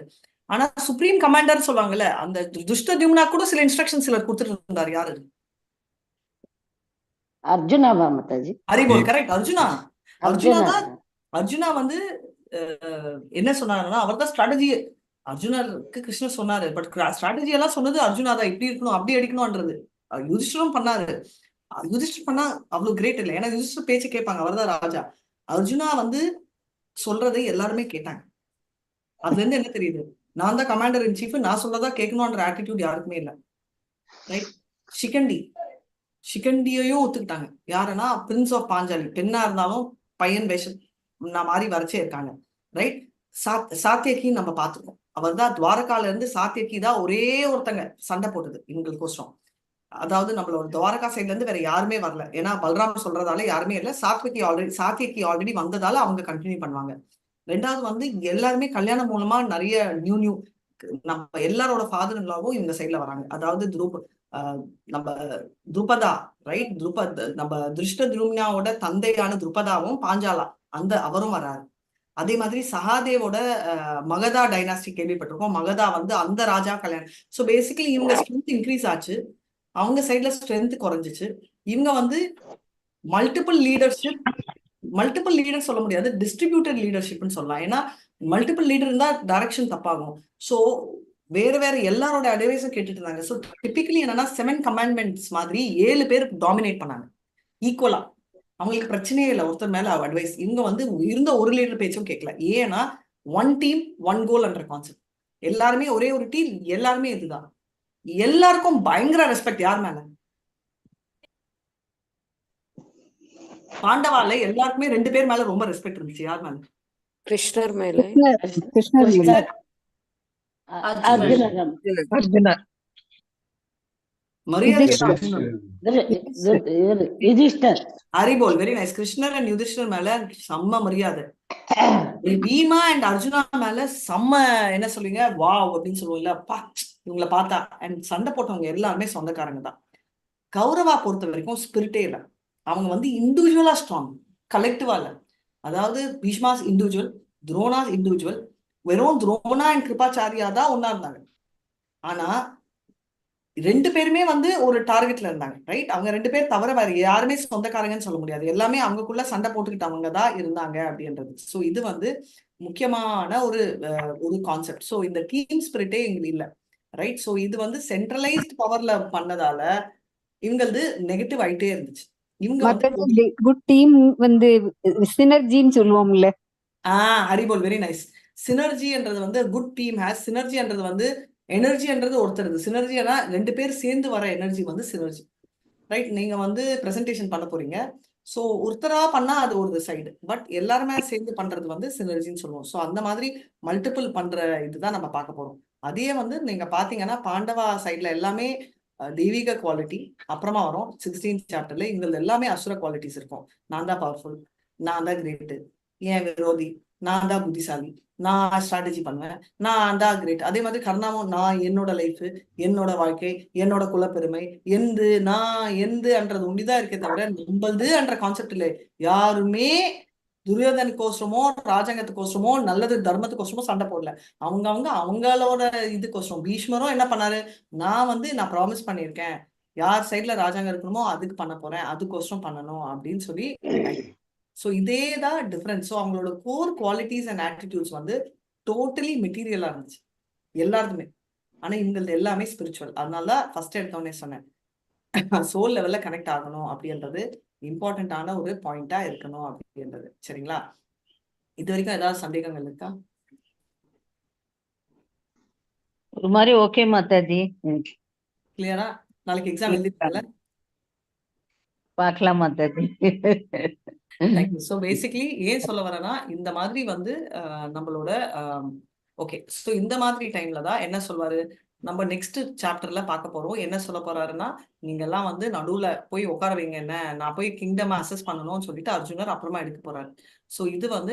ஆனா சுப்ரீம் கமாண்டர் சொல்லுவாங்கல்ல, அந்த திருஷ்டத்யும்னா கூட சில இன்ஸ்ட்ரக்ஷன் சிலர் கொடுத்துட்டு இருந்தார். யாரு? அர்ஜுனாவா மாதாஜி? ஹரிபோல், கரெக்ட். அர்ஜுனா வந்து என்ன சொன்னாருன்னா, அவர் தான் ஸ்ட்ராட்டஜி. அர்ஜுனருக்கு கிருஷ்ணர் சொன்னாரு, பட் ஸ்ட்ராட்டஜி எல்லாம் சொன்னது அர்ஜுனா தான். இப்படி இருக்கணும், அப்படி அடிக்கணும்ன்றது யுதிஷ்டரும் பண்ணாரு. யுதிஷ்டர் பண்ணா அவ்வளவு கிரேட் இல்லை, ஏன்னா யுதிஷ்டர் பேச்சு கேட்பாங்க, அவர்தான் ராஜா. அர்ஜுனா வந்து சொல்றதை எல்லாருமே கேட்டாங்க. அதுல இருந்து என்ன தெரியுது? நான் தான் கமாண்டர் இன் சீஃப், நான் சொல்லதா கேட்கணும்ன்ற ஆட்டிடியூட் யாருக்குமே இல்லை. ரைட். ஷிகண்டியையும் ஒத்துக்கிட்டாங்க. யாருன்னா பிரின்ஸ் ஆஃப் பாஞ்சாலி. பெண்ணா இருந்தாலும் பையன் வேஷம் நான் மாதிரி வரைச்சே இருக்காங்க. ரைட். சாத்தியக்கி நம்ம பார்த்துருக்கோம். அவர் தான் துவாரகால இருந்து சாத்தியக்கி தான் ஒரே ஒருத்தங்க சண்டை போட்டது இவங்களுக்கோசரம். அதாவது நம்மளோட துவாரகா சைட்ல இருந்து வேற யாருமே வரல, ஏன்னா பல்ராம் சொல்றதால யாருமே இல்லை. சாத்தியக்கி ஆல்ரெடி வந்ததால அவங்க கண்டினியூ பண்ணுவாங்க. ரெண்டாவது வந்து எல்லாருமே கல்யாணம் மூலமா நிறைய நியூ நம்ம எல்லாரோட ஃபாதர் இன்லாவும் இந்த சைட்ல வராங்க. அதாவது நம்ம துருபதா, ரைட்? நம்ம திருஷ்டத்யும்னாவோட தந்தையான துருபதாவும் பாஞ்சாலா அவரும் வராரு. அதே மாதிரி சகாதேவோட மகதா டைனாஸ்டி கேள்விப்பட்டிருக்கோம். மகதா வந்து அந்த ராஜா கல்யாணம். ஸோ பேசிக்கலி இவங்க ஸ்ட்ரென்த் இன்க்ரீஸ் ஆச்சு, அவங்க சைட்ல ஸ்ட்ரென்த் குறைஞ்சிச்சு. இவங்க வந்து மல்டிபிள் லீடர் சொல்ல முடியாது, டிஸ்ட்ரிபியூட்டட் லீடர்ஷிப்னு சொல்லலாம். ஏன்னா மல்டிபிள் லீடர் இருந்தா டைரக்ஷன் தப்பாகும். ஸோ வேற எல்லாரோட அட்வைஸும் கேட்டுட்டு இருந்தாங்க. ஸோ டிபிக்கலி என்னன்னா 7 கமாண்ட்மெண்ட்ஸ் மாதிரி 7 பேர் டாமினேட் பண்ணாங்க ஈக்குவலா. அவங்களுக்கு பிரச்சனையே இல்லை ஒருத்தர் மேல அட்வைஸ். இவங்க வந்து இருந்த ஒரு லீடர் பேச்சும் கேட்கல. ஏன்னா 1 டீம் 1 கோல் என்ற கான்செப்ட். எல்லாருமே ஒரே ஒரு டீம், எல்லாருமே இதுதான். எல்லாருக்கும் பயங்கர ரெஸ்பெக்ட். யார் மேல? பாண்டவால எல்லாருக்குமே 2 பேர் மேல ரொம்ப ரெஸ்பெக்ட் இருந்துச்சு. யார் மேல? கிருஷ்ணர் மேல. அர்ஜுனர். Haribol, very nice. கிருஷ்ணர் அண்ட் யுதிஷ்டர் மேல செம்ம மரியாதை. பீமா அண்ட் அர்ஜுனா மேல செம்ம என்ன சொல்லுவீங்க, வா அப்படின்னு சொல்லுவோம்ல, இவங்களை பார்த்தா. அண்ட் சண்டை போட்டவங்க எல்லாருமே சொந்தக்காரங்க தான். கௌரவா பொறுத்த வரைக்கும் ஸ்பிரிட்டே இல்லை. அவங்க வந்து இண்டிவிஜுவலா ஸ்ட்ராங், கலெக்டிவா இல்லை. அதாவது பீஷ்மாஸ் இண்டிவிஜுவல், துரோணாஸ் இண்டிவிஜுவல். வெறும் துரோணா அண்ட் கிருபாச்சாரியா தான் ஒன்னா இருந்தாங்க. ஆனா 2 பேருமே வந்து ஒரு டார்கெட்ல இருந்தாங்க, ரைட்? அவங்க 2 பேர் தவிர வேற யாருமே சொந்தக்காரங்கன்னு சொல்ல முடியாது. எல்லாமே அவங்களுக்குள்ள சண்டை போட்டுக்கிட்டவங்க தான் இருந்தாங்க அப்படின்றது. ஸோ இது வந்து முக்கியமான ஒரு கான்செப்ட். ஸோ இந்த டீம் ஸ்பிரிட்டே எங்களுக்கு இல்லை, ரைட்? ஸோ இது வந்து சென்ட்ரலைஸ்ட் பவர்ல பண்ணதால இவங்களது நெகட்டிவ் ஆயிட்டே இருந்துச்சு. இவங்க வந்து குட் டீம் வந்து சினர்ஜின்னு சொல்லுவோம்ல. Haribol, very nice. சினர்ஜின்றது வந்து குட் டீம் ஹேஸ் சினர்ஜின்றது வந்து எனர்ஜின்றது ஒருத்தர். சினர்ஜினா 2 பேர் சேர்ந்து வர எனர்ஜி வந்து சினர்ஜி, ரைட்? நீங்க வந்து பிரசன்டேஷன் பண்ண போறீங்க, ஸோ ஒருத்தரா பண்ணா அது ஒரு சைடு, பட் எல்லாருமே சேர்ந்து பண்றது வந்து சினர்ஜின்னு சொல்லுவோம். ஸோ அந்த மாதிரி மல்டிபிள் பண்ற இதுதான் நம்ம பார்க்க போறோம். அதே வந்து நீங்க பாத்தீங்கன்னா பாண்டவா சைட்ல எல்லாமே தெய்வீக குவாலிட்டி அப்புறமா வரும். 16th சாப்டர்ல இவங்க எல்லாமே அசுர குவாலிட்டிஸ் இருக்கும். நான் தான் பவர்ஃபுல், நான் தான் கிரேட்டு, ஏன் விரோதி, நான் தான் புத்திசாலி, நான் ஸ்ட்ராட்டஜி பண்ணுவேன், நான் தான் கிரேட். அதே மாதிரி கர்ணாவும் நான் என்னோட லைஃப், என்னோட வாழ்க்கை, என்னோட குலப்பெருமை, எந்துன்றது ஒண்டிதான் இருக்கே தவிர நம்மளது என்ற கான்செப்ட் இல்லை. யாருமே துரியோதனுக்கோசரமோ ராஜாங்கத்துக்கோசரமோ நல்லது தர்மத்துக்கோசரமோ சண்டை போடல. அவங்களோட இதுக்கோசரம். பீஷ்மரும் என்ன பண்ணாரு, நான் ப்ராமிஸ் பண்ணியிருக்கேன், யார் சைட்ல ராஜாங்கம் இருக்கணுமோ அதுக்கு பண்ண போறேன், அதுக்கோசரம் பண்ணணும் அப்படின்னு சொல்லி. ஸோ இதே தான் டிஃப்ரென்ஸ். ஸோ அவங்களோட கோர் குவாலிட்டிஸ் அண்ட் ஆட்டிடியூட்ஸ் வந்து டோட்டலி மெட்டீரியலா இருந்துச்சு எல்லாருக்குமே. ஆனா இவங்களது எல்லாமே ஸ்பிரிச்சுவல். அதனால தான் ஃபர்ஸ்ட் எடுத்தோடனே சொன்னேன், சோல் லெவல்ல கனெக்ட் ஆகணும் அப்படின்றது இம்பார்ட்டன்டான ஒரு பாயிண்டா இருக்கணும் அப்படின்றது. சரிங்களா? இது வரைக்கும் ஏதாவது சந்தேகங்கள் இருக்கா? ஒரு மாதிரி ஓகே மாதாஜி. கிளியரா? நாளைக்கு எக்ஸாம் எழுதிருக்கல? பார்க்கலாம் மாதாஜி. தேங்க்யூ. ஸோ பேசிக்லி ஏன் சொல்ல வரேன்னா, இந்த மாதிரி வந்து நம்மளோட ஓகே, ஸோ இந்த மாதிரி டைம்ல தான் என்ன சொல்வாரு, நம்ம நெக்ஸ்ட் சாப்டர்ல பார்க்க போறோம். என்ன சொல்ல போறாருன்னா, நீங்க எல்லாம் வந்து நடுவுல போய் உட்கார வைங்க, என்ன நான் போய் கிங்டம் அசஸ் பண்ணணும்னு சொல்லிட்டு அர்ஜுனர் அப்புறமா எடுக்க போறாரு. ஸோ இது வந்து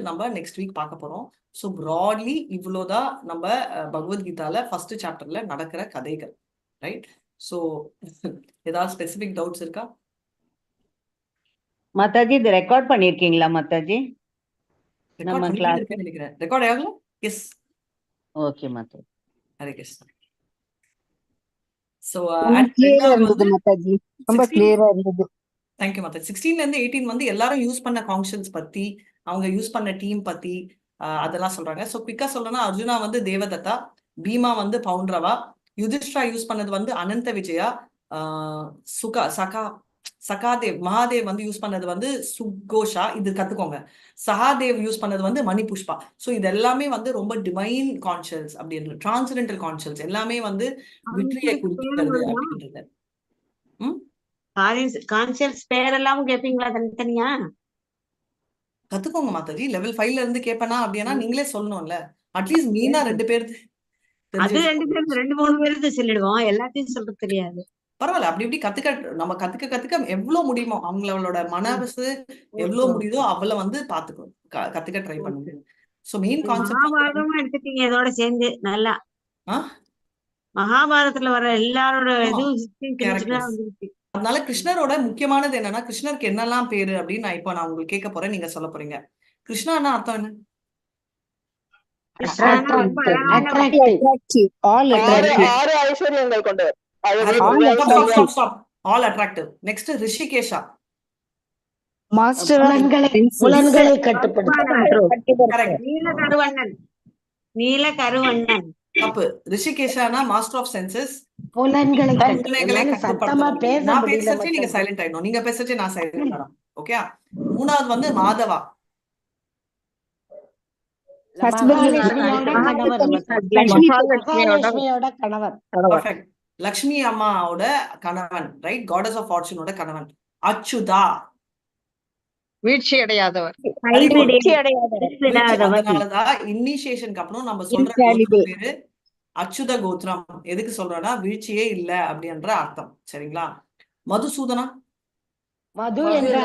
நம்ம நெக்ஸ்ட் வீக் பார்க்க போறோம். ஸோ ப்ராட்லி இவ்வளோதான் நம்ம பகவத்கீதால ஃபர்ஸ்ட் சாப்டர்ல நடக்கிற கதைகள். ரைட்? ஸோ ஏதாவது ஸ்பெசிபிக் டவுட்ஸ் இருக்கா? மாதாஜி இது ரெக்கார்ட் பண்ணிருக்கீங்களா மாதாஜி? நம்ம கிளாஸ் நினைக்கிறேன் ரெக்கார்ட் ஆகல. Yes, okay Mataji. Hare Krishna. So கிளியரா இருந்தது மாதாஜி, ரொம்ப கிளியரா இருந்தது. தேங்க்யூ மாதாஜி. 16ல இருந்து 18 வந்து எல்லாரும் யூஸ் பண்ண கான்ஷன்ஸ் பத்தி, அவங்க யூஸ் பண்ண டீம் பத்தி அதெல்லாம் சொல்றாங்க. ஸோ குவிக்கா சொல்லணும்னா, அர்ஜுனா வந்து தேவதத்தா, பீமா வந்து பவுண்ட்ரவா, யுதிஷ்டா யூஸ் பண்ணது வந்து அனந்த விஜயா, சகாதேவ், மகாதேவ் வந்து யூஸ் பண்ணது வந்து சுகோஷா, இது கத்துக்கோங்க. சகாதேவ் யூஸ் பண்ணது வந்து மணிபுஷ்பா. ஸோ இது எல்லாமே வந்து ரொம்ப டிவைன் கான்ஷியஸ் அப்படின்றது, டிரான்சென்டல் கான்ஷியஸ் எல்லாமே வந்து வெற்றியை குறிக்கிறது அப்படின்றது. கான்சியஸ் பேரெல்லாம் கேட்பீங்களா தனித்தனியா? கத்துக்கோங்க மாதாஜி. லெவல் 5ல இருந்து கேட்பனா அப்படின்னா நீங்களே சொல்லணும்ல. அட்லீஸ்ட் மீனா 2 பேர் அது 2 பேர் 2-3 பேருக்கு சொல்லிடுவோம், எல்லாத்தையும் சொல்றது தெரியாது. பரவாயில்ல. அப்படி இப்படி நம்ம கத்துக்க எவ்வளவு முடியுமோ, அவங்களோட மனசு எவ்வளவு முடியுதோ அவ்வளவு வந்து பாத்துக்கோ, கத்துக்க ட்ரை பண்ணுங்க. சோ மெயின் கான்செப்ட் மகாபாரதமும் எடுத்துட்டீங்க இதோட சேர்ந்து நல்லா. மகாபாரதத்துல வர எல்லாரோட இதுவும் அதனால கிருஷ்ணரோட முக்கியமானது என்னன்னா, கிருஷ்ணருக்கு என்னெல்லாம் பேரு அப்படின்னு நான் உங்களுக்கு கேட்க போறேன், நீங்க சொல்ல போறீங்க. கிருஷ்ணான்னா அர்த்தம் என்ன? ஐஸ்வர்யங்கள் கொண்டவர். All attractive. Next, Rishikesha. Master புலன்களை கட்டுப்படுத்தும். நீலகருவண்ணன். தப்பு. ரிஷிகேஷானா மாஸ்டர் ஆஃப் சென்சஸ், புலன்களை கட்டுப்படுத்தும். நான் பேசுறச்சே நீங்க சைலண்ட் ஆயிடணும், நீங்க பேசுறச்சே நான் சைலண்ட் ஆகணும். ஓகே? மூணாவது வந்து மாதவா, லக்ஷ்மி அம்மாவோட கணவன், ரைட்? காடஸ் ஆஃப் ஃபார்ச்சூனோட கணவன். அச்சுதா, வீழ்ச்சி அடையாதவர். அதனாலதான் இனிஷியேஷனுக்கு அப்புறம் நம்ம சொல்ற பேரு அச்சுத கோத்திரம். எதுக்கு சொல்றோம்னா வீழ்ச்சியே இல்ல அப்படின்ற அர்த்தம். சரிங்களா? மதுசூதனா, மது என்ற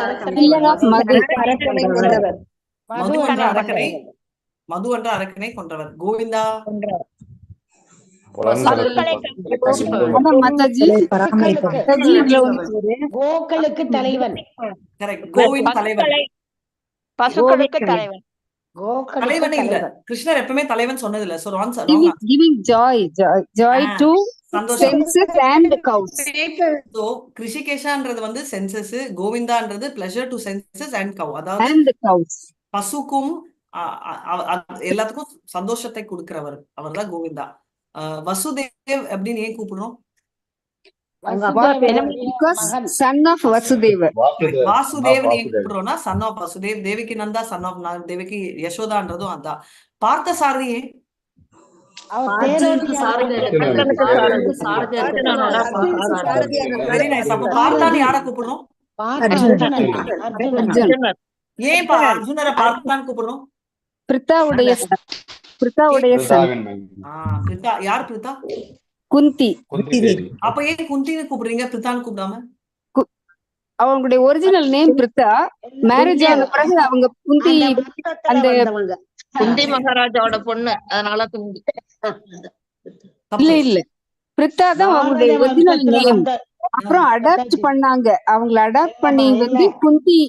அரக்கனை கொன்றவர். கோவிந்தா, கோக்களுக்கு தலைவன். கரெக்ட். கோவிந்த் தலைவன். பசுக்களுக்கு தலைவன். தலைவன் இல்ல, கிருஷ்ணர் எப்பவுமே தலைவன் சொன்னது இல்ல. So giving joy to senses and cows. So கிருஷிகேஷான்றது வந்து சென்சஸ், கோவிந்தான்றது pleasure to senses and cow, அதாவது and cows. பசுக்கும் எல்லாத்துக்கும் சந்தோஷத்தை கொடுக்கிறவர், அவர்தான் கோவிந்தா. வசுதேவ் அப்படின்னு ஏன் கூப்பிடுறோம்? son of Vasudeva. வாசுதேவ் ஏன் கூப்பிடுறோம்னா சன் ஆஃப் வசுதேவ். தேவிக்கு நந்தா சன் ஆஃப் தேவிக்கு யசோதான்றதும் அதான். பார்த்த சாரதி ஏன்? Very nice. அப்ப பார்த்தான்னு யார கூப்பிடுறோம்? ஏன் அர்ஜுனரை பார்த்தான்னு கூப்பிடுறோம்? பிரித்தாவுடைய சன். பிரித்தா. யார் பிரித்தா? குந்தி. அப்ப ஏன் குந்தின்னு கூப்பிடுறீங்க, பிரித்தான்னு கூப்பிடாம? அவங்களுடைய ஒரிஜினல் நேம் பிரித்தா. மேரேஜ் ஆன பிறகு அவங்க குந்தி, அந்த குந்தி மகாராஜாவோட பொண்ணு, அதனால குந்தி. இல்ல பிரித்தா தான் அவங்களுடைய ஒரிஜினல் நேம். அப்புறம் அடாப்ட் பண்ணாங்க, அவங்கள அடாப்ட் பண்ணி வந்து குந்தி.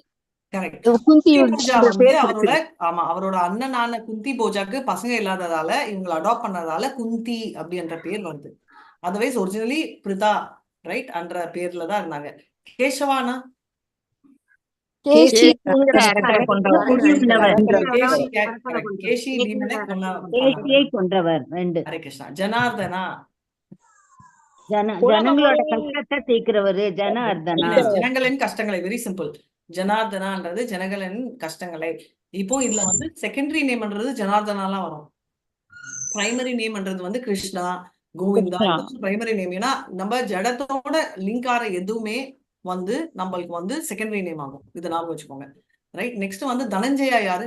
அவரோட அண்ணனான குந்தி போஜாக்கு பசங்க இல்லாததால இவங்களை அடாப்ட் பண்ணதால குந்தி அப்படின்ற பேர் வருது. அதர்வைஸ் ஒரிஜினலி பிரிதா ரைட் என்ற பேர்ல தான் இருந்தாங்க. கேசவானா கேசி அரக்கரை கொன்றவர். கேசி பீமனை கேசியை கொன்றவர் 2. ஹரே கிருஷ்ணா. ஜனார்தனா ஜனங்களோட கஷ்டத்தை தீர்க்கிறவரு ஜனார்தனா. ஜனங்களின் கஷ்டங்களை, வெரி சிம்பிள். ஜனார்தனான்றது ஜனங்களின் கஷ்டங்களை. இப்போ இதுல வந்து செகண்டரி நேம்ன்றது ஜனார்தனாலாம் வரும். பிரைமரி நேம்ன்றது வந்து கிருஷ்ணா, கோவிந்தா, பிரைமரி நேம். ஏன்னா நம்ம ஜடத்தோட லிங்க் ஆற எதுவுமே வந்து நம்மளுக்கு வந்து செகண்டரி நேம் ஆகும். இதை ஞாபகம் வச்சுக்கோங்க. ரைட். நெக்ஸ்ட் வந்து தனஞ்சயா யாரு?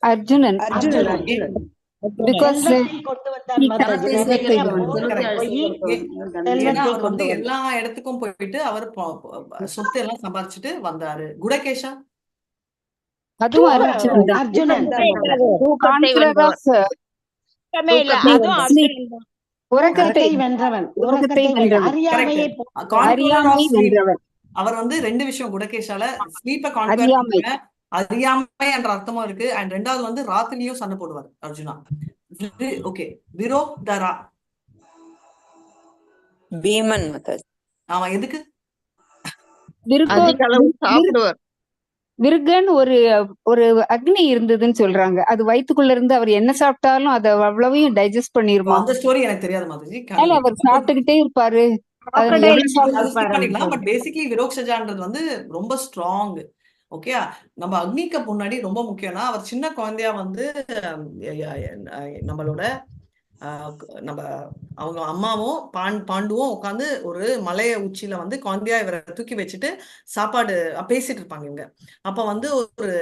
அர்ஜுனன். Because எல்லா இடத்துக்கும் போயிட்டு அவர் சொத்து எல்லாம் சம்பாதிச்சுட்டு வந்தாரு. குடகேஷா அதுவும் அர்ஜுனன். உறக்கத்தை வென்றவன். அவர் வந்து 2 விஷயம் குடகேஷால. ஸ்லீப்ப கான்குவர், அறியாமை என்ற அர்த்தமும் இருக்கு. அண்ட் 2வது வந்து ராத்திரியும் சண்டை போடுவார் அர்ஜுனா. ஓகே. விரோதரா பீமன். ஆமா, எதுக்கு? விருகன் ஒரு அக்னி இருந்ததுன்னு சொல்றாங்க. அது வயிற்றுக்குள்ள இருந்து அவர் என்ன சாப்பிட்டாலும் அதை அவ்வளவையும் டைஜஸ்ட் பண்ணிருமா? அந்த ஸ்டோரி எனக்கு தெரியாது மாதாஜி. அவர் சாப்பிட்டுக்கிட்டே இருப்பாரு. பட் பேசிக்கலி விரோக்ஷஜான்றது வந்து ரொம்ப ஸ்ட்ராங். ஓகே. நம்ம அக்னிக்கு முன்னாடி ரொம்ப முக்கியம்னா அவர் சின்ன குழந்தையா வந்து நம்மளோட அவங்க அம்மாவும் பாண்டுவும் உட்காந்து ஒரு மலைய உச்சியில வந்து குழந்தையா இவரை தூக்கி வச்சுட்டு சாப்பாடு பேசிட்டு இருப்பாங்க இவங்க. அப்ப வந்து ஒரு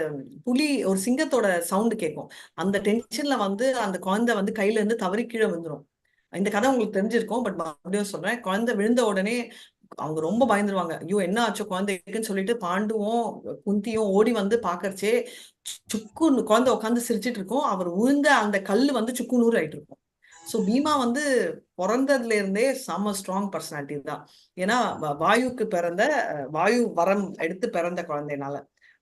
புலி, ஒரு சிங்கத்தோட சவுண்டு கேட்கும். அந்த டென்ஷன்ல வந்து அந்த குழந்தை வந்து கையில இருந்து தவறி கீழே விழுந்துரும். இந்த கதை உங்களுக்கு தெரிஞ்சிருக்கும். பட் மறுபடியும் சொல்றேன். குழந்தை விழுந்த உடனே அவங்க ரொம்ப பயந்துருவாங்க. ஐயோ என்ன ஆச்சோ குழந்தைக்குன்னு சொல்லிட்டு பாண்டுவும் குந்தியும் ஓடி வந்து பாக்கறச்சே சுக்குன்னு குழந்தை உட்காந்து சிரிச்சிட்டு இருக்கும். அவர் விழுந்த அந்த கல்லு வந்து சுக்குநூறு ஆயிட்டு இருக்கும். ஸோ பீமா வந்து பிறந்ததுல இருந்தே செம ஸ்ட்ராங் பர்சனாலிட்டி தான். ஏன்னா வாயுக்கு பிறந்த வாயு வரம் எடுத்து பிறந்த குழந்தைனால.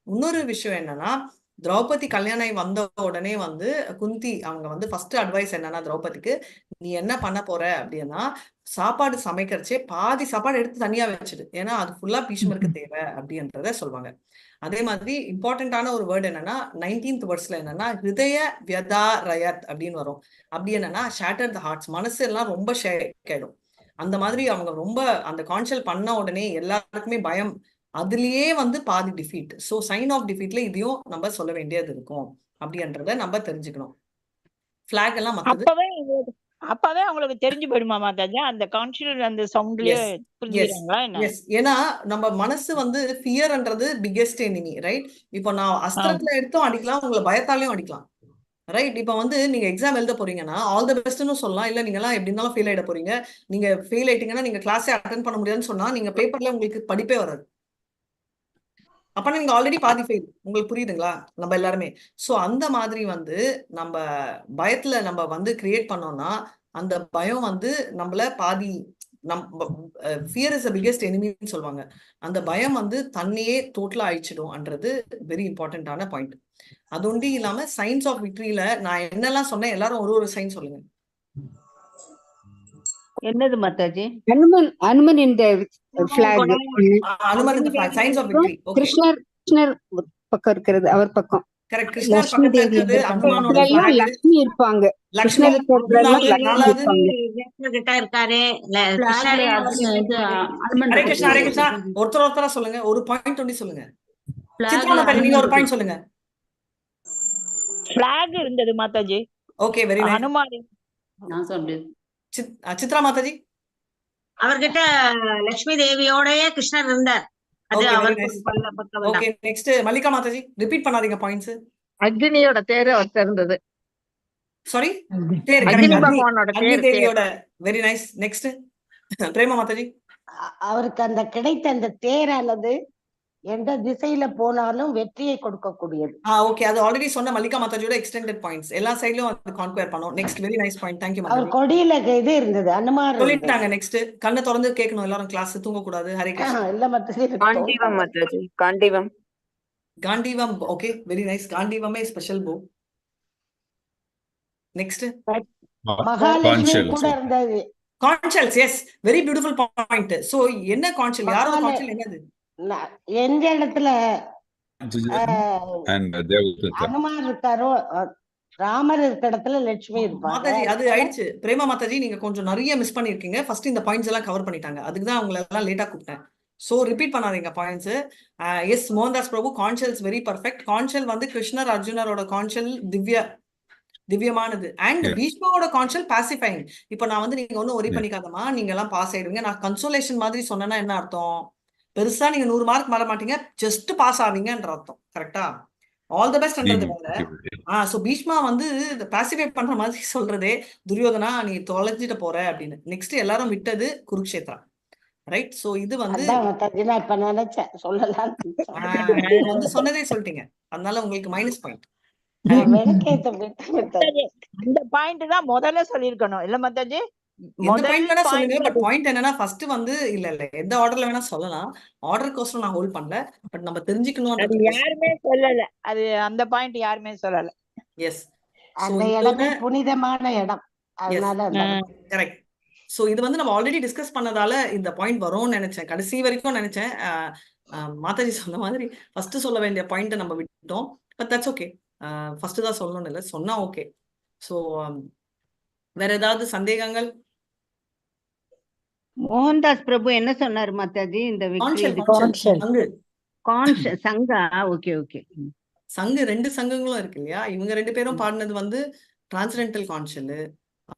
இன்னொரு விஷயம் என்னன்னா, திரௌபதி கல்யாணம் வந்த உடனே வந்து குந்தி அவங்க வந்து ஃபர்ஸ்ட் அட்வைஸ் என்னன்னா திரௌபதிக்கு, நீ என்ன பண்ண போற அப்படின்னா சாப்பாடு சமைக்கிறச்சே பாதி சாப்பாடு எடுத்து தனியா வச்சிடு. ஏன்னா அது ஃபுல்லா பீஷ்மருக்கு தேவை அப்படின்றத சொல்லுவாங்க. அதே மாதிரி இம்பார்ட்டன்டான ஒரு வேர்டு என்னன்னா 19th வேர்ட்ஸ்ல என்னன்னா ஹிருதய வியதா ரயத் அப்படின்னு வரும். அப்படி என்னன்னா ஷேட்டர் த ஹார்ட்ஸ், மனசு எல்லாம் ரொம்ப ஷேக் ஆயிடும். அந்த மாதிரி அவங்க ரொம்ப அந்த கான்ஷியல் பண்ண உடனே எல்லாருக்குமே பயம். அதுலயே வந்து பாதி டிஃபீட். ஸோ சைன் ஆஃப் டிஃபீட்ல இதையும் நம்ம சொல்ல வேண்டியது இருக்கும் அப்படின்றத நம்ம தெரிஞ்சுக்கணும். பிளாக் எல்லாம் அப்பவே அவங்களுக்கு தெரிஞ்சு போயிடுமா மாதாஜி? அந்த கான்ஷியஸ் அந்த சவுண்ட்லயே புரிஞ்சுக்கிறாங்களா என்ன? ஏன்னா நம்ம மனசு வந்து ஃபியர்ன்றது பிக்கெஸ்ட் எனிமி. ரைட். இப்போ நான் அஸ்திரத்துல எடுத்தும் அடிக்கலாம், உங்களை பயத்தாலையும் அடிக்கலாம். ரைட். இப்ப வந்து நீங்க எக்ஸாம் எழுத போறீங்கன்னா ஆல் த பெஸ்ட்னு சொல்லலாம். இல்ல நீங்க எல்லாம் எப்படி இருந்தாலும் ஃபெயில் ஆயிட போறீங்க. நீங்க ஃபெயில் ஆயிட்டீங்கன்னா நீங்க கிளாஸே அட்டென்ட் பண்ண முடியாதுன்னு சொன்னா நீங்க பேப்பர்ல உங்களுக்கு படிப்பே வராது. அப்பனா நீங்க ஆல்ரெடி பாதி ஃபெயில். உங்களுக்கு புரியுதுங்களா? நம்ம எல்லாருமே. சோ அந்த மாதிரி வந்து நம்ம பயத்துல நம்ம வந்து கிரியேட் பண்ணோம்னா அந்த பயம் வந்து நம்மள பாதி ஃபியர் இஸ் த பிகெஸ்ட் எனிமின்னு சொல்லுவாங்க. அந்த பயம் வந்து தன்னையே டோட்டலா அழிச்சிடும்ன்றது வெரி இம்பார்ட்டன்டான பாயிண்ட். அது ஒண்டி இல்லாம சயின்ஸ் ஆஃப் விக்டரியில நான் என்னெல்லாம் சொன்னேன் எல்லாரும் ஒரு சயின்ஸ் சொல்லுங்க. என்னது மாதாஜி? அனுமன் இந்த ஃபிளாக். அனுமன் இந்த flag science of victory. Okay. கிருஷ்ணர் பக்கம் இருக்கிறது அவர் பக்கம். கரெக்ட். கிருஷ்ணர் பக்கத்துல இருக்கிறது அனுமானோட ஃபிளாக். லட்சுமி இருப்பாங்க. லட்சுமி கிட்ட இருக்காரு. ஹரே கிருஷ்ணா ஹரே கிருஷ்ணா. ஒருத்தரா சொல்லுங்க. ஒரு பாயிண்ட் ஒண்டி சொல்லுங்க. சித்ரா நீங்க ஒரு பாயிண்ட் சொல்லுங்க. ஃபிளாக் இருந்தது மாதாஜி. Okay very nice. அனுமாரி நான் சொல்றேன். சித்ரா மாதாஜி. அவர்கிட்ட லட்சுமி தேவியோடயே கிருஷ்ணர் இருந்தார். அது அவருக்கு. Okay next Mallika Mataji. Repeat பண்ணாதீங்க பாயிண்ட்ஸ். அக்னியோட தேர் அவர்கிட்ட இருந்தது. சாரி தேர். அக்னி பகவானோட அக்னி தேவியோட. Very nice. Next Prema Mataji. அவருக்கு அந்த கிடைத்த அந்த தேரானது எந்த திசையில போனாலும் வெற்றியை கொடுக்கக்கூடியது. ஓகே. அது ஆல்ரெடி சொன்ன மல்லிகா மாதாஜியோட எக்ஸ்டெண்டட் பாயிண்ட்ஸ். எல்லா சைடுலயும் அது கான்குயர் பண்ணோம். Next very nice point. Thank you அவர் மாதாஜி. கொடியில இது இருந்தது அனுமார் சொல்லிட்டாங்க. நெக்ஸ்ட் கண்ணை திறந்து கேட்கணும் எல்லாரும். கிளாஸ் தூங்க கூடாது. ஹரே கிருஷ்ணா. இல்ல Mataji. Gandivam Mataji. Gandivam. Gandivam. Okay very nice. காண்டீவமே ஸ்பெஷல் போ. நெக்ஸ்ட் மகாலட்சுமி கூட இருந்தது. Conch shells, yes, very beautiful point. So என்ன கான்ஷல், யாரோட பகவான் கான்ஷல் என்னது? எந்த இடத்துல and Devadutta. அனுமார் இருக்காரோ ராமர் இருக்க இடத்துல லட்சுமி இருப்பாங்க. மாதாஜி அது ஆயிடுச்சு. பிரேமா மாதாஜி நீங்க கொஞ்சம் நிறைய மிஸ் பண்ணிருக்கீங்க. ஃபர்ஸ்ட் இந்த பாயிண்ட்ஸ் எல்லாம் கவர் பண்ணிட்டாங்க. அதுக்கு தான் உங்களை எல்லாம் லேட்டா கூப்பிட்டேன். சோ ரிப்பீட் பண்ணாதீங்க பாயிண்ட்ஸ். எஸ் மோகன்தாஸ் பிரபு, கான்ஷல்ஸ் வெரி பர்ஃபெக்ட். கான்ஷல் வந்து கிருஷ்ணர் அர்ஜுனரோட கான்ஷல் திவ்யமானது. அண்ட் பீஷ்மாவோட கான்ஷல் பாசிஃபைங். இப்ப நான் வந்து நீங்க ஒன்னும் ஒரி பண்ணிக்காதமா, நீங்க எல்லாம் பாஸ் ஆயிடுவீங்க. நான் கன்சோலேஷன் மாதிரி சொன்னேன்னா என்ன அர்த்தம்? பெருசா நீங்க 100 மார்க் மாற மாட்டீங்க, ஜஸ்ட் பாஸ் ஆவீங்கன்ற அர்த்தம். கரெக்டா? ஆல் தி பெஸ்ட்ன்றது வேற. சோ பீஷ்மா வந்து பாசிஃபை பண்ற மாதிரி சொல்றதே, துரியோதனா நீ தொலைஞ்சிட்டு போற அப்படின்னு. நெக்ஸ்ட் எல்லாரும் விட்டது குருக்ஷேத்ரா, ரைட்? சோ இது வந்து நான் இப்ப நினைச்சேன் சொல்லலாம், வந்து சொன்னதே சொல்லிட்டீங்க, அதனால உங்களுக்கு மைனஸ் பாயிண்ட். அந்த பாயிண்ட் தான் முதல்ல சொல்லிருக்கணும் இல்ல மாதாஜி? எந்த பாயிண்ட் வேணா சொல்லுங்க. பட் பாயிண்ட் என்னன்னா ஃபர்ஸ்ட் வந்து இல்ல எந்த ஆர்டர்ல வேணா சொல்லலாம். ஆர்டர் கோஸ்ட் நான் ஹோல்ட் பண்ணல. பட் நம்ம தெரிஞ்சுக்கணும். அது யாருமே சொல்லல. அது அந்த பாயிண்ட் யாருமே சொல்லல. எஸ், அந்த இடமே புனிதமான இடம், அதனால கரெக்ட். சோ இது வந்து நம்ம ஆல்ரெடி டிஸ்கஸ் பண்ணதால இந்த பாயிண்ட் வரும்னு நினைச்சேன். கடைசி வரைக்கும் நினைச்சேன். மாதாஜி சொன்ன மாதிரி ஃபர்ஸ்ட் சொல்ல வேண்டிய பாயிண்ட் நம்ம விட்டோம். But that's okay. ஃபர்ஸ்ட் தான் சொல்லணும்னு இல்லை, சொன்னா ஓகே. சோ வேற ஏதாவது சந்தேகங்கள்? மோகன்தாஸ் பிரபு என்ன சொன்னாரு மாதாஜி? இந்த சங்கா. Okay okay. சங்கு 2 சங்கங்களும் இருக்கு இல்லையா? இவங்க 2 பேரும் பாடினது வந்து டிரான்சென்டென்டல் கான்ஷல்.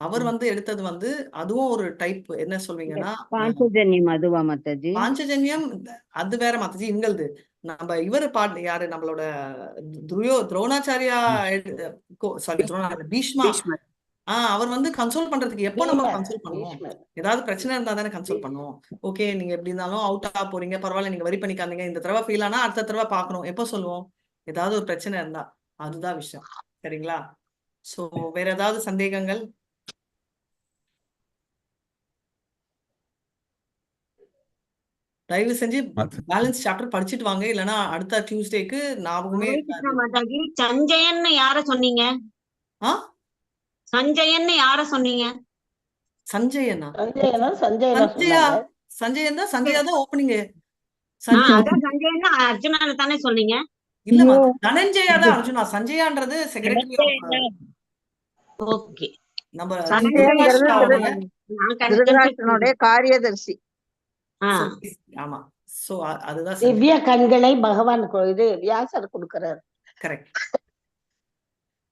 அவர் வந்து எடுத்தது வந்து அதுவும் ஒரு டைப். என்ன சொல்வீங்கன்னா பாஞ்சஜன்யம். அதுவா மாதாஜி? பாஞ்சஜன்யம் அது வேற மாதாஜி. இவங்களது நம்ம இவர் பாடு யாரு, நம்மளோட துரோணாச்சாரியா, சாரி பீஷ்மா. அவர் வந்து கன்சோல் பண்றதுக்கு எப்போ நம்ம கன்சோல் பண்ணுவோம்? ஏதாவது பிரச்சனை இருந்தா தானே கன்சோல் பண்ணுவோம். ஓகே நீங்க எப்படி இருந்தாலும் அவுட் ஆக போறீங்க, பரவாயில்ல, நீங்க வரி பண்ணிக்காதீங்க, இந்த தடவை ஃபெயில் ஆனா அடுத்த தடவை பாக்கணும், எப்போ சொல்லுவோம்? ஏதாவது ஒரு பிரச்சனை இருந்தா. அதுதான் விஷயம், சரிங்களா? சோ வேற ஏதாவது சந்தேகங்கள்? தயவு செஞ்சு பேலன்ஸ் சாப்டர் படிச்சுட்டு வாங்க, இல்லனா அடுத்த டியூஸ்டேக்கு ஞாபகமே மாதாஜி. சஞ்சயன்னு யார சொன்னீங்க? சஞ்சயன்னு யார சொன்னீங்க? சஞ்சயனா? சஞ்சயனா சஞ்சயா தான் ஓப்பனிங். சஞ்சயன்னா அர்ஜுனால தானே சொன்னீங்க? இல்ல தனஞ்சயா தான் அர்ஜுனா. சஞ்சயான்றது செக்ரட்டரி. ஓகே. நம்ம திருதராஷ்டிரனுடைய காரியதர்சி. ஆமா. சோ அதுதான் திவ்ய கண்களை பகவான் இது வியாசர் கொடுக்கிறார். கரெக்ட்.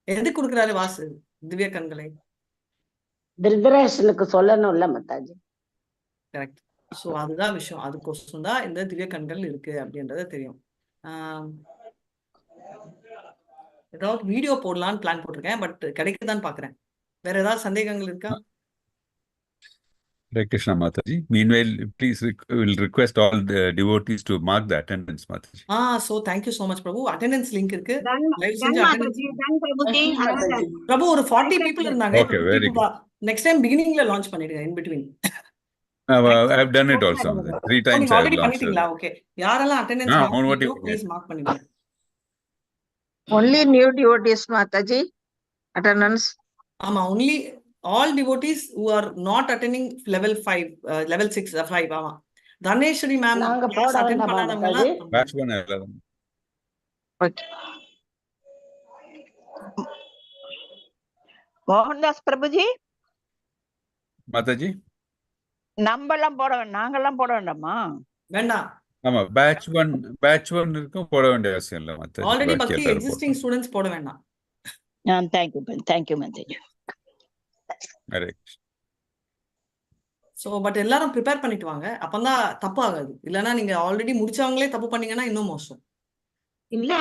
எது கொடுக்கிறாரு வாசு திவ்ய கண்களை? திருதராஷ்டிரனுக்கு சொல்லணும்ல மாதாஜி. கரெக்ட். சோ அதுதான் விஷயம். அதுக்கோசம் தான் இந்த திவ்ய கண்கள் இருக்கு அப்படின்றது தெரியும். ஏதாவது வீடியோ போடலான்னு பிளான் போட்டிருக்கேன், பட் கிடைக்குதான்னு பாக்குறேன். வேற ஏதாவது சந்தேகங்கள் இருக்கா? Hare Krishna Mataji. Meanwhile, please will request all the devotees to mark the attendance, Mataji. So thank you so much, Prabhu. Attendance link இருக்கு. Prabhu ஒரு 40 people இருந்தாங்க. Okay, very good. Next time beginningல launch பண்ணிடுங்க, in between. I have done it also. 3 times I have launched. Okay. யாரெல்லாம் attendance please mark பண்ணிடுங்க. Only new devotees, Mataji. Attendance. ஆமா, only all devotees who are not attending level 5, level 6, 5. ஆமா. Thaneswari ma'am attend பண்ணாதவங்க batch 1 11. Okay. Mohandas Prabhuji, Mataji. நம்மெல்லாம் நாங்கெல்லாம் போட வேண்டாமா? வேண்டாம். ஆமா, batch 1 இருக்கும், போட வேண்டிய அவசியம் இல்ல மத்தாஜி. ஆல்ரெடி பத்தி எக்ஸிஸ்டிங் ஸ்டூடண்ட்ஸ் போட வேண்டாம். Thank you Mataji. So but எல்லாரும் ப்ரிப்பேர் பண்ணிட்டு வாங்க, அப்பதான் தப்பு ஆகாது. இல்லனா நீங்க ஆல்ரெடி முடிச்சவங்களே தப்பு பண்ணீங்கன்னா இன்னும் மோசம். இல்ல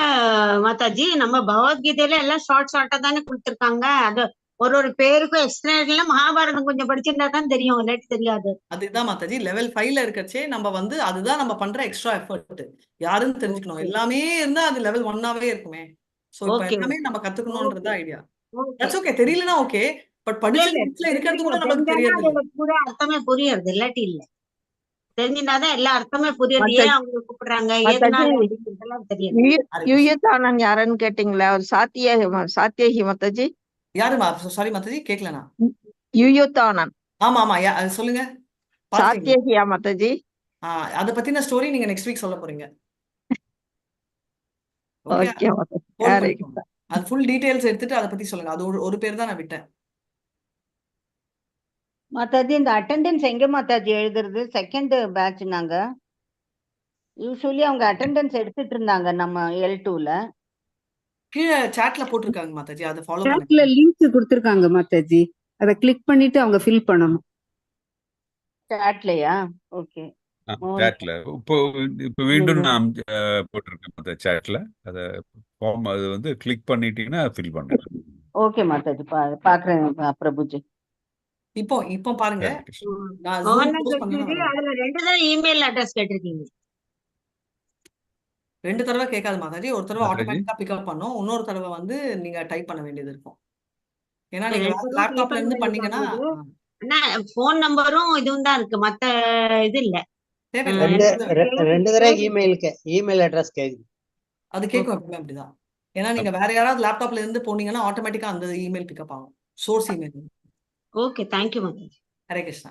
மாதாஜி, நம்ம பகவத்கீதையில எல்லாம் ஷார்ட்டா தானே கொடுத்திருக்காங்க. அது ஒரு பேருக்கும் எக்ஸ்பிளனேஷன்ல மகாபாரதம் கொஞ்சம் படிச்சிருந்தா தான் தெரியும், இல்லாட்டி தெரியாது. அதுதான் மாதாஜி, லெவல் 5ல இருக்கச்சே நம்ம வந்து அதுதான் நம்ம பண்ற எக்ஸ்ட்ரா எஃபர்ட். யாருன்னு தெரிஞ்சுக்கணும். எல்லாமே இருந்தா அது லெவல் 1ஆவே இருக்குமே. சோ இப்போ எல்லாமே நம்ம கத்துக்கணும்ன்றது ஐடியா. That's okay. தெரியலனா ஓகே, பட் படிச்சதுல இருக்கிறது கூட நமக்கு தெரியாது. கூட அர்த்தமே புரியுது, இல்லாட்டி இல்ல. தெரிஞ்சினாதான் எல்லா அர்த்தமே புரியுது. ஏன் அவங்க கூப்பிடுறாங்க, ஏதனால அப்படின்றதெல்லாம் தெரியும். யுயுதானன் யாருன்னு கேட்டீங்களா? ஒரு சாத்தியகி மாதாஜி. யாருமா? சாரி மாதாஜி, கேட்கலனா. யுயுதானன் ஆமா ஆமா அது சொல்லுங்க. பாத்துட்டீங்களா? சாத்தியகியா மாதாஜி. அதை பத்தின ஸ்டோரி நீங்க நெக்ஸ்ட் வீக் சொல்ல போறீங்க. Okay, okay Mataji. அது ஃபுல் டீடைல்ஸ் எடுத்துட்டு அதை பத்தி சொல்லுங்க. அது ஒரு பேர் தான் நான் விட்டேன். மாதாஜி இந்த அட்டெண்டன்ஸ் எங்க மாதாஜி எழுதுறது? செகண்ட் பேட்ச் நாங்க யூஸ்வலி அவங்க அட்டெண்டன்ஸ் எடுத்துட்டு இருந்தாங்க நம்ம L2ல. கீழே சாட்ல போட்டிருக்காங்க மாதாஜி, அதை ஃபாலோ சாட்ல பண்ணுங்க. லிங்க் கொடுத்திருக்காங்க மாதாஜி, அதை கிளிக் பண்ணிட்டு அவங்க ஃபில் பண்ணணும். சாட்லயா? ஓகே. சாட்ல இப்போ மீண்டும் நான் போட்டிருக்கேன் அந்த சாட்ல. அதை ஃபார்ம் அது வந்து கிளிக் பண்ணிட்டீங்கன்னா ஃபில் பண்ணுங்க. ஓகே மாதாஜி, பாக்குறேன் பிரபுஜி. இப்போ பாருங்க, நான் Zoom மோகனா close பண்ணேன்னா ஜெயசூரி, வராது. அதுல 2 தடவை இமெயில் அட்ரஸ் கேட்டிருக்கீங்க. 2 தடவை கேட்காது மாதாஜி. ஒரு தடவை மாதாஜி ஆட்டோமேட்டிக்கா பிக்கப் பண்ணும், இன்னொரு தடவை வந்து நீங்க டைப் பண்ண வேண்டியது இருக்கும். ஏன்னா நீங்க 2 வேற தடவை லேப்டாப்ல இருந்து பண்ணீங்கன்னா ஆனா போன் நம்பரும் இதுவும் தான் இருக்கு, மத்த இது இல்ல. தேவையில்லை. ரெண்டு தடவை இமெயில் அட்ரஸ் கேக்குது. அது கேட்கும் எப்பவுமே அப்படிதான். ஏன்னா நீங்க வேற யாராவது லேப்டாப்ல இருந்து போனீங்கன்னா ஆட்டோமேட்டிக்கா அந்த இமெயில் பிக்கப் ஆகும், source email. Okay, thank you Mataji. Hare Krishna.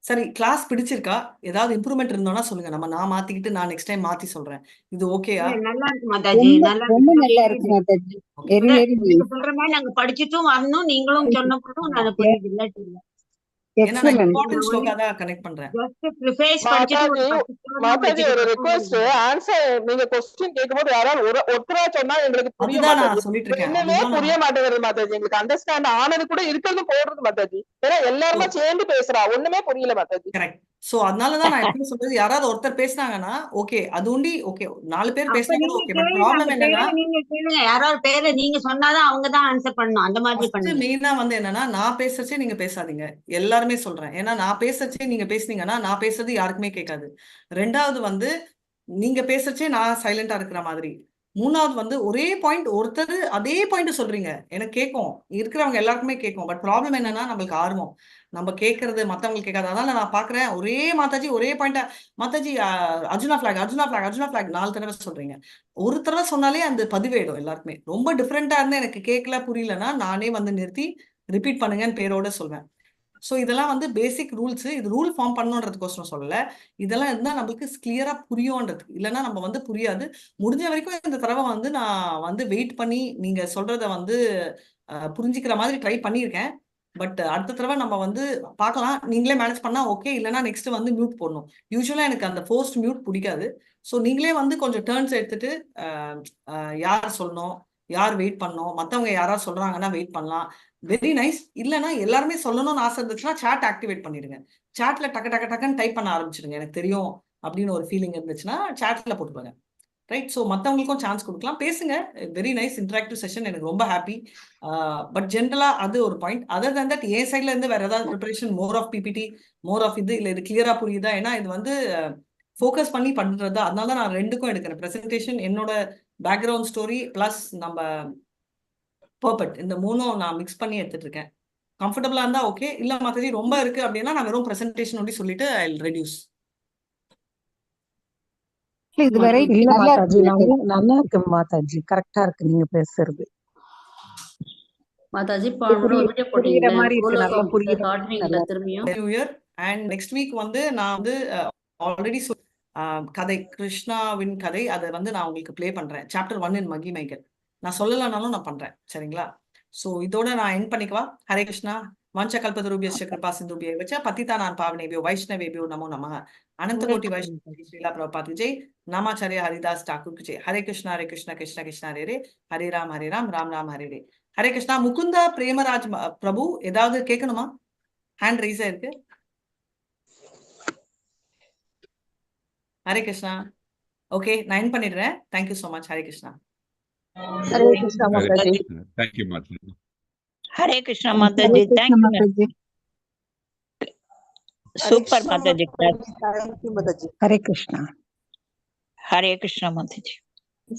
சரி, கிளாஸ் பிடிச்சிருக்கா? ஏதாவது இம்ப்ரூவ்மெண்ட் இருந்தோம்னா சொல்லுங்க. நான் மாத்திக்கிட்டு நான் நெக்ஸ்ட் டைம் மாத்தி சொல்றேன். இது ஓகேயா? நல்லா இருக்கு மாதாஜி, நல்லா ரொம்ப நல்லா இருக்கு மாதாஜி. வெரி வெரி நீங்க சொல்ற மாதிரி நாங்க படிச்சுட்டும் வரணும், நீங்களும் சொன்னப்படும் நான் புரியுது. இல்லாட்டி இல்ல. ஏன்னா நான் எக்ஸலன்ட். இம்பார்ட்டன்ட் ஸ்லோகா தான் கனெக்ட் பண்றேன். ஜஸ்ட் ப்ரிஃபேஸ் படிச்சுட்டு ஒரு 10 ஸ்லோகம் மாதாஜி ஒரு ரிக்வெஸ்ட், படிச்சுட்டு ஆன்சர் நீங்க क्वेश्चन கேட்கும்போது யாராவது ஒருத்தரா சொன்னா எங்களுக்கு புரியும் அதுதான் மாதாஜி. நான் சொல்லிட்டு இருக்கேன். இன்னுமே புரிய மாட்டேங்குது மாதாஜி. எங்களுக்கு அண்டர்ஸ்டாண்ட் ஆனது கூட இருக்கிறது போடுறது மாதாஜி. ஏன்னா எல்லாருமே சேர்ந்து பேசுறா, ஒண்ணுமே புரியல மாதாஜி. கரெக்ட். சோ அதனாலதான் நான் எப்படி சொல்றது, யாராவது ஒருத்தர் பேசினாங்கன்னா ஓகே, அது உண்டி ஓகே, 4 பேர் அப்ப பேசினா கூட நீங்க ஓகே. பட் கேளுங்க, ப்ராப்ளம் அந்த என்னன்னா, பேரை நீங்க கேளுங்க. யாராவது பேரை நீங்க சொன்னாதான் அவங்க தான் ஆன்சர் பண்ணணும். அந்த மாதிரி ஃபர்ஸ்ட் பண்ணுங்க. மெயினா வந்து என்னன்னா, நான் பேசுறச்சே நீங்க பேசாதீங்க. எல்லாருமே சொல்றேன். ஏன்னா நான் பேசுறச்சே நீங்க பேசுனீங்கன்னா நான் பேசுறது யாருக்குமே கேட்காது. 2வது வந்து நீங்க பேசுறச்சே நான் சைலண்டா இருக்கிற மாதிரி. 3வது வந்து ஒரே பாயிண்ட் ஒருத்தர் அதே பாயிண்ட் சொல்றீங்க, எனக்கு கேட்கும், இருக்கிறவங்க எல்லாருக்குமே கேட்கும். பட் ப்ராப்ளம் என்னன்னா நம்மளுக்கு ஆர்வம், நம்ம கேட்கறது மத்தவங்களுக்கு கேட்காது. அதனால நான் பாக்குறேன் ஒரே மாதாஜி ஒரே பாயிண்டா Mataji Arjuna flag Arjuna flag Arjuna flag 4 தடவை சொல்றீங்க. ஒரு தடவை சொன்னாலே அந்த பதிவேடும் எல்லாருக்குமே. ரொம்ப டிஃப்ரெண்டா இருந்து எனக்கு கேட்கல புரியலன்னா நானே வந்து நிறுத்தி ரிப்பீட் பண்ணுங்கன்னு பேரோட சொல்வேன். ஸோ இதெல்லாம் வந்து பேசிக் ரூல்ஸ். இது ரூல் ஃபார்ம் பண்ணணுன்றதுக்கோசரம் சொல்லல. இதெல்லாம் இருந்தால் நம்மளுக்கு கிளியரா புரியும்ன்றது. இல்லைன்னா நம்ம வந்து புரியாது. முடிஞ்ச வரைக்கும் இந்த தடவை வந்து நான் வந்து வெயிட் பண்ணி நீங்க சொல்றத வந்து புரிஞ்சுக்கிற மாதிரி ட்ரை பண்ணியிருக்கேன். பட் அடுத்த தடவை நம்ம வந்து பார்க்கலாம். நீங்களே மேனேஜ் பண்ணா ஓகே, இல்லைன்னா நெக்ஸ்ட் வந்து மியூட் போடணும். யூஸ்வலா எனக்கு அந்த ஃபோர்ஸ்ட் மியூட் பிடிக்காது. ஸோ நீங்களே வந்து கொஞ்சம் டேர்ன்ஸ் எடுத்துட்டு யார் சொல்லணும், யார் வெயிட் பண்ணணும், மற்றவங்க யாராவது சொல்றாங்கன்னா வெயிட் பண்ணலாம். Very nice. இல்லைன்னா எல்லாருமே சொல்லணும்னு ஆசை இருந்துச்சுன்னா சாட் ஆக்டிவேட் பண்ணிடுங்க. சாட்ல டக்குன்னு டைப் பண்ண ஆரம்பிச்சிடுங்க. எனக்கு தெரியும் அப்படின்னு ஒரு ஃபீலிங் இருந்துச்சுன்னா சாட்ல போட்டுப்பாங்க. ரைட். ஸோ மற்றவங்களுக்கும் சான்ஸ் கொடுக்கலாம், பேசுங்க. வெரி நைஸ் இன்டராக்டிவ் செஷன், எனக்கு ரொம்ப ஹாப்பி. பட் ஜென்ரலா அது ஒரு பாயிண்ட். அதர் தேன் தட் என் சைட்ல இருந்து வேற ஏதாவது preparation, more of PPT, more of இது, இல்லை இது கிளியரா புரியுதா? ஏன்னா இது வந்து ஃபோக்கஸ் பண்ணி பண்றது. அதனால தான் நான் 2க்கும் எடுக்கிறேன். ப்ரெசன்டேஷன், என்னோட பேக்ரவுண்ட் ஸ்டோரி பிளஸ் நம்ம பர்பட், இந்த 3ம் நான் மிக்ஸ் பண்ணி எடுத்துட்டு இருக்கேன். கம்ஃபர்டபுளா இருந்தா ஓகே, இல்ல மாதிரி ரொம்ப இருக்கு அப்படின்னா நான் வெறும் ப்ரெசன்டேஷன் ஒண்டி சொல்லிட்டு ஐ வில் ரெடியூஸ். இது வெரைட்டி இல்ல நல்லா மாதாஜி, இருக்கு. நல்லா இருக்கு மாதாஜி, கரெக்டா இருக்கு நீங்க பேசுறது. மாதாஜி போன வீடியோ புரியுற போட்டீங்களே, மாதிரி இருக்கு, ஃபோலோ நல்லா புரியுற மாதிரி காட்டுறீங்களா நல்லா திரும்பியும்? New year and next week வந்து நான் வந்து ஆல்ரெடி கதை, கிருஷ்ணாவின் கதை, அதை வந்து நான் உங்களுக்கு ப்ளே பண்றேன். சாப்டர் 1 இன் மகிமைகள். நான் சொல்லலைனாலும் நான் பண்றேன். சரிங்களா? ஸோ இதோட நான் என் பண்ணிக்கவா? ஹரே கிருஷ்ணா. வாஞ்ச கல்பதரூபியஸ்ய கிருபா சிந்துபிய வச்ச பத்திதானான் பாவனேபியோ வைஷ்ணவேபியோ நமோ நமः. அனந்த கோட்டி வைஷ்ணவி ஸ்ரீலா பிரபுபாத் ஜெய். நாமாச்சாரிய ஹரிதாஸ் டாக்கூர் ஜெய். ஹரே கிருஷ்ணா கிருஷ்ண கிருஷ்ண ஹரே ஹரே, ஹரே ராம் ராம் ராம் ஹரே ஹரே. ஹரே கிருஷ்ணா. முகுந்தா பிரேமராஜ் பிரபு, ஏதாவது கேட்கணுமா? ஹேண்ட் ரைஸா இருக்கு. ஹரே கிருஷ்ணா. ஓகே, நான் என் பண்ணிடுறேன். Thank you so much. Hare Krishna. Hare Krishna Mataji. Thank you Mataji. Hare Krishna Mataji. Thank you. Super Mataji. Hare Krishna. Hare Krishna Mataji.